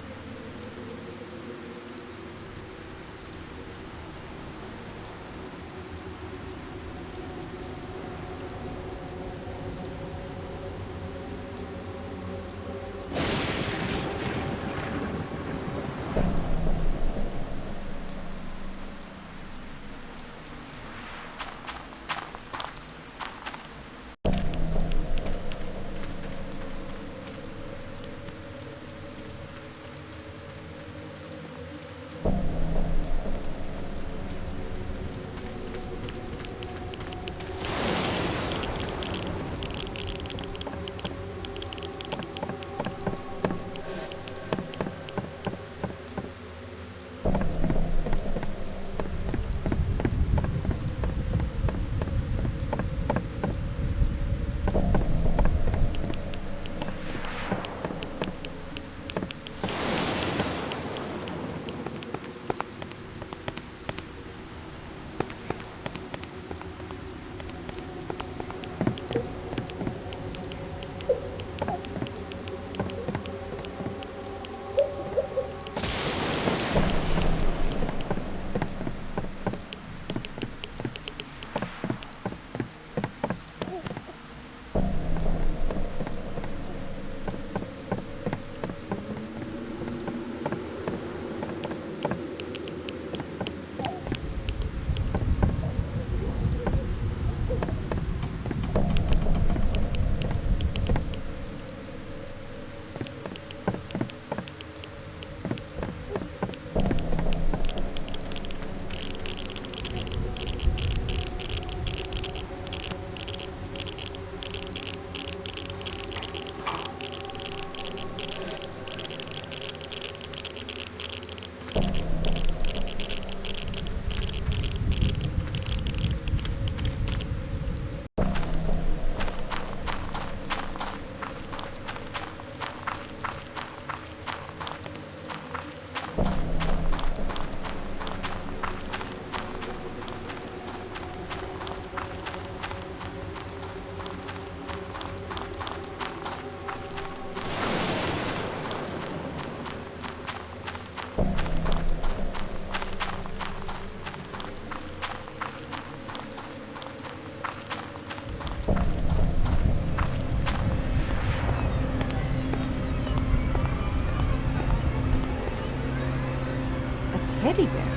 teddy bear?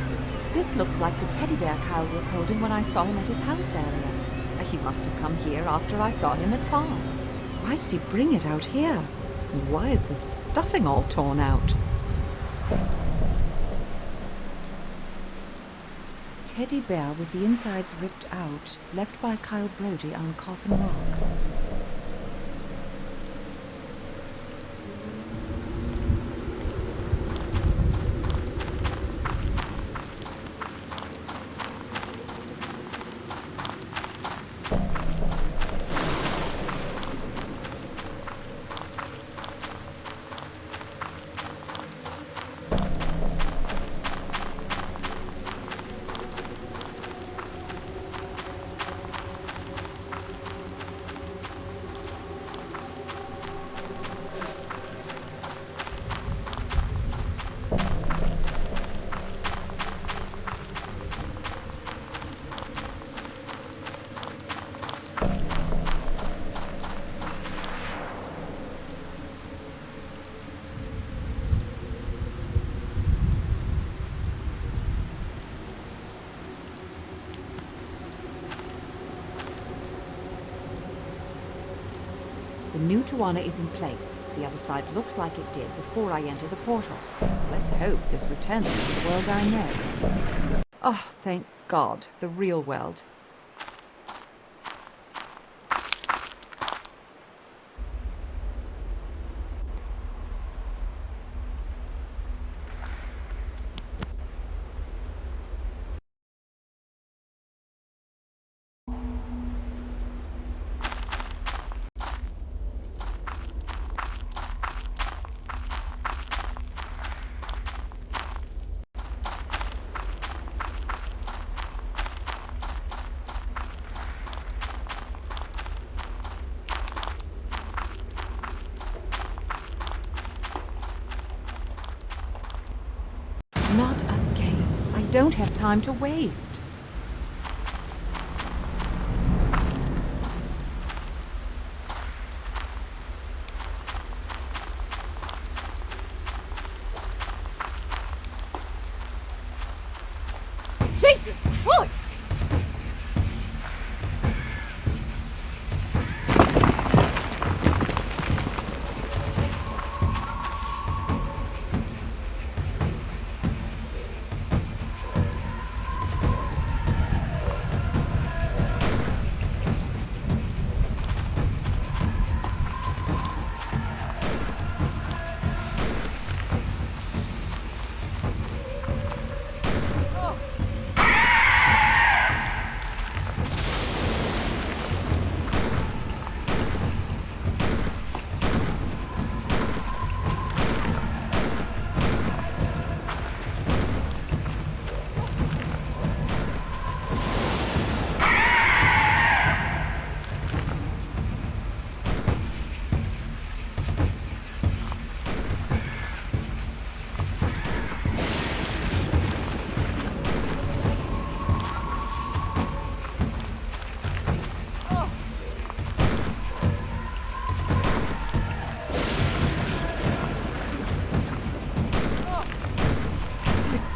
This looks like the teddy bear Kyle was holding when I saw him at his house earlier. He must have come here after I saw him at Pa's. Why did he bring it out here? And why is the stuffing all torn out? Teddy bear with the insides ripped out, left by Kyle Brody on Coffin Rock. The new Tawana is in place. The other side looks like it did before I entered the portal. Let's hope this returns me to the world I know. Oh, thank God, the real world. Not again. I don't have time to waste. Jesus Christ!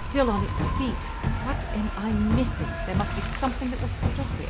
Still on its feet. What am I missing? There must be something that will stop it.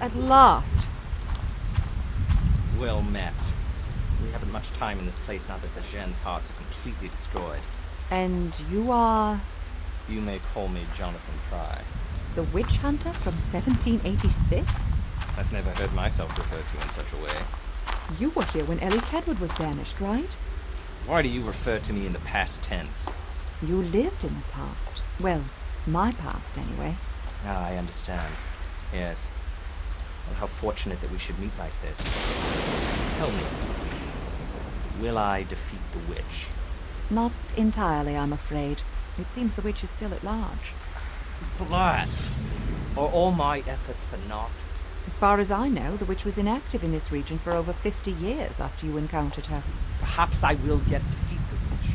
At last. Well met. We haven't much time in this place now that the Gen's hearts are completely destroyed. And you are... You may call me Jonathan Pry. the witch hunter from 1786? I've never heard myself referred to in such a way. You were here when Ellie Kedwood was banished, right? Why do you refer to me in the past tense? You lived in the past. Well, my past, anyway. Ah, I understand. Yes. Well, how fortunate that we should meet like this. Tell me, will I defeat the witch? Not entirely, I'm afraid. It seems the witch is still at large. Blast! Are all my efforts for naught? As far as I know, the witch was inactive in this region for over 50 years after you encountered her. Perhaps I will yet defeat the witch.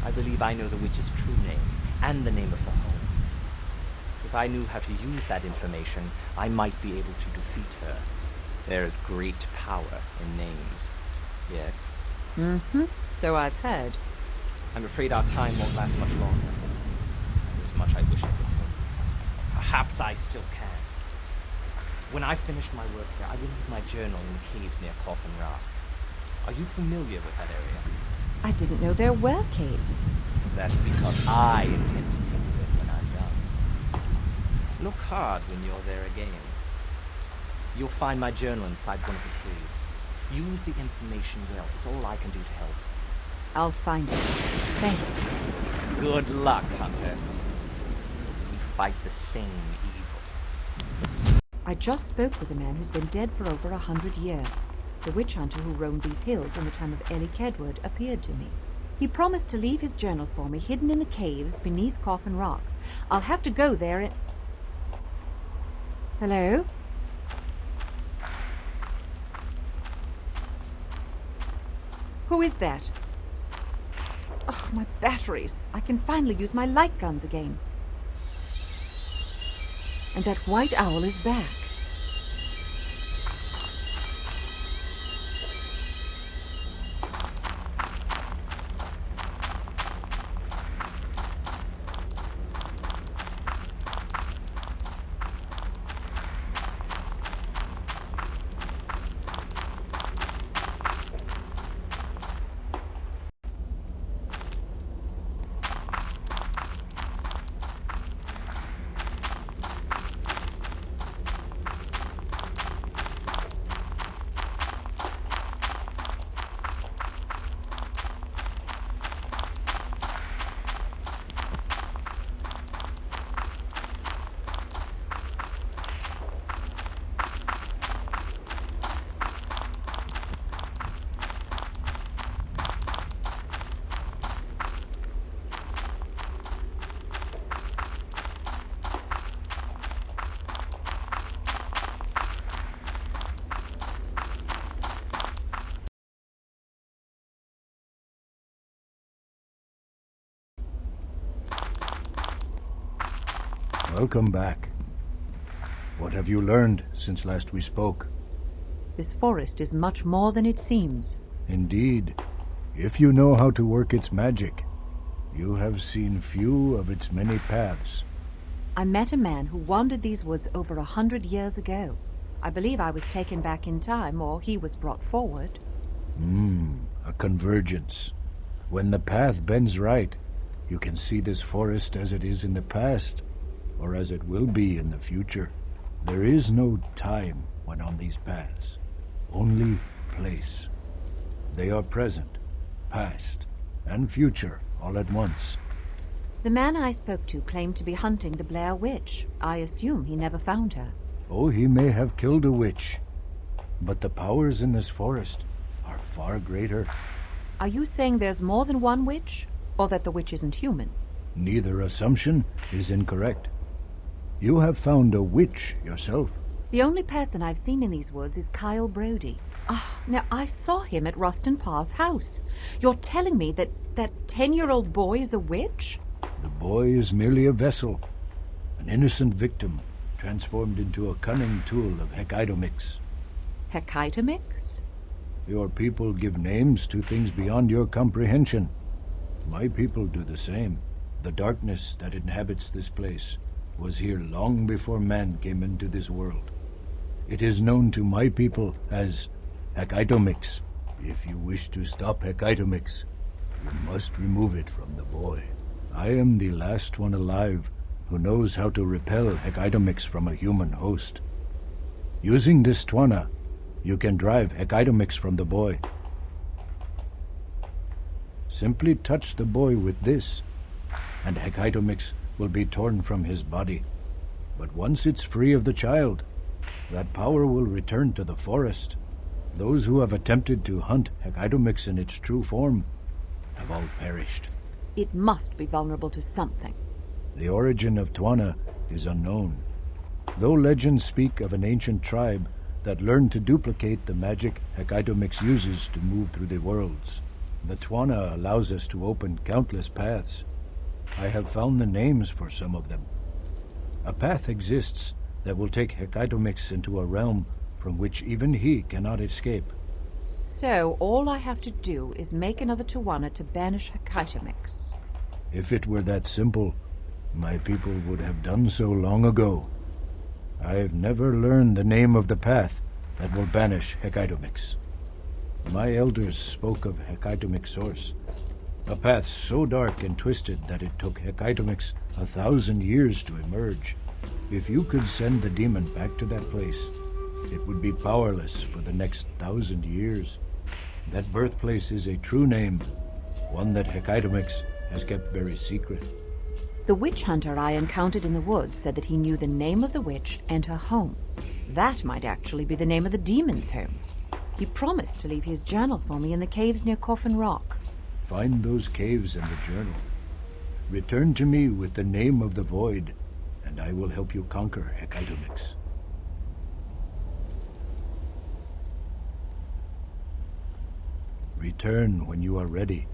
I believe I know the witch's true name, and the name of the home. If I knew how to use that information, I might be able to defeat her. There is great power in names. Yes? Mm-hmm. So I've heard. I'm afraid our time won't last much longer. There's much I wish I could tell you. Perhaps I still can. When I finished my work here, I will leave my journal in the caves near Coffin Rock. Are you familiar with that area? I didn't know there were caves. That's because I intend to see them when I'm done. Look hard when you're there again. You'll find my journal inside one of the caves. Use the information well. It's all I can do to help. I'll find it. Thank you. Good luck, Hunter. We fight the same evil. I just spoke with a man who's been dead for over 100 years. The witch hunter who roamed these hills in the time of Ellie Kedwood appeared to me. He promised to leave his journal for me hidden in the caves beneath Coffin Rock. I'll have to go there and... Hello? Who is that? Oh, my batteries. I can finally use my light guns again. And that white owl is back. Welcome back. What have you learned since last we spoke? This forest is much more than it seems. Indeed. If you know how to work its magic, you have seen few of its many paths. I met a man who wandered these woods over 100 years ago. I believe I was taken back in time, or he was brought forward. A convergence. When the path bends right, you can see this forest as it is in the past, or as it will be in the future. There is no time when on these paths, only place. They are present, past, and future all at once. The man I spoke to claimed to be hunting the Blair Witch. I assume he never found her. Oh, he may have killed a witch, but the powers in this forest are far greater. Are you saying there's more than one witch, or that the witch isn't human? Neither assumption is incorrect. You have found a witch yourself. The only person I've seen in these woods is Kyle Brody. Now, I saw him at Rustin Parr's house. You're telling me that 10-year-old boy is a witch? The boy is merely a vessel, an innocent victim transformed into a cunning tool of Hecatomix. Hecatomix? Your people give names to things beyond your comprehension. My people do the same. The darkness that inhabits this place was here long before man came into this world. It is known to my people as Hecatomix. If you wish to stop Hecaitomix, you must remove it from the boy. I am the last one alive who knows how to repel Hecaitomix from a human host. Using this Twana, you can drive Hecaitomix from the boy. Simply touch the boy with this, and Hecaitomix will be torn from his body. But once it's free of the child, that power will return to the forest. Those who have attempted to hunt Hecaitomix in its true form have all perished. It must be vulnerable to something. The origin of Twana is unknown, though legends speak of an ancient tribe that learned to duplicate the magic Hecaitomix uses to move through the worlds. The Twana allows us to open countless paths. I have found the names for some of them. A path exists that will take Hecaitomix into a realm from which even he cannot escape. So all I have to do is make another Tawana to banish Hecaitomix. If it were that simple, my people would have done so long ago. I've never learned the name of the path that will banish Hecaitomix. My elders spoke of Hecaitomix Source, a path so dark and twisted that it took Hecaitomix 1,000 years to emerge. If you could send the demon back to that place, it would be powerless for the next 1,000 years. That birthplace is a true name, one that Hecaitomix has kept very secret. The witch hunter I encountered in the woods said that he knew the name of the witch and her home. That might actually be the name of the demon's home. He promised to leave his journal for me in the caves near Coffin Rock. Find those caves and the journal. Return to me with the name of the void, and I will help you conquer Hecaitomix. Return when you are ready.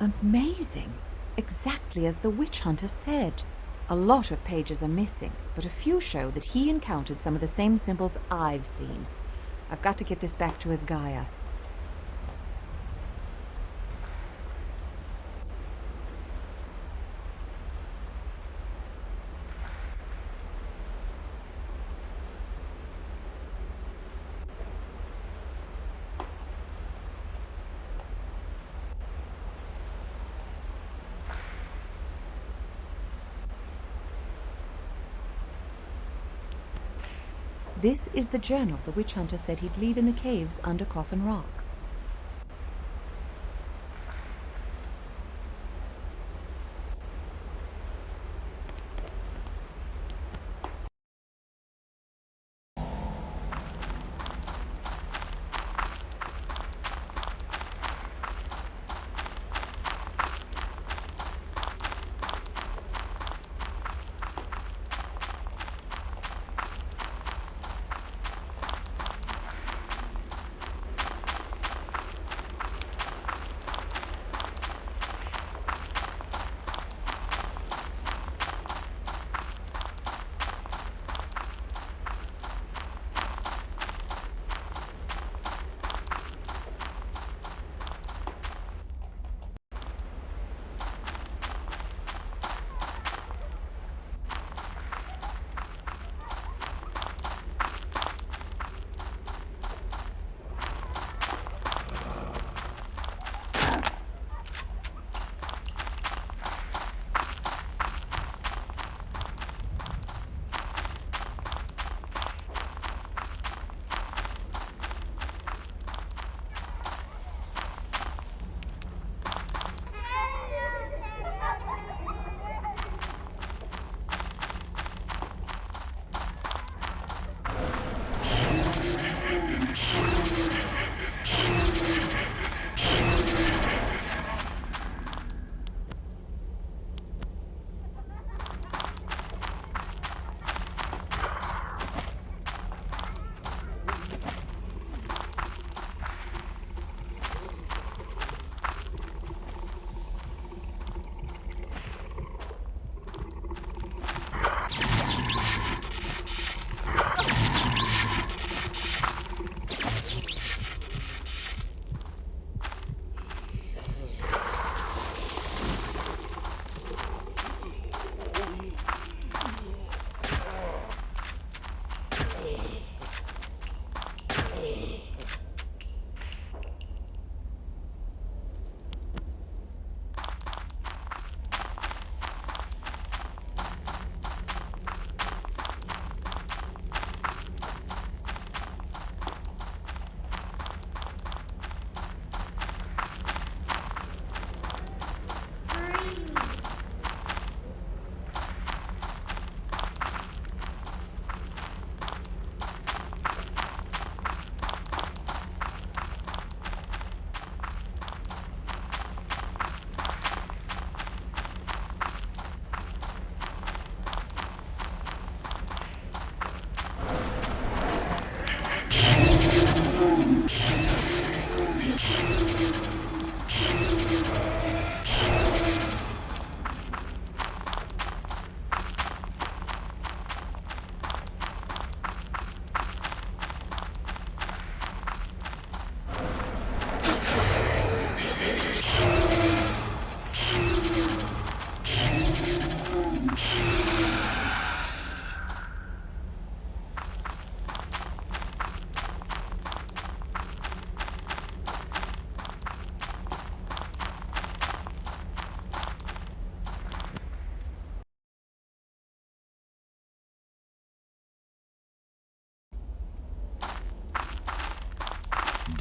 Amazing. Exactly as the witch hunter said. A lot of pages are missing, but a few show that he encountered some of the same symbols I've seen. I've got to get this back to his Gaia. This is the journal the witch hunter said he'd leave in the caves under Coffin Rock.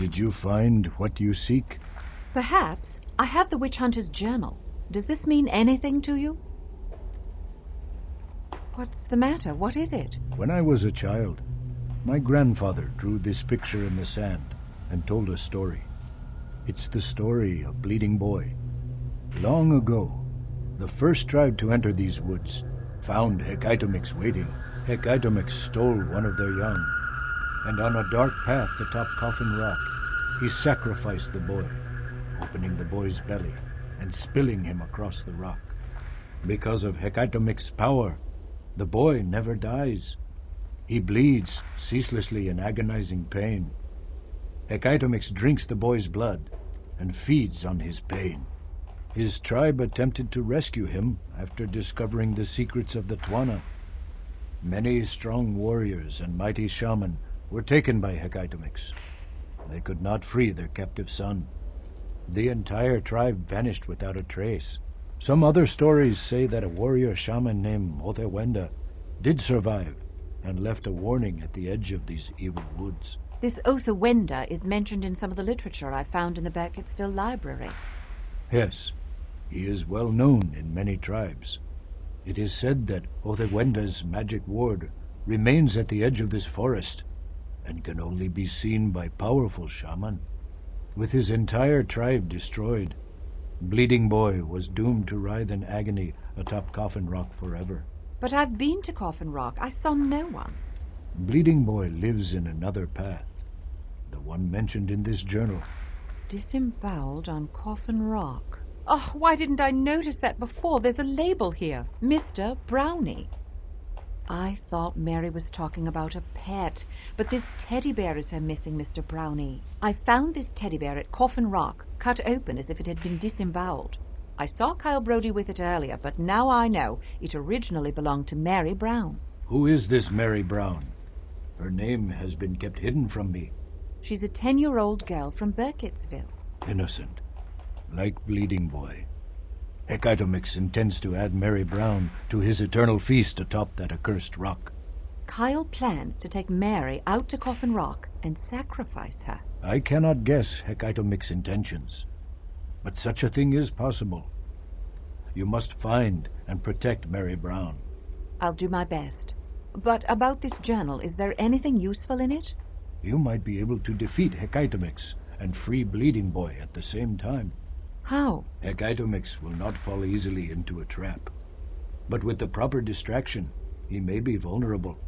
Did you find what you seek? Perhaps. I have the witch hunter's journal. Does this mean anything to you? What's the matter? What is it? When I was a child, my grandfather drew this picture in the sand and told a story. It's the story of Bleeding Boy. Long ago, the first tribe to enter these woods found Hecaitomix waiting. Hecaitomix stole one of their young, and on a dark path atop Coffin Rock, he sacrificed the boy, opening the boy's belly and spilling him across the rock. Because of Hecaitomix's power, the boy never dies. He bleeds ceaselessly in agonizing pain. Hecaitomix drinks the boy's blood and feeds on his pain. His tribe attempted to rescue him after discovering the secrets of the Twana. Many strong warriors and mighty shaman were taken by Hecaitomix. They could not free their captive son. The entire tribe vanished without a trace. Some other stories say that a warrior shaman named Othewenda did survive and left a warning at the edge of these evil woods. This Othewenda is mentioned in some of the literature I found in the Burkittsville library. Yes, he is well known in many tribes. It is said that Othewenda's magic ward remains at the edge of this forest and can only be seen by powerful shaman. With his entire tribe destroyed, Bleeding Boy was doomed to writhe in agony atop Coffin Rock forever. But I've been to Coffin Rock. I saw no one. Bleeding Boy lives in another path, the one mentioned in this journal. Disemboweled on Coffin Rock. Oh, why didn't I notice that before? There's a label here. Mr. Brownie. I thought Mary was talking about a pet, but this teddy bear is her missing Mr. Brownie. I found this teddy bear at Coffin Rock, cut open as if it had been disemboweled. I saw Kyle Brody with it earlier, but now I know it originally belonged to Mary Brown. Who is this Mary Brown? Her name has been kept hidden from me. She's a 10-year-old girl from Burkittsville. Innocent, like Bleeding Boy. Hecaitomix intends to add Mary Brown to his eternal feast atop that accursed rock. Kyle plans to take Mary out to Coffin Rock and sacrifice her. I cannot guess Hecaitomix's intentions, but such a thing is possible. You must find and protect Mary Brown. I'll do my best. But about this journal, is there anything useful in it? You might be able to defeat Hecaitomix and free Bleeding Boy at the same time. How? Hecaitomix will not fall easily into a trap. But with the proper distraction, he may be vulnerable.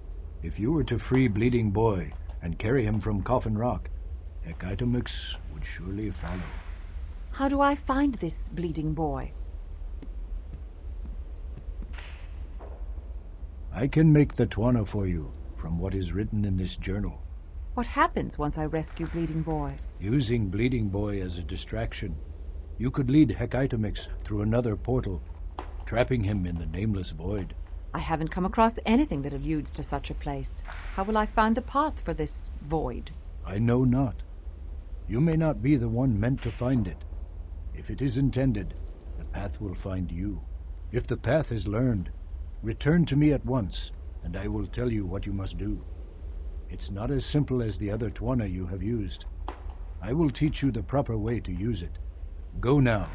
If you were to free Bleeding Boy and carry him from Coffin Rock, Hecaitomix would surely follow. How do I find this Bleeding Boy? I can make the Twana for you from what is written in this journal. What happens once I rescue Bleeding Boy? Using Bleeding Boy as a distraction, you could lead Hecaitomix through another portal, trapping him in the nameless void. I haven't come across anything that alludes to such a place. How will I find the path for this void? I know not. You may not be the one meant to find it. If it is intended, the path will find you. If the path is learned, return to me at once, and I will tell you what you must do. It's not as simple as the other Twana you have used. I will teach you the proper way to use it. Go now.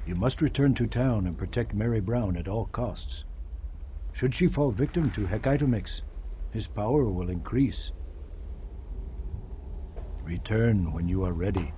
You must return to town and protect Mary Brown at all costs. Should she fall victim to Hecaitomix, his power will increase. Return when you are ready.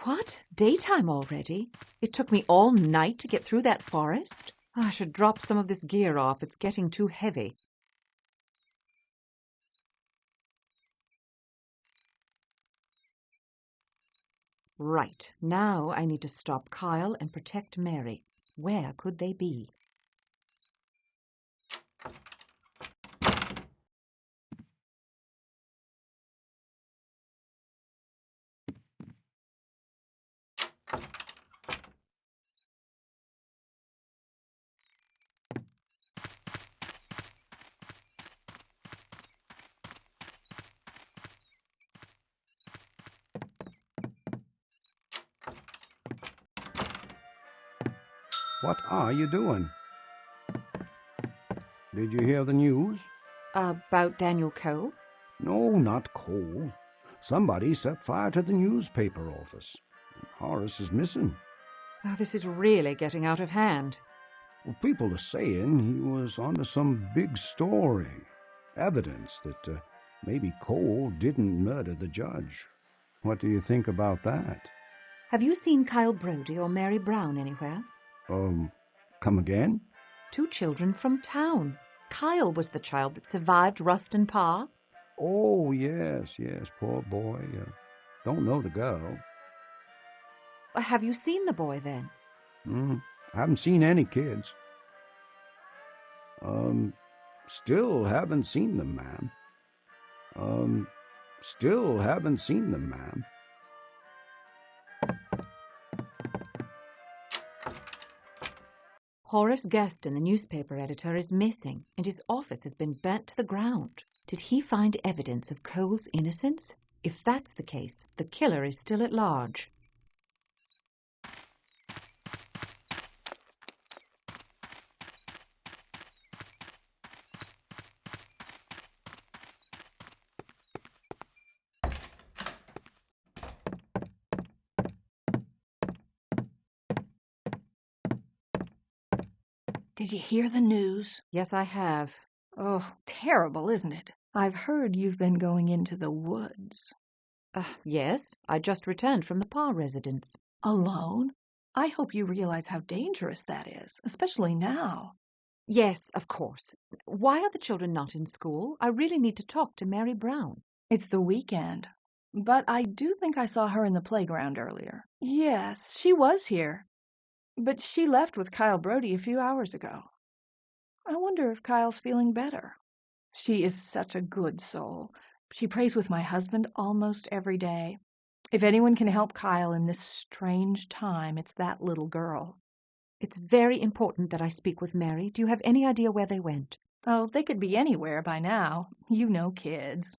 What? Daytime already? It took me all night to get through that forest? I should drop some of this gear off. It's getting too heavy. Right. Now I need to stop Kyle and protect Mary. Where could they be? What are you doing? Did you hear the news? About Daniel Cole? No, not Cole. Somebody set fire to the newspaper office. Horace is missing. Oh, this is really getting out of hand. Well, people are saying he was onto some big story. Evidence that maybe Cole didn't murder the judge. What do you think about that? Have you seen Kyle Brody or Mary Brown anywhere? Come again? 2 children from town. Kyle was the child that survived Rustin Parr. Oh, yes, poor boy. Don't know the girl. Have you seen the boy, then? Haven't seen any kids. Still haven't seen them, ma'am. Still haven't seen them, ma'am. Horace Gaston, the newspaper editor, is missing, and his office has been burnt to the ground. Did he find evidence of Cole's innocence? If that's the case, the killer is still at large. Did you hear the news? Yes, I have. Oh, terrible, isn't it? I've heard you've been going into the woods. Yes, I just returned from the Parr residence. Alone? I hope you realize how dangerous that is, especially now. Yes, of course. Why are the children not in school? I really need to talk to Mary Brown. It's the weekend. But I do think I saw her in the playground earlier. Yes, she was here. But she left with Kyle Brody a few hours ago. I wonder if Kyle's feeling better. She is such a good soul. She prays with my husband almost every day. If anyone can help Kyle in this strange time, it's that little girl. It's very important that I speak with Mary. Do you have any idea where they went? Oh, they could be anywhere by now. You know kids.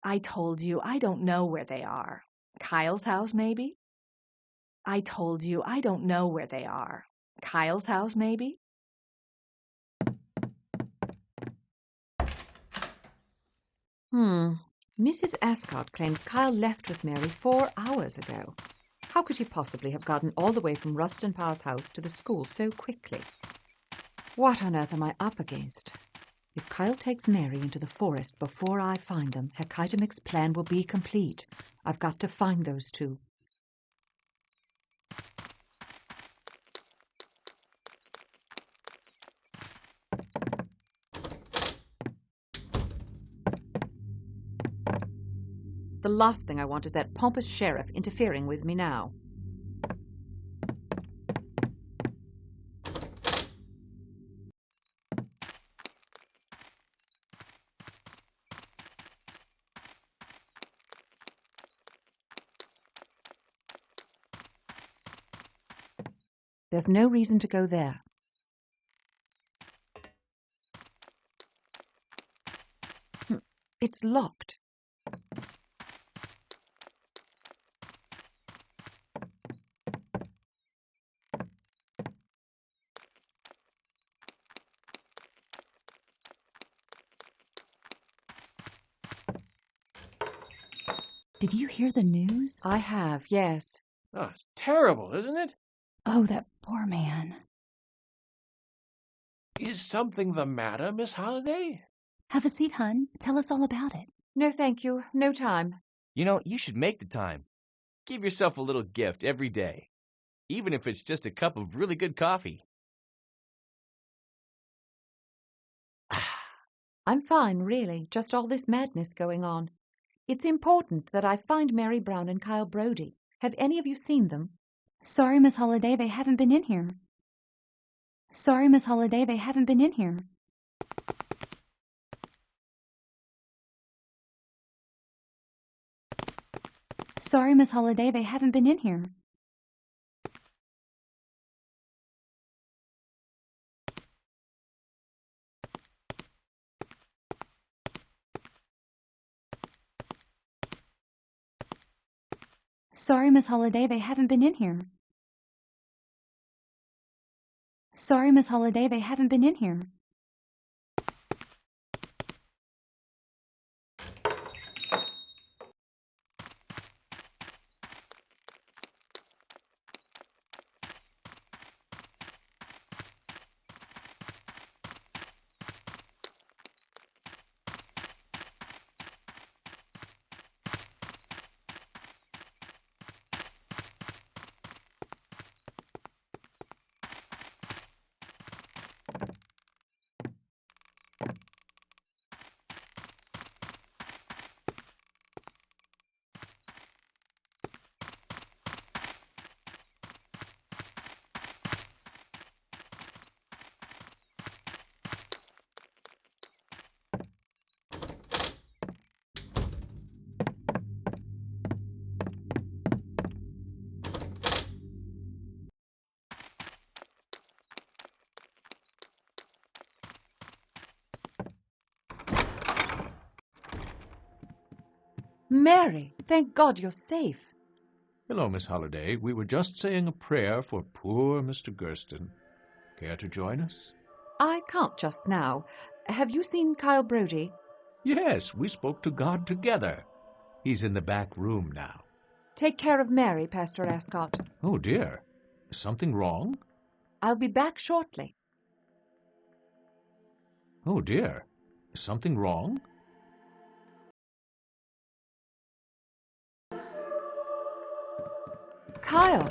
I told you, I don't know where they are. Kyle's house, maybe? I told you, I don't know where they are. Kyle's house, maybe? Mrs. Ascot claims Kyle left with Mary 4 hours ago. How could he possibly have gotten all the way from Rustin Parr's house to the school so quickly? What on earth am I up against? If Kyle takes Mary into the forest before I find them, Hecaitomic's plan will be complete. I've got to find those 2. The last thing I want is that pompous sheriff interfering with me now. There's no reason to go there. It's locked. Did you hear the news? I have, yes. Oh, it's terrible, isn't it? Oh, that poor man. Is something the matter, Miss Holliday? Have a seat, hon. Tell us all about it. No, thank you. No time. You know, you should make the time. Give yourself a little gift every day, even if it's just a cup of really good coffee. I'm fine, really. Just all this madness going on. It's important that I find Mary Brown and Kyle Brody. Have any of you seen them? Sorry, Miss Holliday, they haven't been in here. Sorry, Miss Holliday, they haven't been in here. Sorry, Miss Holliday, they haven't been in here. Sorry, Miss Holliday, they haven't been in here. Sorry, Miss Holliday, they haven't been in here. Mary, thank God you're safe. Hello, Miss Holliday. We were just saying a prayer for poor Mr. Gurston. Care to join us? I can't just now. Have you seen Kyle Brody? Yes, we spoke to God together. He's in the back room now. Take care of Mary, Pastor Ascot. Oh, dear. Is something wrong? I'll be back shortly. Oh, dear. Is something wrong? Kyle!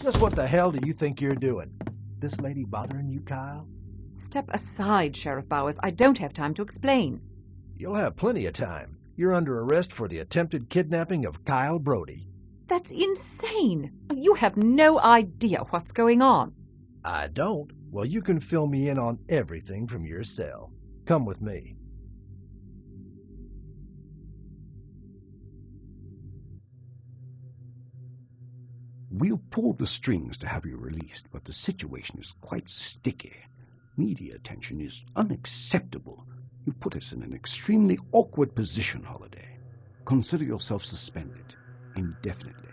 Just what the hell do you think you're doing? This lady bothering you, Kyle? Step aside, Sheriff Bowers. I don't have time to explain. You'll have plenty of time. You're under arrest for the attempted kidnapping of Kyle Brody. That's insane. You have no idea what's going on. I don't? Well, you can fill me in on everything from your cell. Come with me. We'll pull the strings to have you released, but the situation is quite sticky. Media attention is unacceptable. You put us in an extremely awkward position, Holliday. Consider yourself suspended indefinitely.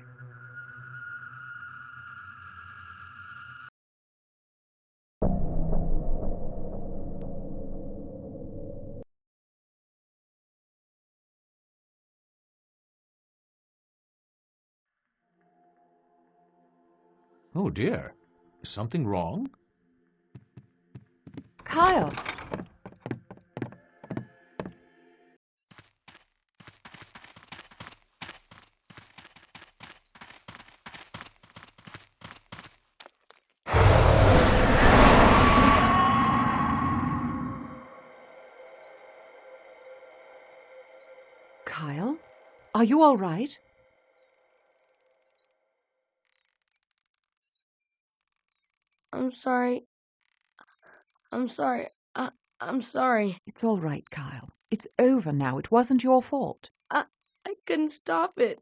Oh, dear. Is something wrong? Kyle! Kyle? Are you all right? I'm sorry. I'm sorry. I'm sorry. It's all right, Kyle. It's over now. It wasn't your fault. I couldn't stop it.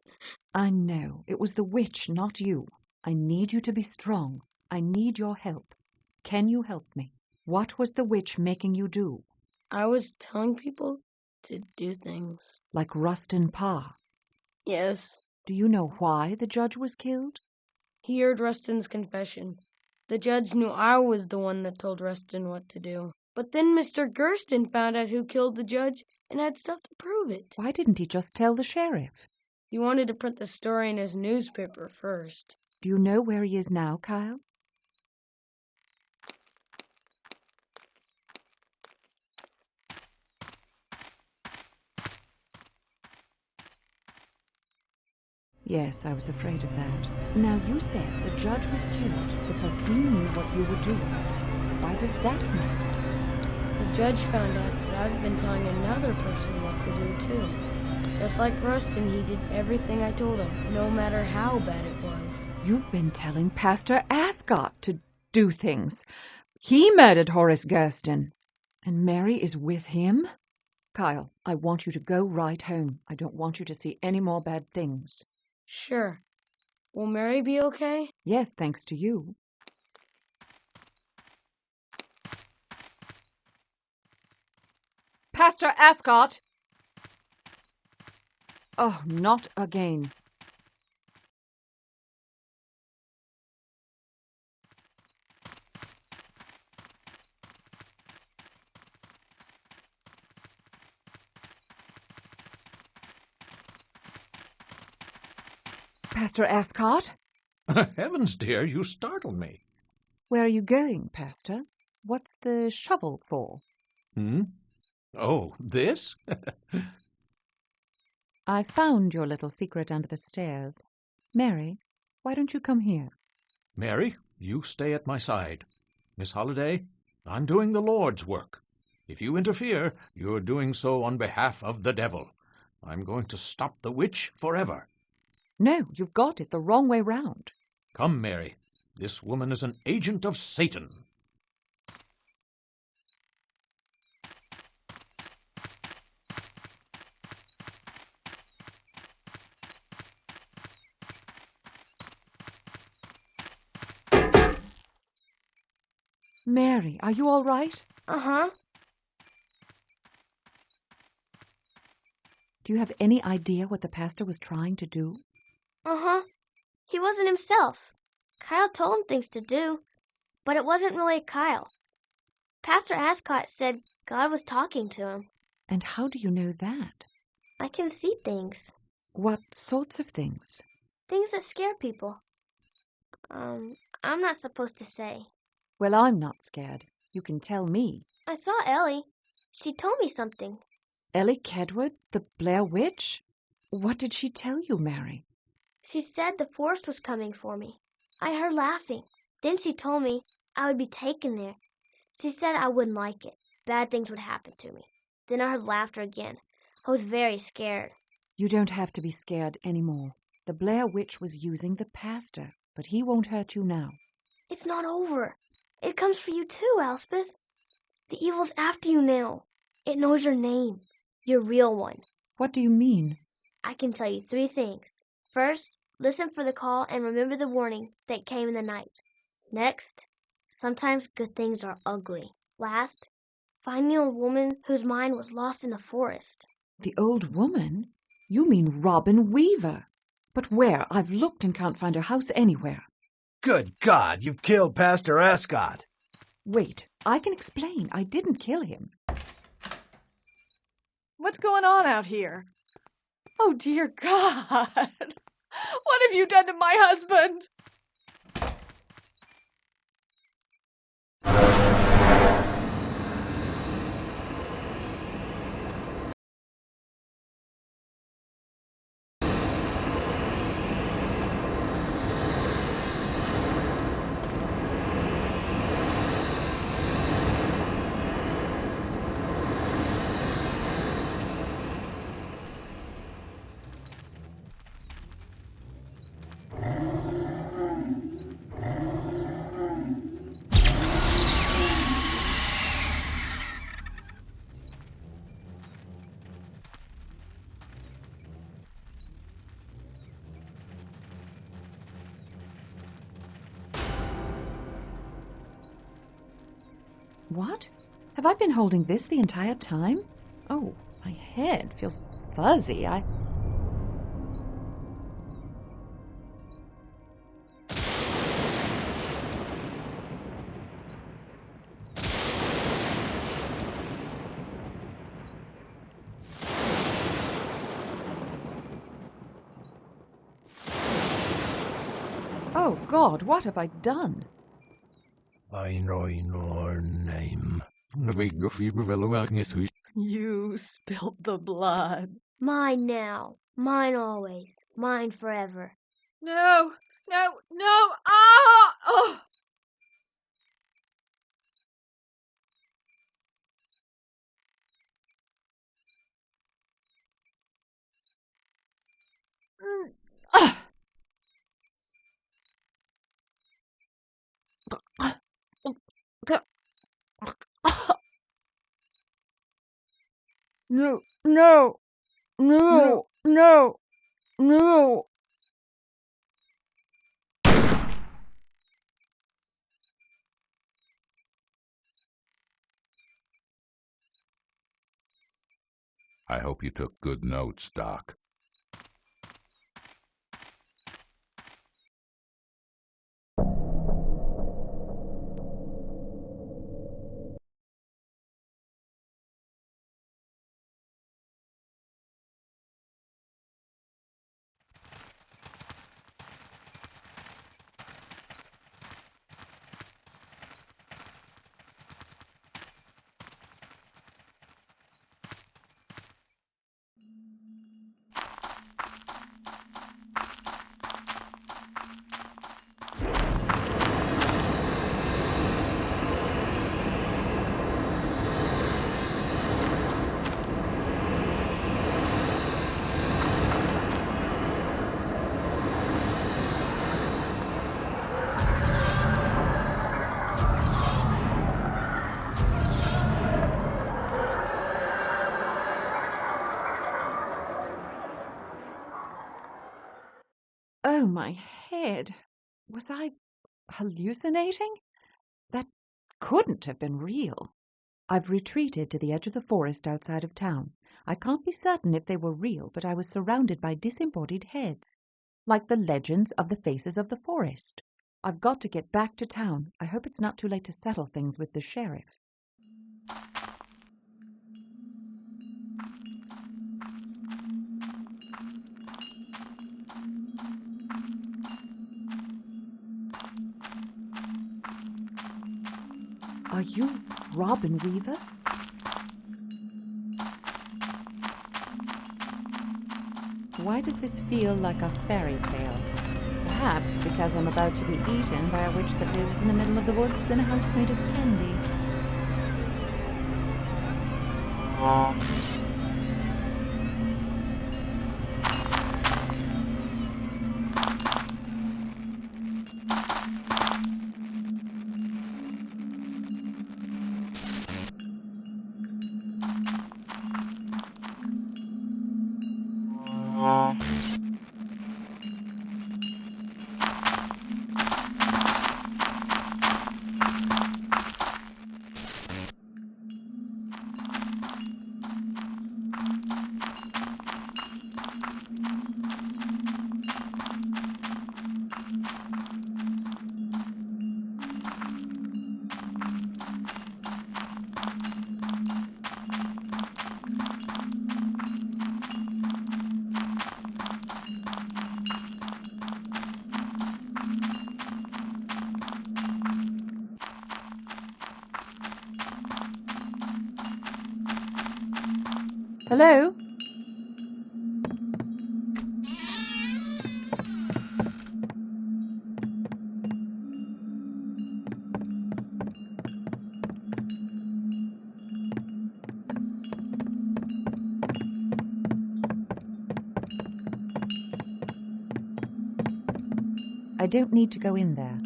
I know. It was the witch, not you. I need you to be strong. I need your help. Can you help me? What was the witch making you do? I was telling people to do things. Like Rustin Parr? Yes. Do you know why the judge was killed? He heard Rustin's confession. The judge knew I was the one that told Rustin what to do. But then Mr. Gurston found out who killed the judge and had stuff to prove it. Why didn't he just tell the sheriff? He wanted to print the story in his newspaper first. Do you know where he is now, Kyle? Yes, I was afraid of that. Now, you said the judge was killed because he knew what you were doing. Why does that matter? The judge found out that I've been telling another person what to do, too. Just like Rustin, he did everything I told him, no matter how bad it was. You've been telling Pastor Ascot to do things. He murdered Horace Gurston. And Mary is with him? Kyle, I want you to go right home. I don't want you to see any more bad things. Sure. Will Mary be okay? Yes, thanks to you. Pastor Ascot! Oh, not again. Pastor Ascot? Heavens, dear, you startled me. Where are you going, Pastor? What's the shovel for? Oh, this? I found your little secret under the stairs. Mary, why don't you come here? Mary, you stay at my side. Miss Holliday, I'm doing the Lord's work. If you interfere, you're doing so on behalf of the devil. I'm going to stop the witch forever. No, you've got it the wrong way round. Come, Mary. This woman is an agent of Satan. Mary, are you all right? Uh-huh. Do you have any idea what the pastor was trying to do? Uh-huh. He wasn't himself. Kyle told him things to do, but it wasn't really Kyle. Pastor Ascot said God was talking to him. And how do you know that? I can see things. What sorts of things? Things that scare people. I'm not supposed to say. Well, I'm not scared. You can tell me. I saw Ellie. She told me something. Ellie Kedwood, the Blair Witch? What did she tell you, Mary? She said the forest was coming for me. I heard laughing. Then she told me I would be taken there. She said I wouldn't like it. Bad things would happen to me. Then I heard laughter again. I was very scared. You don't have to be scared anymore. The Blair Witch was using the pastor, but he won't hurt you now. It's not over. It comes for you too, Elspeth. The evil's after you now. It knows your name. Your real one. What do you mean? I can tell you 3 things. First, listen for the call and remember the warning that came in the night. Next, sometimes good things are ugly. Last, find the old woman whose mind was lost in the forest. The old woman? You mean Robin Weaver. But where? I've looked and can't find her house anywhere. Good God, you've killed Pastor Ascot. Wait, I can explain. I didn't kill him. What's going on out here? Oh, dear God. What have you done to my husband? What? Have I been holding this the entire time? Oh, my head feels fuzzy. Oh, God, what have I done? I know your name. You spilled the blood. Mine now. Mine always. Mine forever. No, no, no. Ah! Oh! No, no, no. I hope you took good notes, Doc. Oh, my head. Was I hallucinating? That couldn't have been real. I've retreated to the edge of the forest outside of town. I can't be certain if they were real, but I was surrounded by disembodied heads, like the legends of the faces of the forest. I've got to get back to town. I hope it's not too late to settle things with the sheriff. Are you Robin Weaver? Why does this feel like a fairy tale? Perhaps because I'm about to be eaten by a witch that lives in the middle of the woods in a house made of candy. Hello? I don't need to go in there.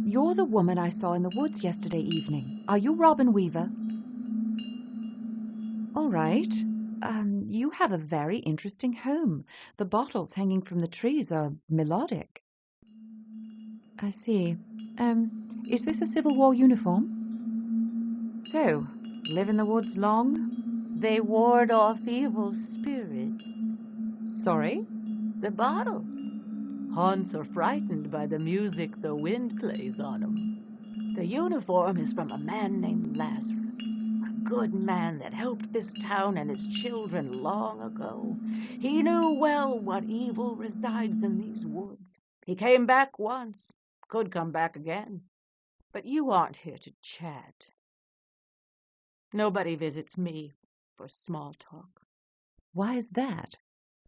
You're the woman I saw in the woods yesterday evening. Are you Robin Weaver? All right. You have a very interesting home. The bottles hanging from the trees are melodic. I see. Is this a Civil War uniform? So, live in the woods long? They ward off evil spirits. Sorry? The bottles. Haunts are frightened by the music the wind plays on them. The uniform is from a man named Lazarus, a good man that helped this town and its children long ago. He knew well what evil resides in these woods. He came back once, could come back again. But you aren't here to chat. Nobody visits me for small talk. Why is that?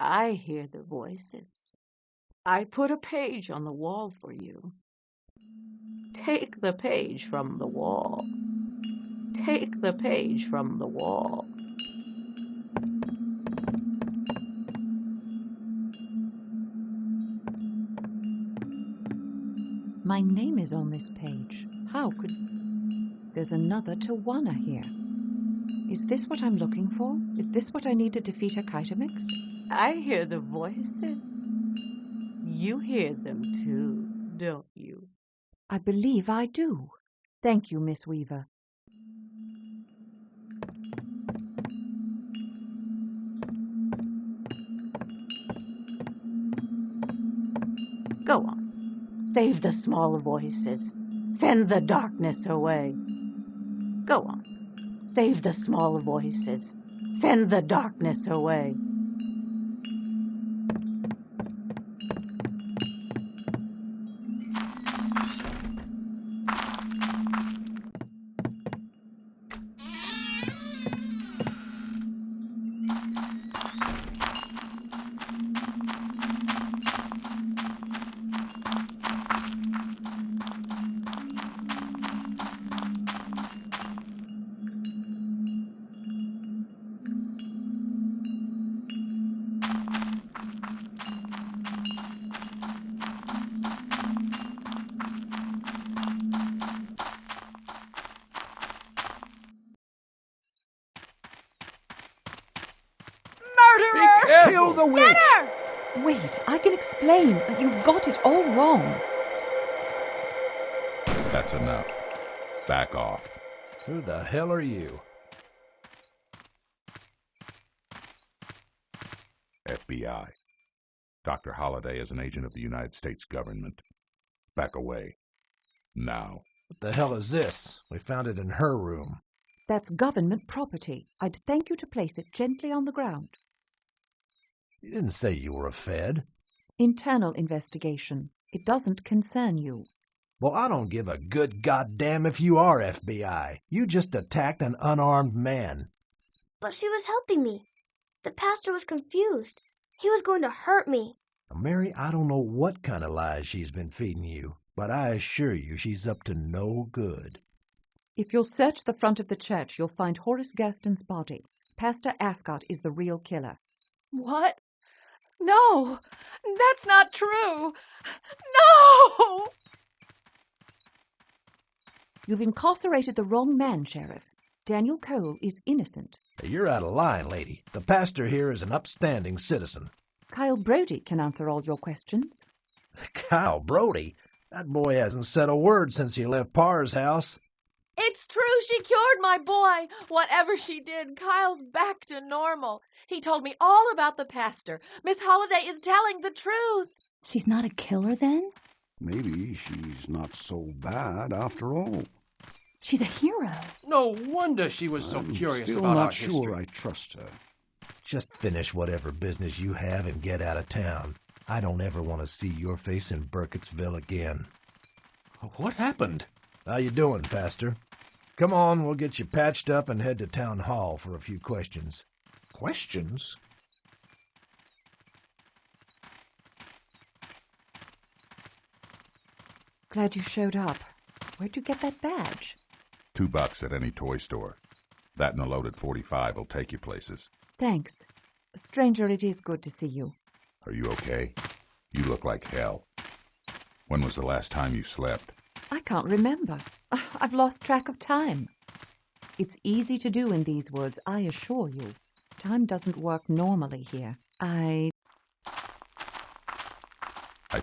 I hear the voices. I put a page on the wall for you. Take the page from the wall. Take the page from the wall. My name is on this page. How could... There's another Tawana here. Is this what I'm looking for? Is this what I need to defeat Hekaitomix? I hear the voices. You hear them too, don't you? I believe I do. Thank you, Miss Weaver. Go on. Save the small voices. Send the darkness away. Go on. Save the small voices. Send the darkness away. Kill the witch! Get her! Wait, I can explain. You've got it all wrong. That's enough. Back off. Who the hell are you? FBI. Dr. Holliday is an agent of the United States government. Back away. Now. What the hell is this? We found it in her room. That's government property. I'd thank you to place it gently on the ground. You didn't say you were a Fed. Internal investigation. It doesn't concern you. Well, I don't give a good goddamn if you are FBI. You just attacked an unarmed man. But she was helping me. The pastor was confused. He was going to hurt me. Now, Mary, I don't know what kind of lies she's been feeding you, but I assure you she's up to no good. If you'll search the front of the church, you'll find Horace Gaston's body. Pastor Ascot is the real killer. What? No, that's not true. No! You've incarcerated the wrong man, Sheriff. Daniel Cole is innocent. You're out of line, lady. The pastor here is an upstanding citizen. Kyle Brody can answer all your questions. Kyle Brody? That boy hasn't said a word since he left Parr's house. It's true, she cured my boy. Whatever she did, Kyle's back to normal. He told me all about the pastor. Miss Holliday is telling the truth. She's not a killer, then? Maybe she's not so bad after all. She's a hero. No wonder she was so curious about our history. I'm still not sure I trust her. Just finish whatever business you have and get out of town. I don't ever want to see your face in Burkittsville again. What happened? How you doing, Pastor? Come on, we'll get you patched up and head to town hall for a few questions. Questions? Glad you showed up. Where'd you get that badge? $2 at any toy store. That and a loaded .45 will take you places. Thanks. Stranger, it is good to see you. Are you okay? You look like hell. When was the last time you slept? I can't remember. I've lost track of time. It's easy to do in these woods, I assure you. Time doesn't work normally here. I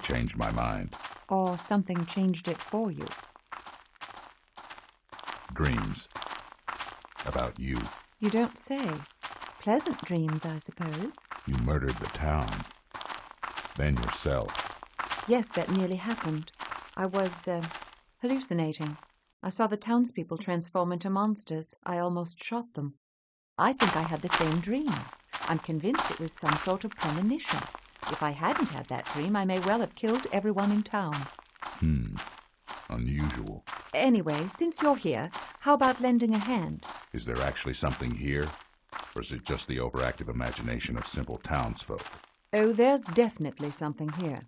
changed my mind. Or something changed it for you. Dreams. About you. You don't say. Pleasant dreams, I suppose. You murdered the town. Then yourself. Yes, that nearly happened. I was, hallucinating. I saw the townspeople transform into monsters. I almost shot them. I think I had the same dream. I'm convinced it was some sort of premonition. If I hadn't had that dream, I may well have killed everyone in town. Unusual. Anyway, since you're here, how about lending a hand? Is there actually something here? Or is it just the overactive imagination of simple townsfolk? Oh, there's definitely something here.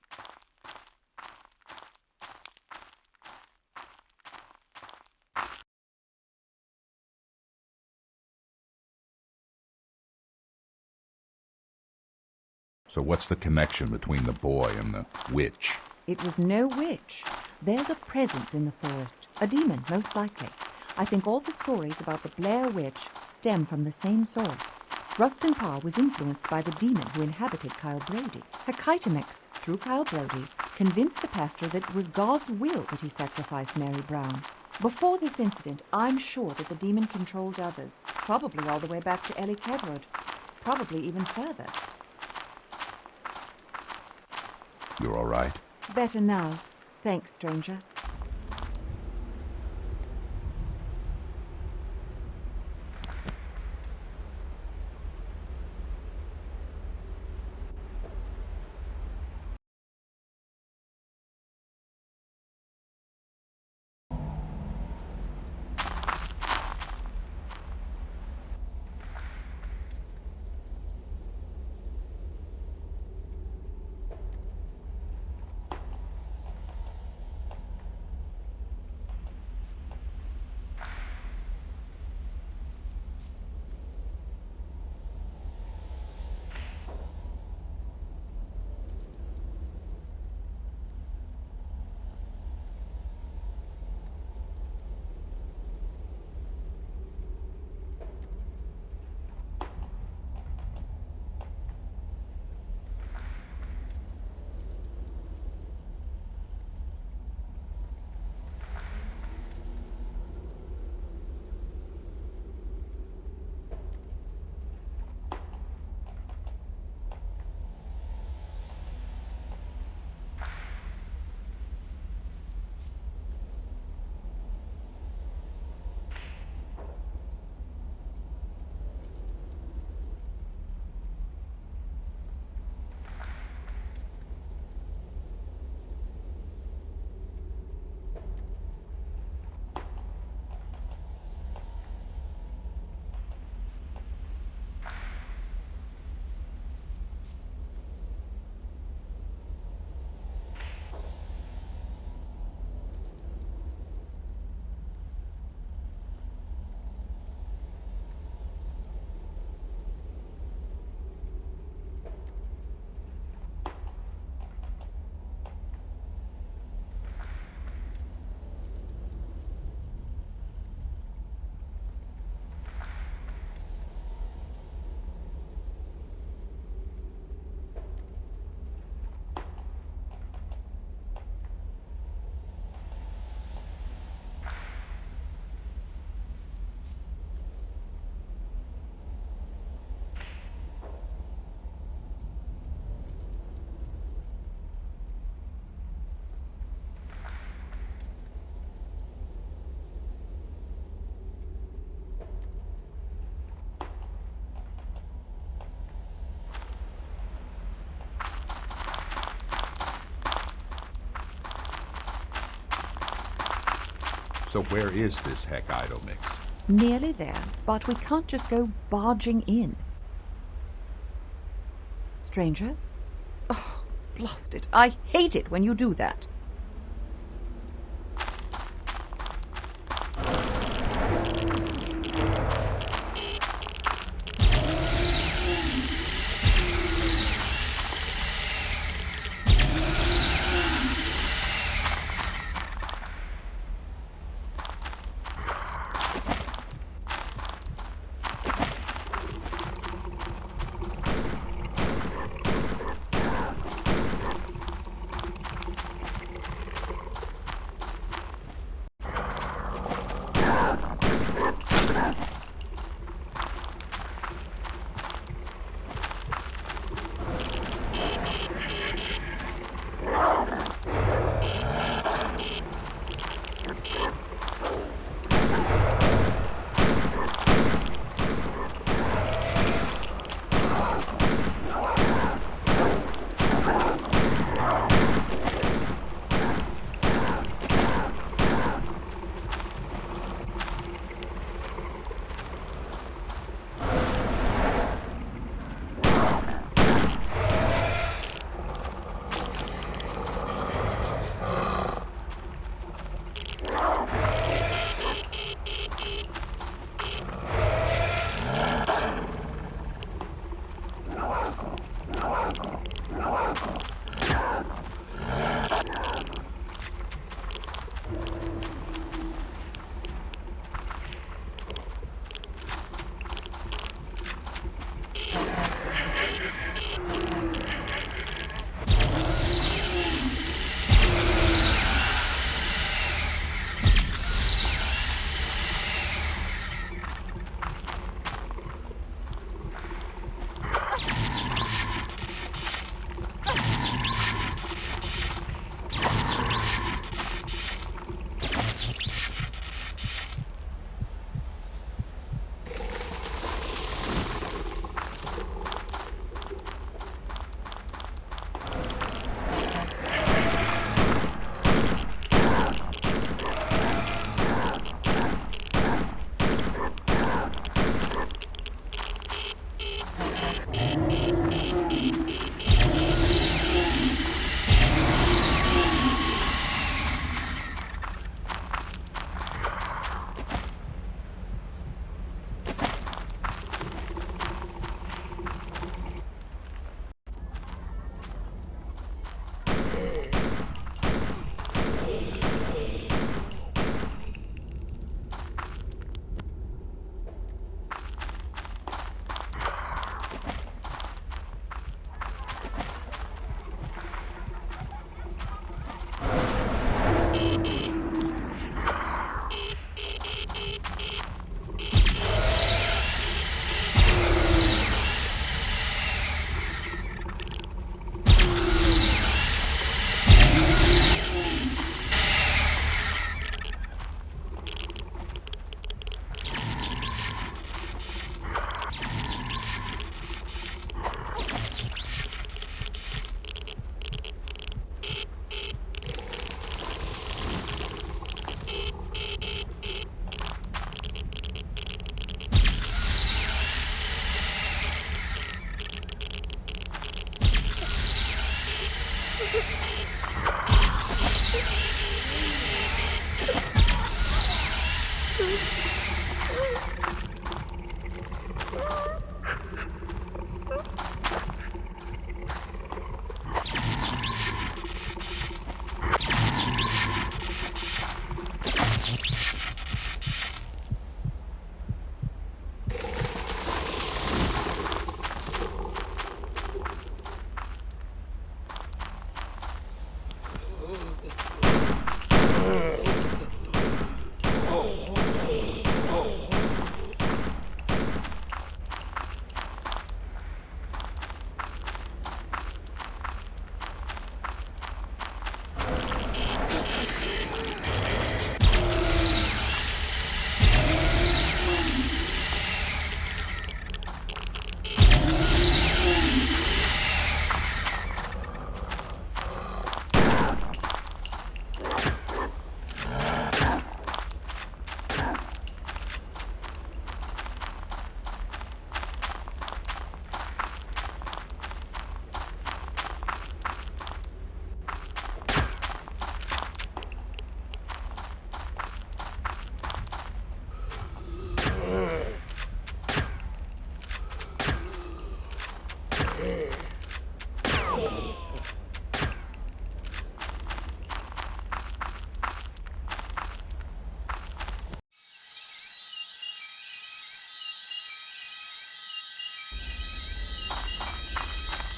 So what's the connection between the boy and the witch? It was no witch. There's a presence in the forest. A demon, most likely. I think all the stories about the Blair Witch stem from the same source. Rustin Parr was influenced by the demon who inhabited Kyle Brody. Hecaitomix, through Kyle Brody, convinced the pastor that it was God's will that he sacrifice Mary Brown. Before this incident, I'm sure that the demon controlled others, probably all the way back to Ellie Kedrod, probably even further. You're all right? Better now. Thanks, stranger. So where is this Hecaitomix? Nearly there, but we can't just go barging in. Stranger? Oh, blast it. I hate it when you do that.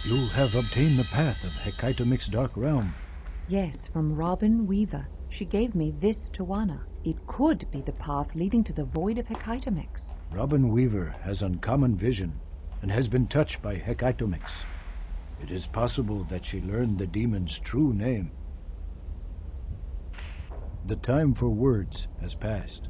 You have obtained the path of Hecaitomic's dark realm. Yes, from Robin Weaver. She gave me this Tawana. It could be the path leading to the void of Hecaitomix. Robin Weaver has uncommon vision and has been touched by Hecaitomix. It is possible that she learned the demon's true name. The time for words has passed.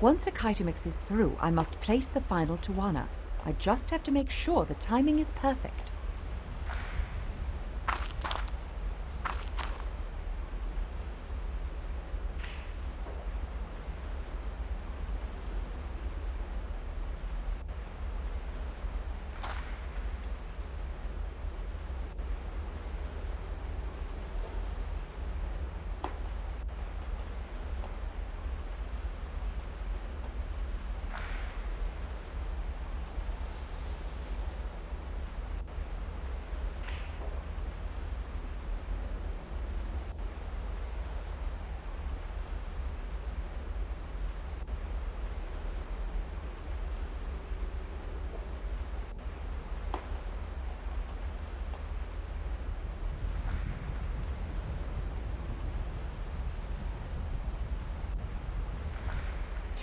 Once Hecaitomix is through, I must place the final Tawana. I just have to make sure the timing is perfect.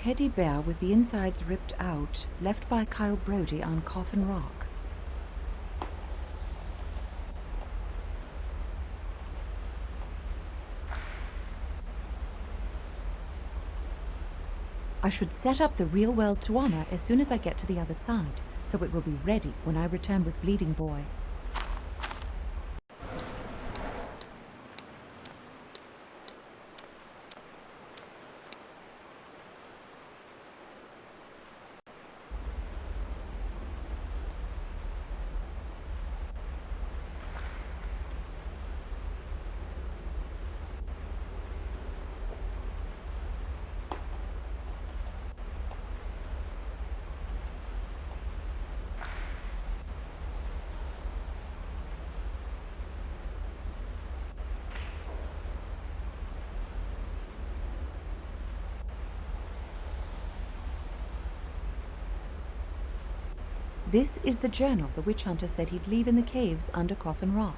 Teddy bear with the insides ripped out, left by Kyle Brody on Coffin Rock. I should set up the real-world Tawana as soon as I get to the other side, so it will be ready when I return with Bleeding Boy. This is the journal the witch hunter said he'd leave in the caves under Coffin Rock.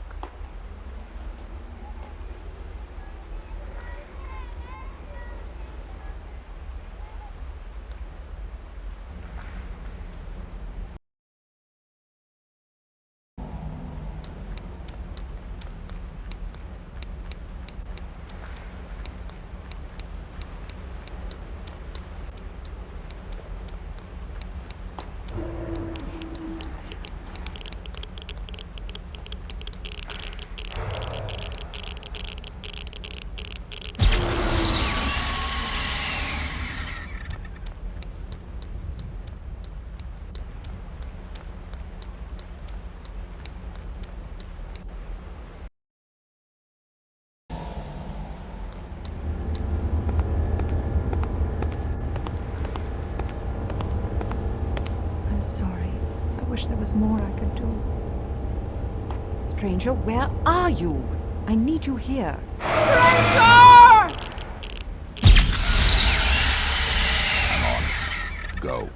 There was more I could do. Stranger, where are you? I need you here. I'm on it. Go.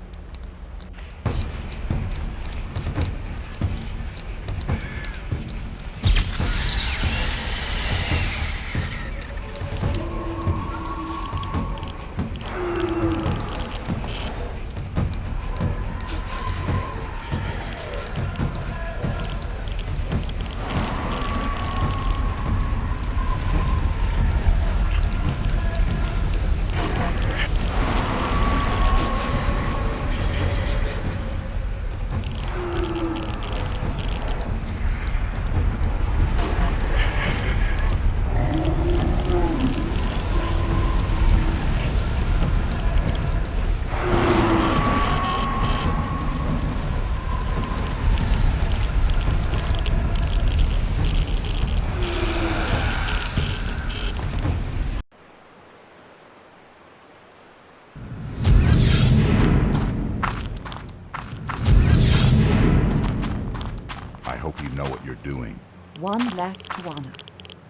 I hope you know what you're doing. One last Tawana.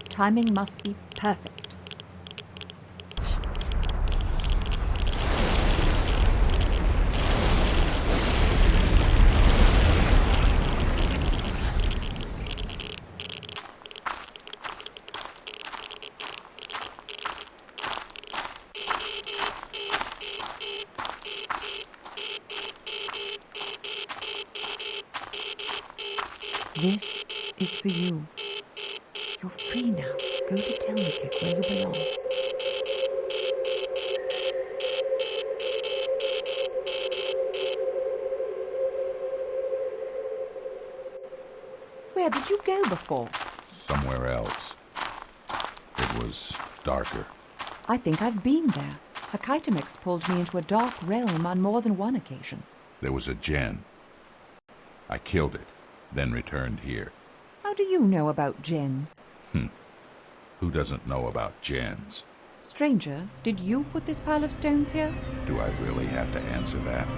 Timing must be perfect. This is for you. You're free now. Go to Telnikik where you belong. Where did you go before? Somewhere else. It was darker. I think I've been there. Hakaitamix pulled me into a dark realm on more than one occasion. There was a gen. I killed it, then returned here. How do you know about gens? Who doesn't know about gens? Stranger, did you put this pile of stones here? Do I really have to answer that?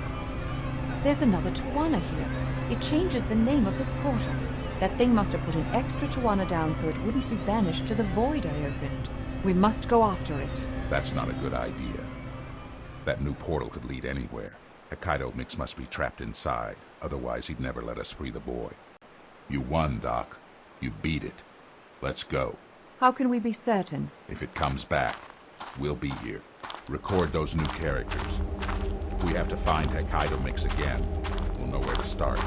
There's another Tawana here. It changes the name of this portal. That thing must have put an extra Tawana down so it wouldn't be banished to the void I opened. We must go after it. That's not a good idea. That new portal could lead anywhere. Hakaitamix must be trapped inside. Otherwise, he'd never let us free the boy. You won, Doc. You beat it. Let's go. How can we be certain? If it comes back, we'll be here. Record those new characters. If we have to find Hakaitamix again, we'll know where to start.